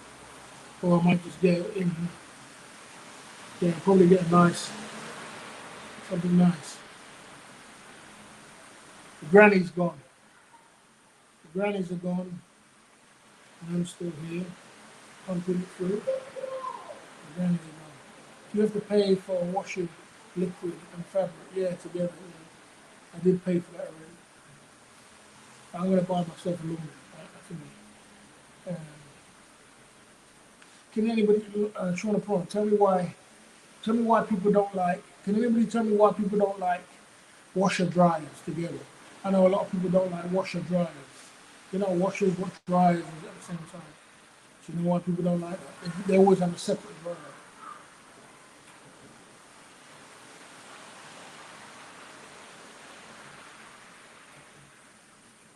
[SPEAKER 1] Or I might just get probably get something nice. The granny's gone. The grannies are gone, and I'm still here, pumping it through. The grannies are gone. You have to pay for washing liquid and fabric, together. I did pay for that already. I'm going to buy myself a laundry, for me. Can anybody, Shauna Prawn, tell me why people don't like, can anybody tell me why people don't like washer dryers together? I know a lot of people don't like washer dryers. Washers, dryers at the same time. Do you know why people don't like that? They always have a separate dryer.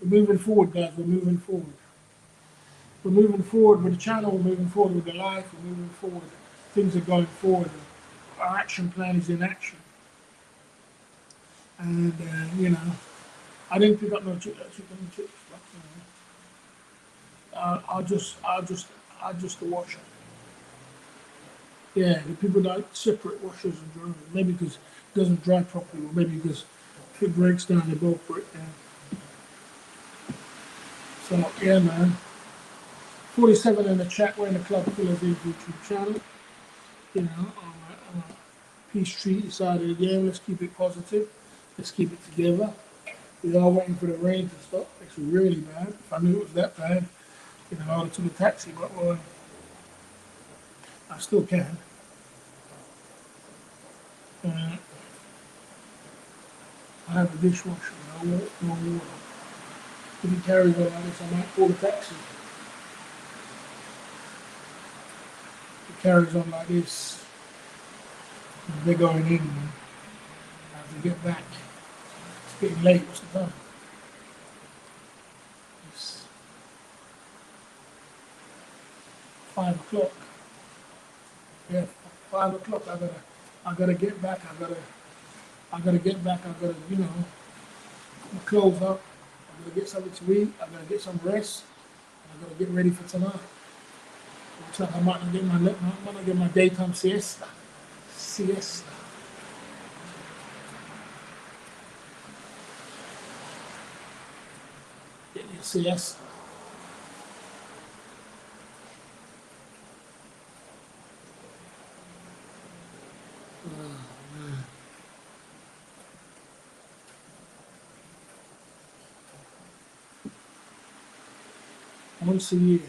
[SPEAKER 1] We're moving forward, guys. We're moving forward. We're moving forward with the channel. We're moving forward with the life. We're moving forward. Things are going forward. Our action plan is in action. And I didn't pick up no chicken chips. But, I'll just the washer. Yeah, the people that separate washers and dryers. Maybe because it doesn't dry properly, or maybe because if it breaks down, they both break down. So yeah, man. 47 in the chat. We're in the Club Fillers YouTube channel. On Peachtree side of the game. Let's keep it positive. Let's keep it together. We are waiting for the rain to stop. It's really bad. If I knew it was that bad, I would have took a taxi, but I still can. I have a dishwasher, no water. If it carries on like this, I might call a taxi. If it carries on like this, they're going in, I have to get back. It's getting late. What's the time? It's 5 o'clock. Yeah, 5 o'clock. I gotta get back. I gotta get back. I gotta, put my clothes up. I gotta get something to eat. I gotta get some rest. I gotta get ready for tonight. Looks like I might not get my daytime siesta. Get your siesta. Once a year.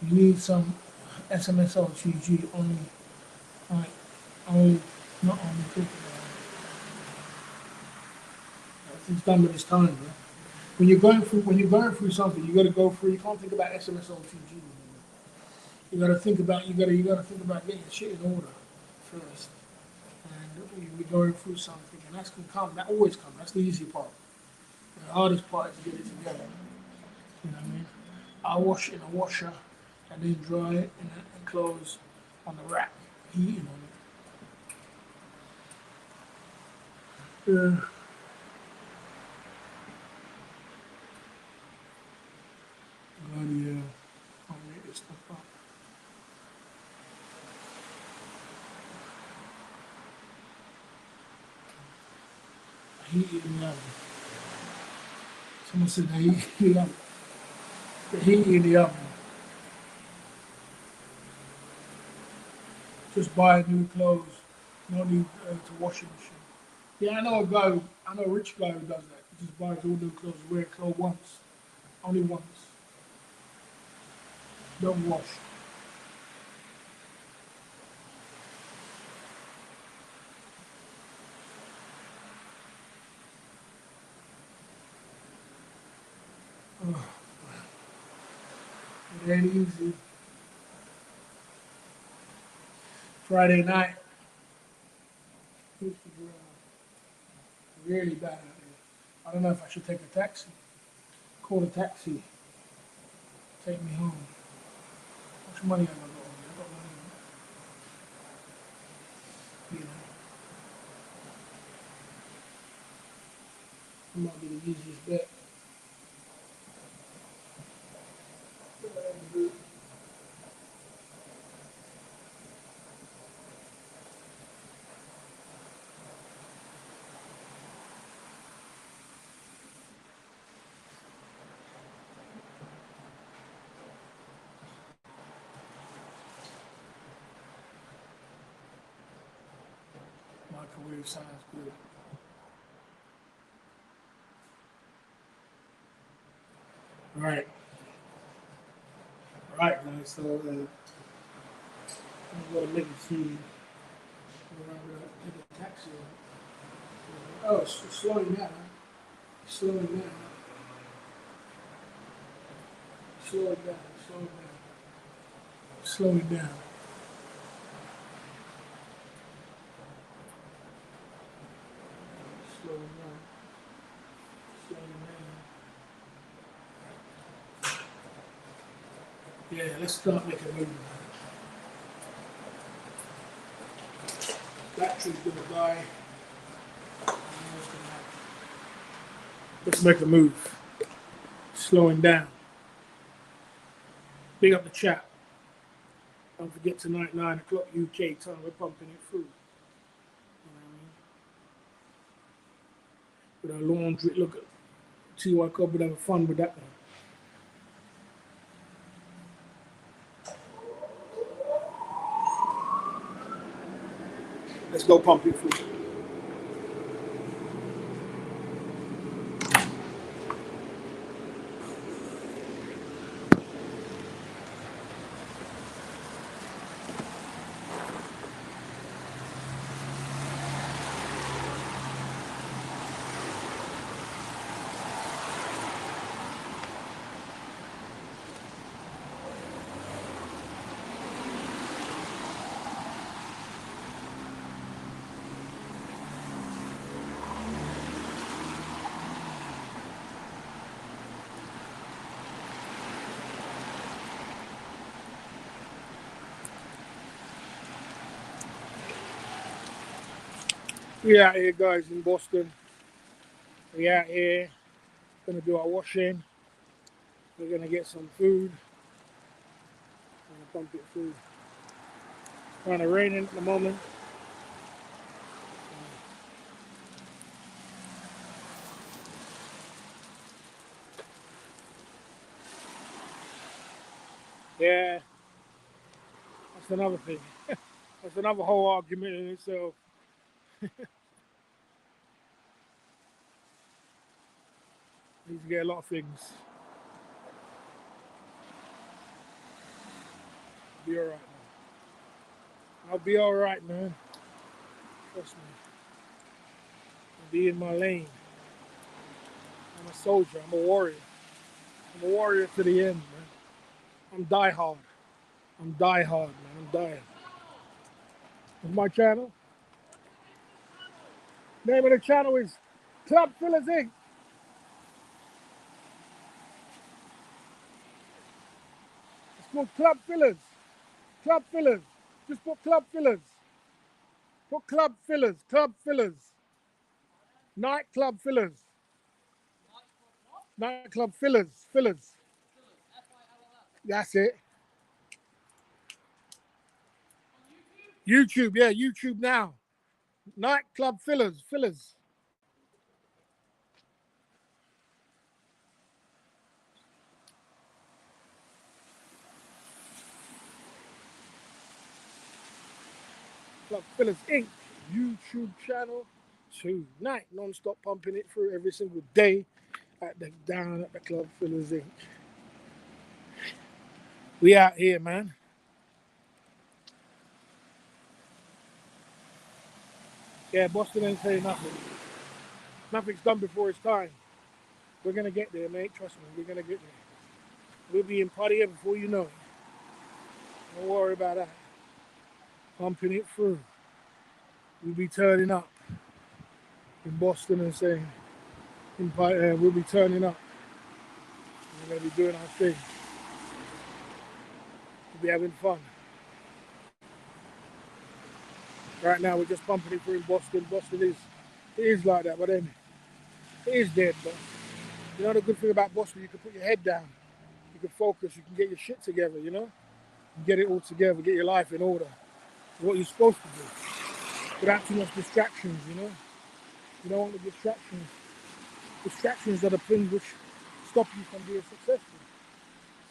[SPEAKER 1] You need some SMSLTG only, not only talking about it. It's done with this time, bro. When you're going through something, you gotta go through. You can't think about SMSLTG. You gotta think about getting your shit in order first. And you're going through something, and that can come. That always comes. That's the easy part. The hardest part is to get it together. You know what I mean? I wash it in a washer and then dry it and clothes on the rack, heating on it. Bloody I'll make this stuff up. Heat it in the oven. Someone said the heat in the oven. The heat in the oven. Just buy new clothes. No need to washing machine. Yeah, I know a rich guy who does that. He just buys all new clothes, wear clothes once. Only once. Don't wash. It ain't easy. Friday night. Really bad out here. I don't know if I should take a taxi. Call a taxi. Take me home. How much money have I got on me? I got money. It might be the easiest bet. Microwave sounds good. Right. Right, guys. So I'm gonna make it see. Take a taxi. Oh, it's slowing down. Slowing down. Slowing down. Slowing down. Slowing down. Yeah, let's start making a move. Battery's gonna die. Let's make a move. Slowing down. Big up the chat. Don't forget tonight, 9 o'clock UK time, we're pumping it through. You know what I mean? With our laundry, look at TY Cobb would have fun with that one. Let's go pump it through. We out here, guys, in Boston. We out here, gonna do our washing. We're gonna get some food. Gonna pump it through. Kind of raining at the moment. Yeah, that's another thing. That's another whole argument in itself. Need to get a lot of things. Be alright, man. I'll be alright, man. Trust me. I'll be in my lane. I'm a soldier. I'm a warrior. I'm a warrior to the end, man. I'm die hard. I'm die hard, man. I'm dying. What's my channel? Name of the channel is Club Fillers Inc. It's called Club Fillers. Club Fillers. Just put Club Fillers. Put Club Fillers. Club Fillers. Nightclub Fillers. Nightclub Fillers. Fillers. That's it. YouTube, yeah, YouTube now. Nightclub Fillers. Fillers. Club Fillers Inc. YouTube channel tonight. Non-stop pumping it through every single day down at the Club Fillers Inc. We out here, man. Yeah, Boston ain't saying nothing. Nothing's done before it's time. We're gonna get there, mate. Trust me, we're gonna get there. We'll be in Pattaya before you know it. Don't worry about that. Pumping it through. We'll be turning up in Boston and saying, we'll be turning up. We're gonna be doing our thing. We'll be having fun. Right now, we're just pumping it through in Boston. Boston is like that, but then it is dead. But you know the good thing about Boston, you can put your head down, you can focus, you can get your shit together. You know, get it all together, get your life in order. What you're supposed to do, without too much distractions. You know, you don't want the distractions. Distractions are the things which stop you from being successful.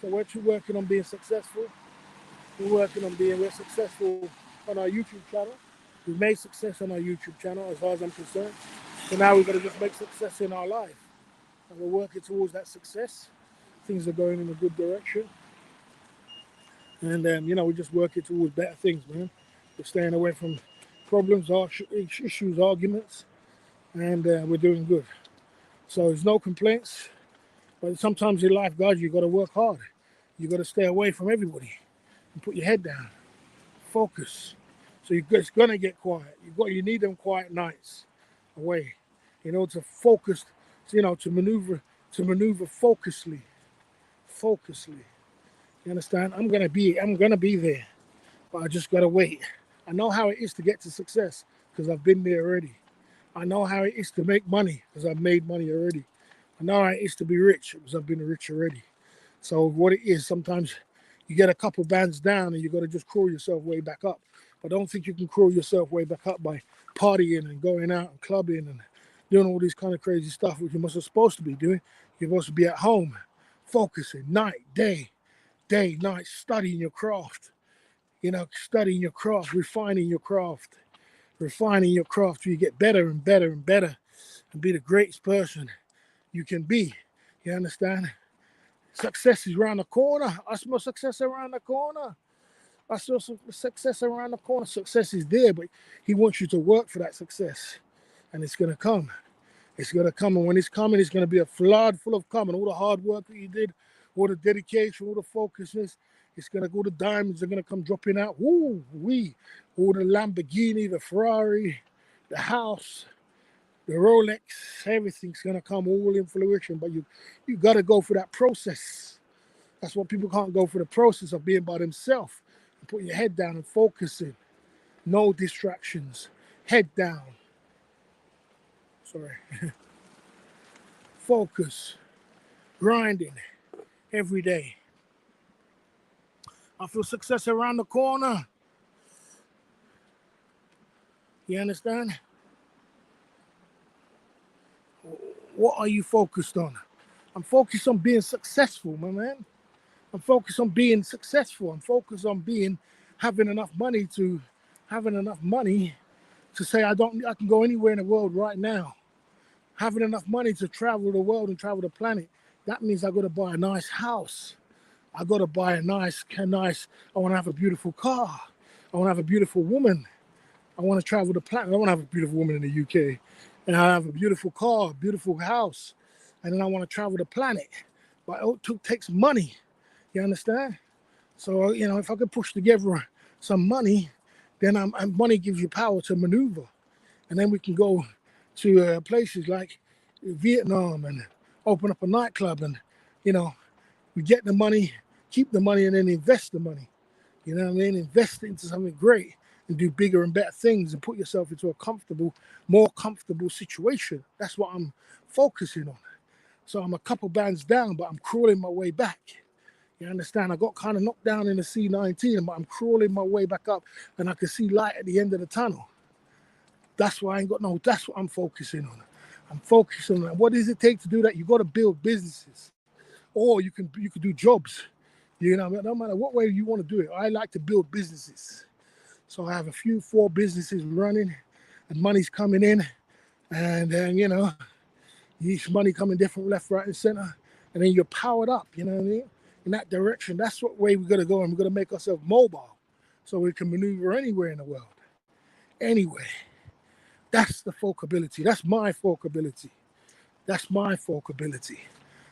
[SPEAKER 1] So we're working on being successful. We're successful on our YouTube channel. We've made success on our YouTube channel as far as I'm concerned. So now we've got to just make success in our life. And we're working towards that success. Things are going in a good direction. And we're just working towards better things, man. We're staying away from problems, issues, arguments, and we're doing good. So there's no complaints. But sometimes in life, guys, you've got to work hard. You've got to stay away from everybody and put your head down. Focus. So it's going to get quiet. You need them quiet nights away in order to focus, to maneuver focusedly. You understand? I'm gonna be there, but I just gotta wait. I know how it is to get to success because I've been there already. I know how it is to make money because I've made money already. I know how it is to be rich because I've been rich already. So what it is, sometimes you get a couple bands down and you got to just crawl yourself way back up. But don't think you can crawl yourself way back up by partying and going out and clubbing and doing all this kind of crazy stuff, which you must have supposed to be doing. You're supposed to be at home, focusing night, day, night, studying your craft. Studying your craft, refining your craft, till you get better and better and better and be the greatest person you can be. You understand? Success is around the corner. I smell success around the corner. I smell some success around the corner. Success is there, but he wants you to work for that success. And it's going to come. It's going to come. And when it's coming, it's going to be a flood full of coming. All the hard work that you did, all the dedication, all the focusness, it's going to go, the diamonds are going to come dropping out. Woo, wee. All the Lamborghini, the Ferrari, the house, the Rolex, everything's going to come all in fruition. But you got to go for that process. That's what people can't go for, the process of being by themselves. Putting your head down and focusing. No distractions. Head down. Sorry. Focus. Grinding every day. I feel success around the corner. You understand? What are you focused on? I'm focused on being successful, my man. I'm focused on being successful. I'm focused on having enough money to say I can go anywhere in the world right now. Having enough money to travel the world and travel the planet. That means I got to buy a nice house. I got to buy a nice. I want to have a beautiful car. I want to have a beautiful woman. I want to travel the planet. I want to have a beautiful woman in the UK. And I have a beautiful car, beautiful house. And then I want to travel the planet. But it takes money. You understand? So, if I could push together some money, then money gives you power to maneuver. And then we can go to places like Vietnam and open up a nightclub and, we get the money, keep the money, and then invest the money. You know what I mean? Invest it into something great and do bigger and better things and put yourself into a more comfortable situation. That's what I'm focusing on. So I'm a couple bands down, but I'm crawling my way back. You understand? I got kind of knocked down in the C19, but I'm crawling my way back up and I can see light at the end of the tunnel. That's why that's what I'm focusing on. I'm focusing on what does it take to do that? You got to build businesses, or you can do jobs. No matter what way you want to do it. I like to build businesses. So I have 4 businesses running and money's coming in. And then, each money coming different, left, right, and center. And then you're powered up, you know what I mean? In that direction. That's what way we're going to go. And we're going to make ourselves mobile so we can maneuver anywhere in the world. Anyway, that's the focability. That's my focability.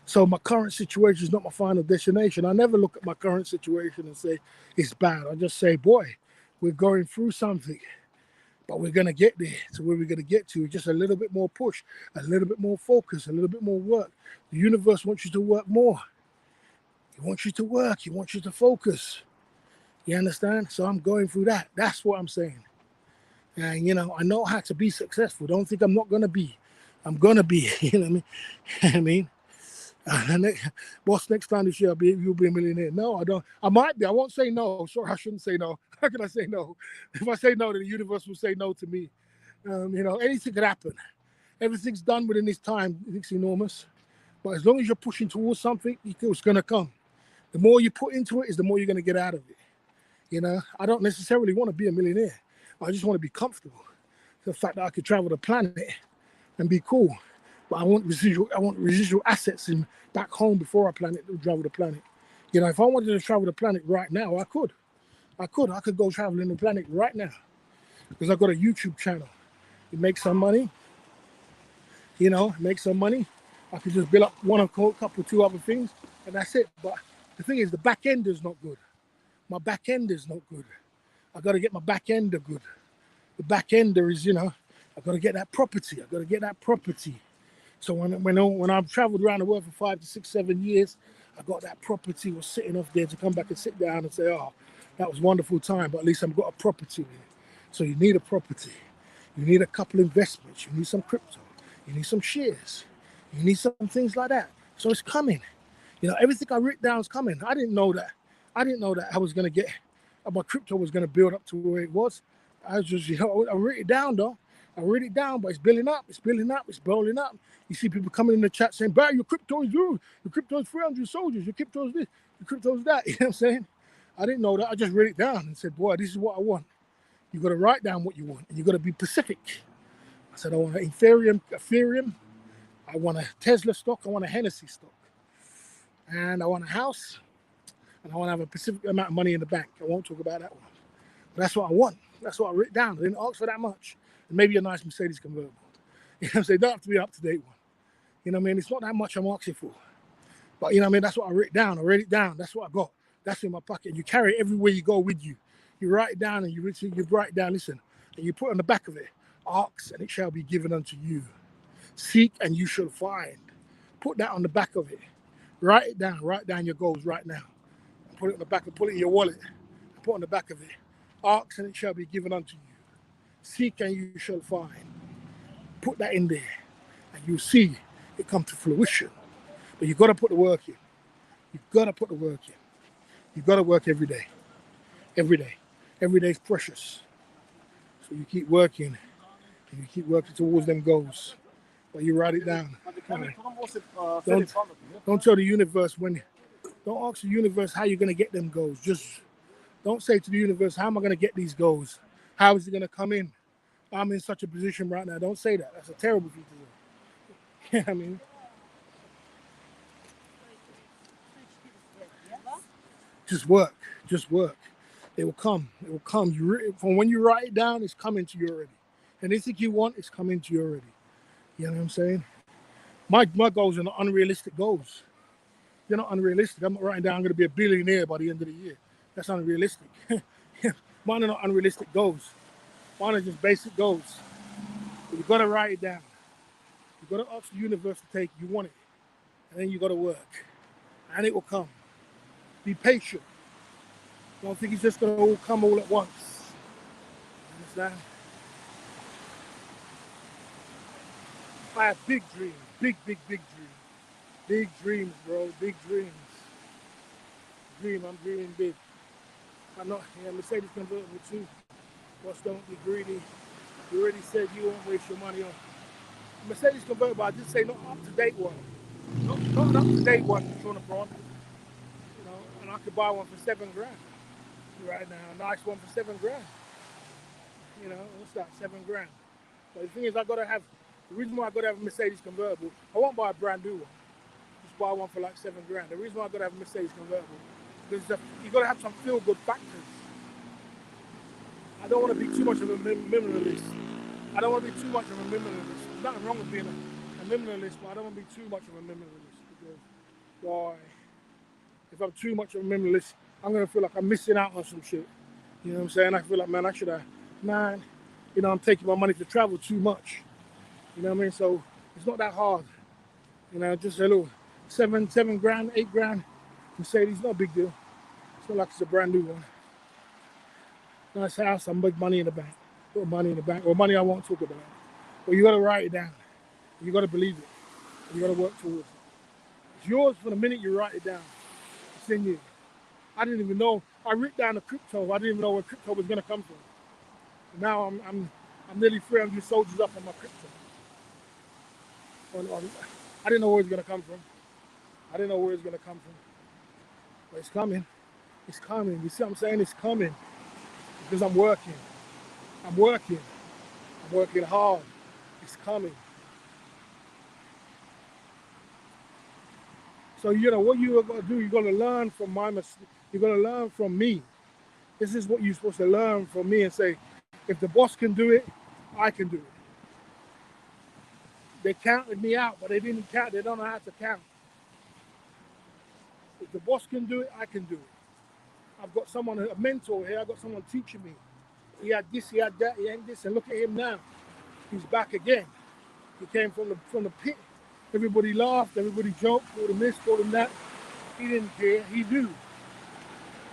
[SPEAKER 1] So my current situation is not my final destination. I never look at my current situation and say it's bad. I just say, boy, we're going through something, but we're going to get there to where we're going to get to. Just a little bit more push, a little bit more focus, a little bit more work. The universe wants you to work more. He wants you to work. He wants you to focus. You understand? So I'm going through that. That's what I'm saying. And, I know how to be successful. Don't think I'm not going to be. I'm going to be. You know what I mean? Boss, next time this year you'll be a millionaire. No, I don't. I might be. I won't say no. Sorry, I shouldn't say no. How can I say no? If I say no, then the universe will say no to me. Anything could happen. Everything's done within this time. It's enormous. But as long as you're pushing towards something, it's going to come. The more you put into it is the more you're going to get out of it. I don't necessarily want to be a millionaire. I just want to be comfortable. The fact that I could travel the planet and be cool. But I want residual assets in back home before I travel the planet. If I wanted to travel the planet right now, I could. I could go traveling the planet right now because I've got a YouTube channel. You make some money. I could just build up couple, 2 other things, and that's it. But the thing is, the back end is not good. My back end is not good. I got to get my back ender good. The back ender is, I got to get that property. So when I've traveled around the world for 5 to 6, 7 years, I got that property was sitting off there to come back and sit down and say, oh, that was wonderful time, but at least I've got a property here. So you need a property. You need a couple investments. You need some crypto. You need some shares. You need some things like that. So it's coming. You know, everything I wrote down is coming. I didn't know that. I didn't know that I was going to get, my crypto was going to build up to where it was. I was just, you know, I wrote it down though. I wrote it down, but it's building up. It's building up. It's building up. You see people coming in the chat saying, "Barry, your crypto is you. Your crypto is 300 soldiers. Your crypto is this. Your crypto is that." You know what I'm saying? I didn't know that. I just wrote it down and said, "Boy, this is what I want." You got to write down what you want, and you got to be specific. I said, "I want an Ethereum. I want a Tesla stock. I want a Hennessy stock, and I want a house, and I want to have a specific amount of money in the bank." I won't talk about that one. But that's what I want. That's what I wrote down. I didn't ask for that much. And maybe a nice Mercedes convertible. You know what I'm saying? Don't have to be an up-to-date one. You know what I mean? It's not that much I'm asking for. But you know what I mean? That's what I wrote down. I wrote it down. That's what I got. That's in my pocket. You carry it everywhere you go with you. You write it down and you write it down, listen, and you put on the back of it, ask and it shall be given unto you. Seek and you shall find. Put that on the back of it. Write it down. Write down your goals right now. Put it on the back, put it in your wallet. Put on the back of it. Ask and it shall be given unto you. Seek and you shall find. Put that in there and you see it come to fruition. But you got to put the work in. You got to put the work in. You got to work every day. Every day. Every day is precious. So you keep working and you keep working towards them goals. But you write it down. Don't tell the universe don't ask the universe how you're going to get them goals. Just don't say to the universe, how am I going to get these goals? How is it going to come in? I'm in such a position right now. Don't say that. That's a terrible thing to do. You know what I mean? Just work. Just work. It will come. It will come. From when you write it down, it's coming to you already. Anything you want is coming to you already. You know what I'm saying? My goals are not unrealistic goals. They're not unrealistic. I'm not writing down I'm going to be a billionaire by the end of the year. That's unrealistic. Mine are not unrealistic goals. Mine are just basic goals. But you got to write it down. You got to ask the universe to take it. You want it. And then you got to work. And it will come. Be patient. Don't think it's just going to all come all at once. Understand? I have big dreams. Big dreams. Big dreams, bro. Big dreams. I'm dreaming big. I'm not, Mercedes convertible too. Watch, don't be greedy. You already said you won't waste your money on Mercedes convertible. I did say not up to date one. Not an up to date one, Sean Braun. You know, and I could buy one for $7,000 right now. A nice one for $7,000. You know, what's that? $7,000. But the thing is, the reason why I got to have a Mercedes convertible, I won't buy a brand new one. Just buy one for like $7,000. The reason why I got to have a Mercedes convertible is that you got to have some feel-good factors. I don't want to be too much of a minimalist. There's nothing wrong with being a minimalist, but I don't want to be too much of a minimalist because, why? If I'm too much of a minimalist, I'm going to feel like I'm missing out on some shit. You know what I'm saying? I feel like, man, I'm taking my money to travel too much. You know what I mean? So it's not that hard. You know, just a little $7,000, $8,000 Mercedes, not a big deal. It's not like it's a brand new one. Nice house, some big money in the bank. Put money in the bank, or money I won't talk about. But you got to write it down. You got to believe it. You got to work towards it. It's yours from the minute you write it down. It's in you. I didn't even know. I wrote down the crypto. I didn't even know where crypto was going to come from. And now I'm nearly 300 soldiers up on my crypto. I didn't know where it's going to come from. But it's coming. It's coming. You see what I'm saying? It's coming. Because I'm working. I'm working hard. It's coming. So, you know, what you're going to do, you're going to learn from my mistake. You're going to learn from me. This is what you're supposed to learn from me and say, if the boss can do it, I can do it. They counted me out, but they didn't count. They don't know how to count. If the boss can do it, I can do it. I've got someone, a mentor here. I've got someone teaching me. He had this, he had that, he had this, and look at him now. He's back again. He came from the pit. Everybody laughed, everybody joked, called him this, called him that. He didn't care. He knew.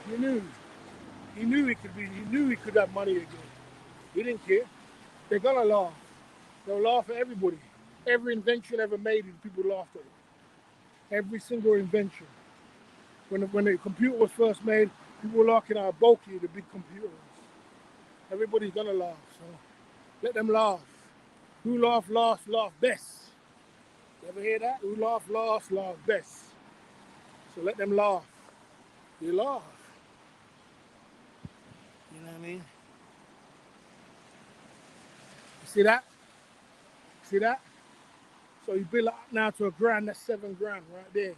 [SPEAKER 1] He knew. He knew he knew he could have money again. He didn't care. They're gonna laugh. They'll laugh at everybody. Every invention ever made, people laughed at it. Every single invention. When the computer was first made, people were laughing at how bulky the big computer was. Everybody's gonna laugh, so let them laugh. Who laugh last, laugh best. You ever hear that? Who laugh last, laugh best. So let them laugh. You laugh. You know what I mean? You see that? See that? So you build up now to $1,000, that's $7,000 right there.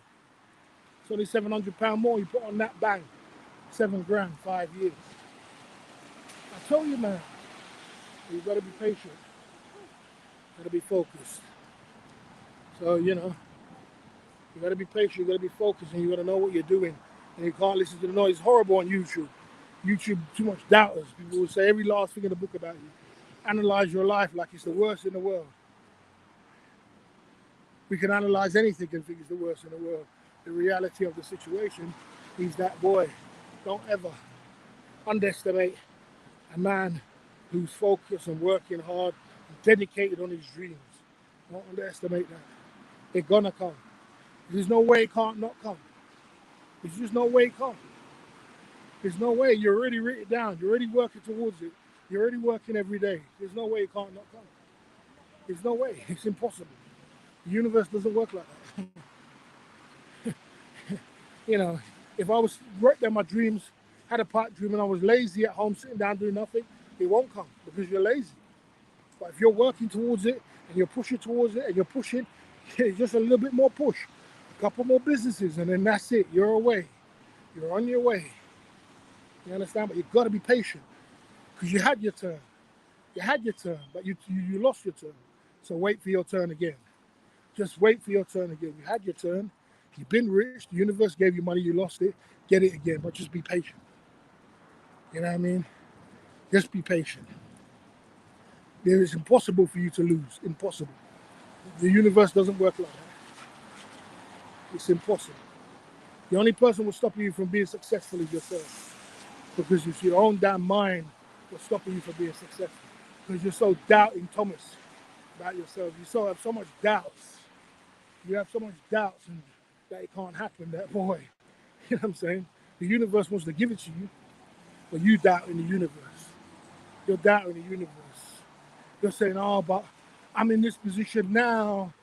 [SPEAKER 1] It's only £700 more you put on that, bang. $7,000, 5 years. I told you, man, you gotta be patient. You gotta be focused. So, you gotta be patient, you gotta be focused, and you gotta know what you're doing. And you can't listen to the noise. It's horrible on YouTube. YouTube, too much doubters. People will say every last thing in the book about you. Analyze your life like it's the worst in the world. We can analyze anything and think it's the worst in the world. The reality of the situation is that, boy, don't ever underestimate a man who's focused and working hard and dedicated on his dreams. Don't underestimate that. They're gonna come. There's no way it can't not come. There's just no way it can't. There's no way. You're already written it down. You're already working towards it. You're already working every day. There's no way it can't not come. There's no way. It's impossible. The universe doesn't work like that. If I was right there, my dreams, had a pipe dream and I was lazy at home, sitting down doing nothing, it won't come because you're lazy. But if you're working towards it and you're pushing towards it and you're pushing, just a little bit more push, a couple more businesses, and then that's it. You're away. You're on your way. You understand? But you've got to be patient because you had your turn. You had your turn, but you lost your turn. So wait for your turn again. Just wait for your turn again. You had your turn. You've been rich. The universe gave you money. You lost it. Get it again, but just be patient. You know what I mean? Just be patient. It's impossible for you to lose. Impossible. The universe doesn't work like that. It's impossible. The only person will stop you from being successful is yourself. Because it's your own damn mind what's stopping you from being successful. Because you're so doubting Thomas about yourself. You have so much doubts. You have so much doubts and that it can't happen, that boy. You know what I'm saying? The universe wants to give it to you, but you doubt in the universe. You're doubting the universe. You're saying, oh, but I'm in this position now.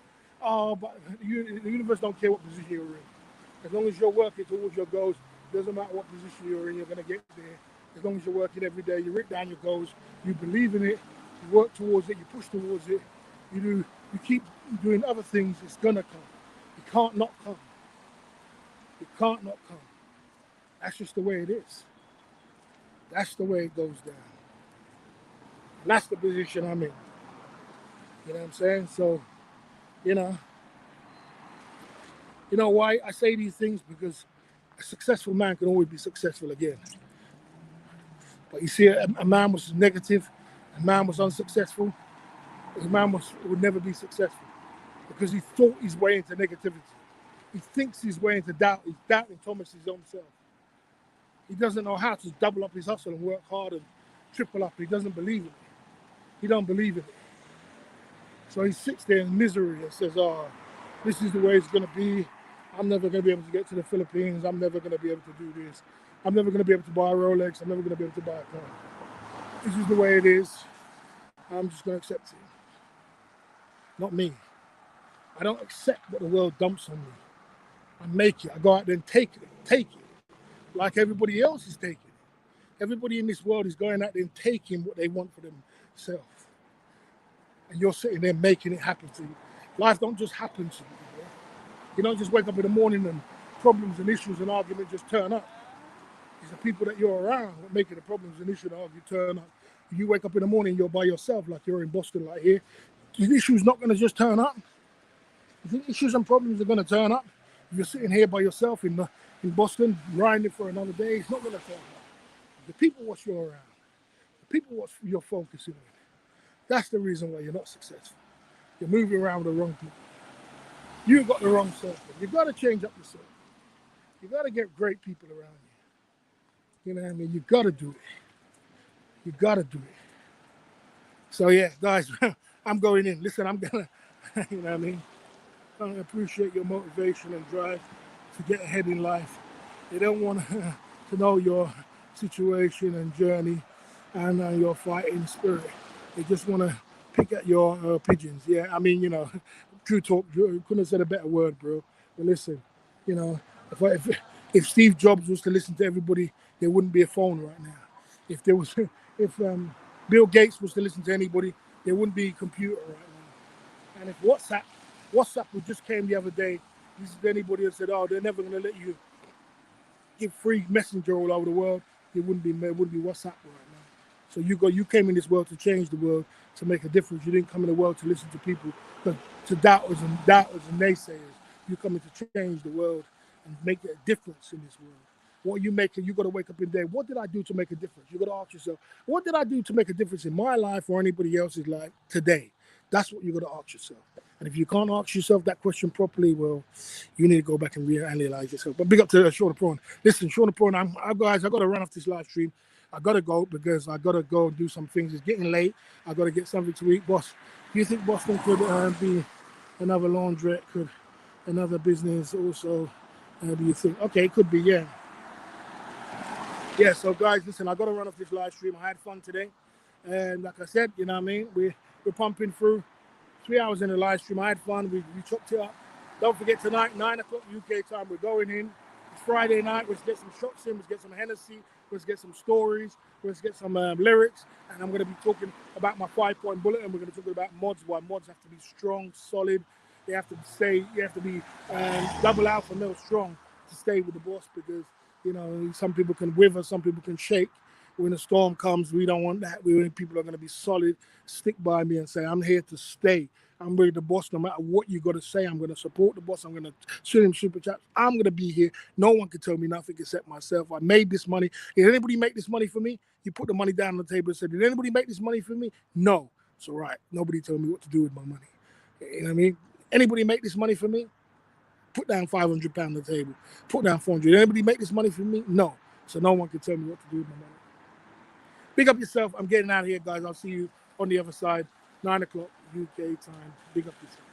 [SPEAKER 1] Oh, but the universe don't care what position you're in. As long as you're working towards your goals, doesn't matter what position you're in, you're going to get there. As long as you're working every day, you write down your goals, you believe in it, you work towards it, you push towards it, you keep doing other things, it's going to come. It can't not come. It can't not come. That's just the way it is. That's the way it goes down. And that's the position I'm in. You know what I'm saying? So, you know why I say these things? Because a successful man can always be successful again. But you see, a man was negative, a man was unsuccessful, a man would never be successful because he thought his way into negativity. He thinks his way into doubt. He's doubting Thomas's own self. He doesn't know how to double up his hustle and work hard and triple up. He doesn't believe in it. He don't believe in it. So he sits there in misery and says, oh, this is the way it's going to be. I'm never going to be able to get to the Philippines. I'm never going to be able to do this. I'm never going to be able to buy a Rolex. I'm never going to be able to buy a car. This is the way it is. I'm just going to accept it. Not me. I don't accept what the world dumps on me. I make it. I go out there and take it. Like everybody else is taking it. Everybody in this world is going out there and taking what they want for themselves. And you're sitting there making it happen to you. Life don't just happen to you. Bro. You don't just wake up in the morning and problems and issues and arguments just turn up. It's the people that you're around that making the problems and issues and arguments turn up. You wake up in the morning, you're by yourself, like you're in Boston, like here. The issues not going to just turn up. You think issues and problems are going to turn up? If you're sitting here by yourself in Boston, grinding for another day, it's not going to turn up. The people what you're around, the people what you're focusing on. That's the reason why you're not successful. You're moving around with the wrong people. You got the wrong circle. You got to change up the circle. You got to get great people around you. You know what I mean? You got to do it. You got to do it. So yeah, guys, I'm going in. Listen, I'm gonna, you know what I mean? I appreciate your motivation and drive to get ahead in life. They don't want to know your situation and journey and your fighting spirit. They just want to pick at your pigeons. Yeah, I mean, true talk. Couldn't have said a better word, bro. But listen, you know, if Steve Jobs was to listen to everybody, there wouldn't be a phone right now. If there was, if Bill Gates was to listen to anybody, there wouldn't be a computer right now. And if WhatsApp just came the other day, this is anybody that said, "Oh, they're never going to let you give free messenger all over the world," it wouldn't be WhatsApp right now. So you came in this world to change the world, to make a difference. You didn't come in the world to listen to people, but to doubters and naysayers. You come in to change the world and make a difference in this world. What you make, you got to wake up in day. What did I do to make a difference? You got to ask yourself, what did I do to make a difference in my life or anybody else's life today? That's what you got to ask yourself. And if you can't ask yourself that question properly, well, you need to go back and reanalyze yourself. But big up to Sean Prawn. Listen, Sean Prawn, I got to run off this live stream. I got to go because I got to go and do some things. It's getting late. I got to get something to eat. Boss, do you think Boston could be another laundrette, could another business also? Do you think? Okay, it could be, yeah. Yeah, so guys, listen, I got to run off this live stream. I had fun today. And like I said, you know what I mean? We're pumping through 3 hours in the live stream. I had fun. We chopped it up. Don't forget tonight, 9 o'clock UK time, we're going in. It's Friday night. Let's get some shots in. Let's get some Hennessy. Let's get some stories. Let's get some lyrics. And I'm going to be talking about my 5-point bullet. And we're going to talk about mods. Why mods have to be strong, solid. They have to stay. You have to be double alpha male strong to stay with the boss because, some people can wither, some people can shake. When a storm comes, we don't want that. People are going to be solid, stick by me and say, I'm here to stay. I'm really the boss. No matter what you got to say, I'm going to support the boss. I'm going to send him super chats. I'm going to be here. No one can tell me nothing except myself. I made this money. Did anybody make this money for me? You put the money down on the table and said, did anybody make this money for me? No. It's all right. Nobody told me what to do with my money. You know what I mean? Anybody make this money for me? Put down £500 on the table. Put down 400. Did anybody make this money for me? No. So no one can tell me what to do with my money. Big up yourself. I'm getting out of here, guys. I'll see you on the other side. 9 o'clock UK time. Big up yourself.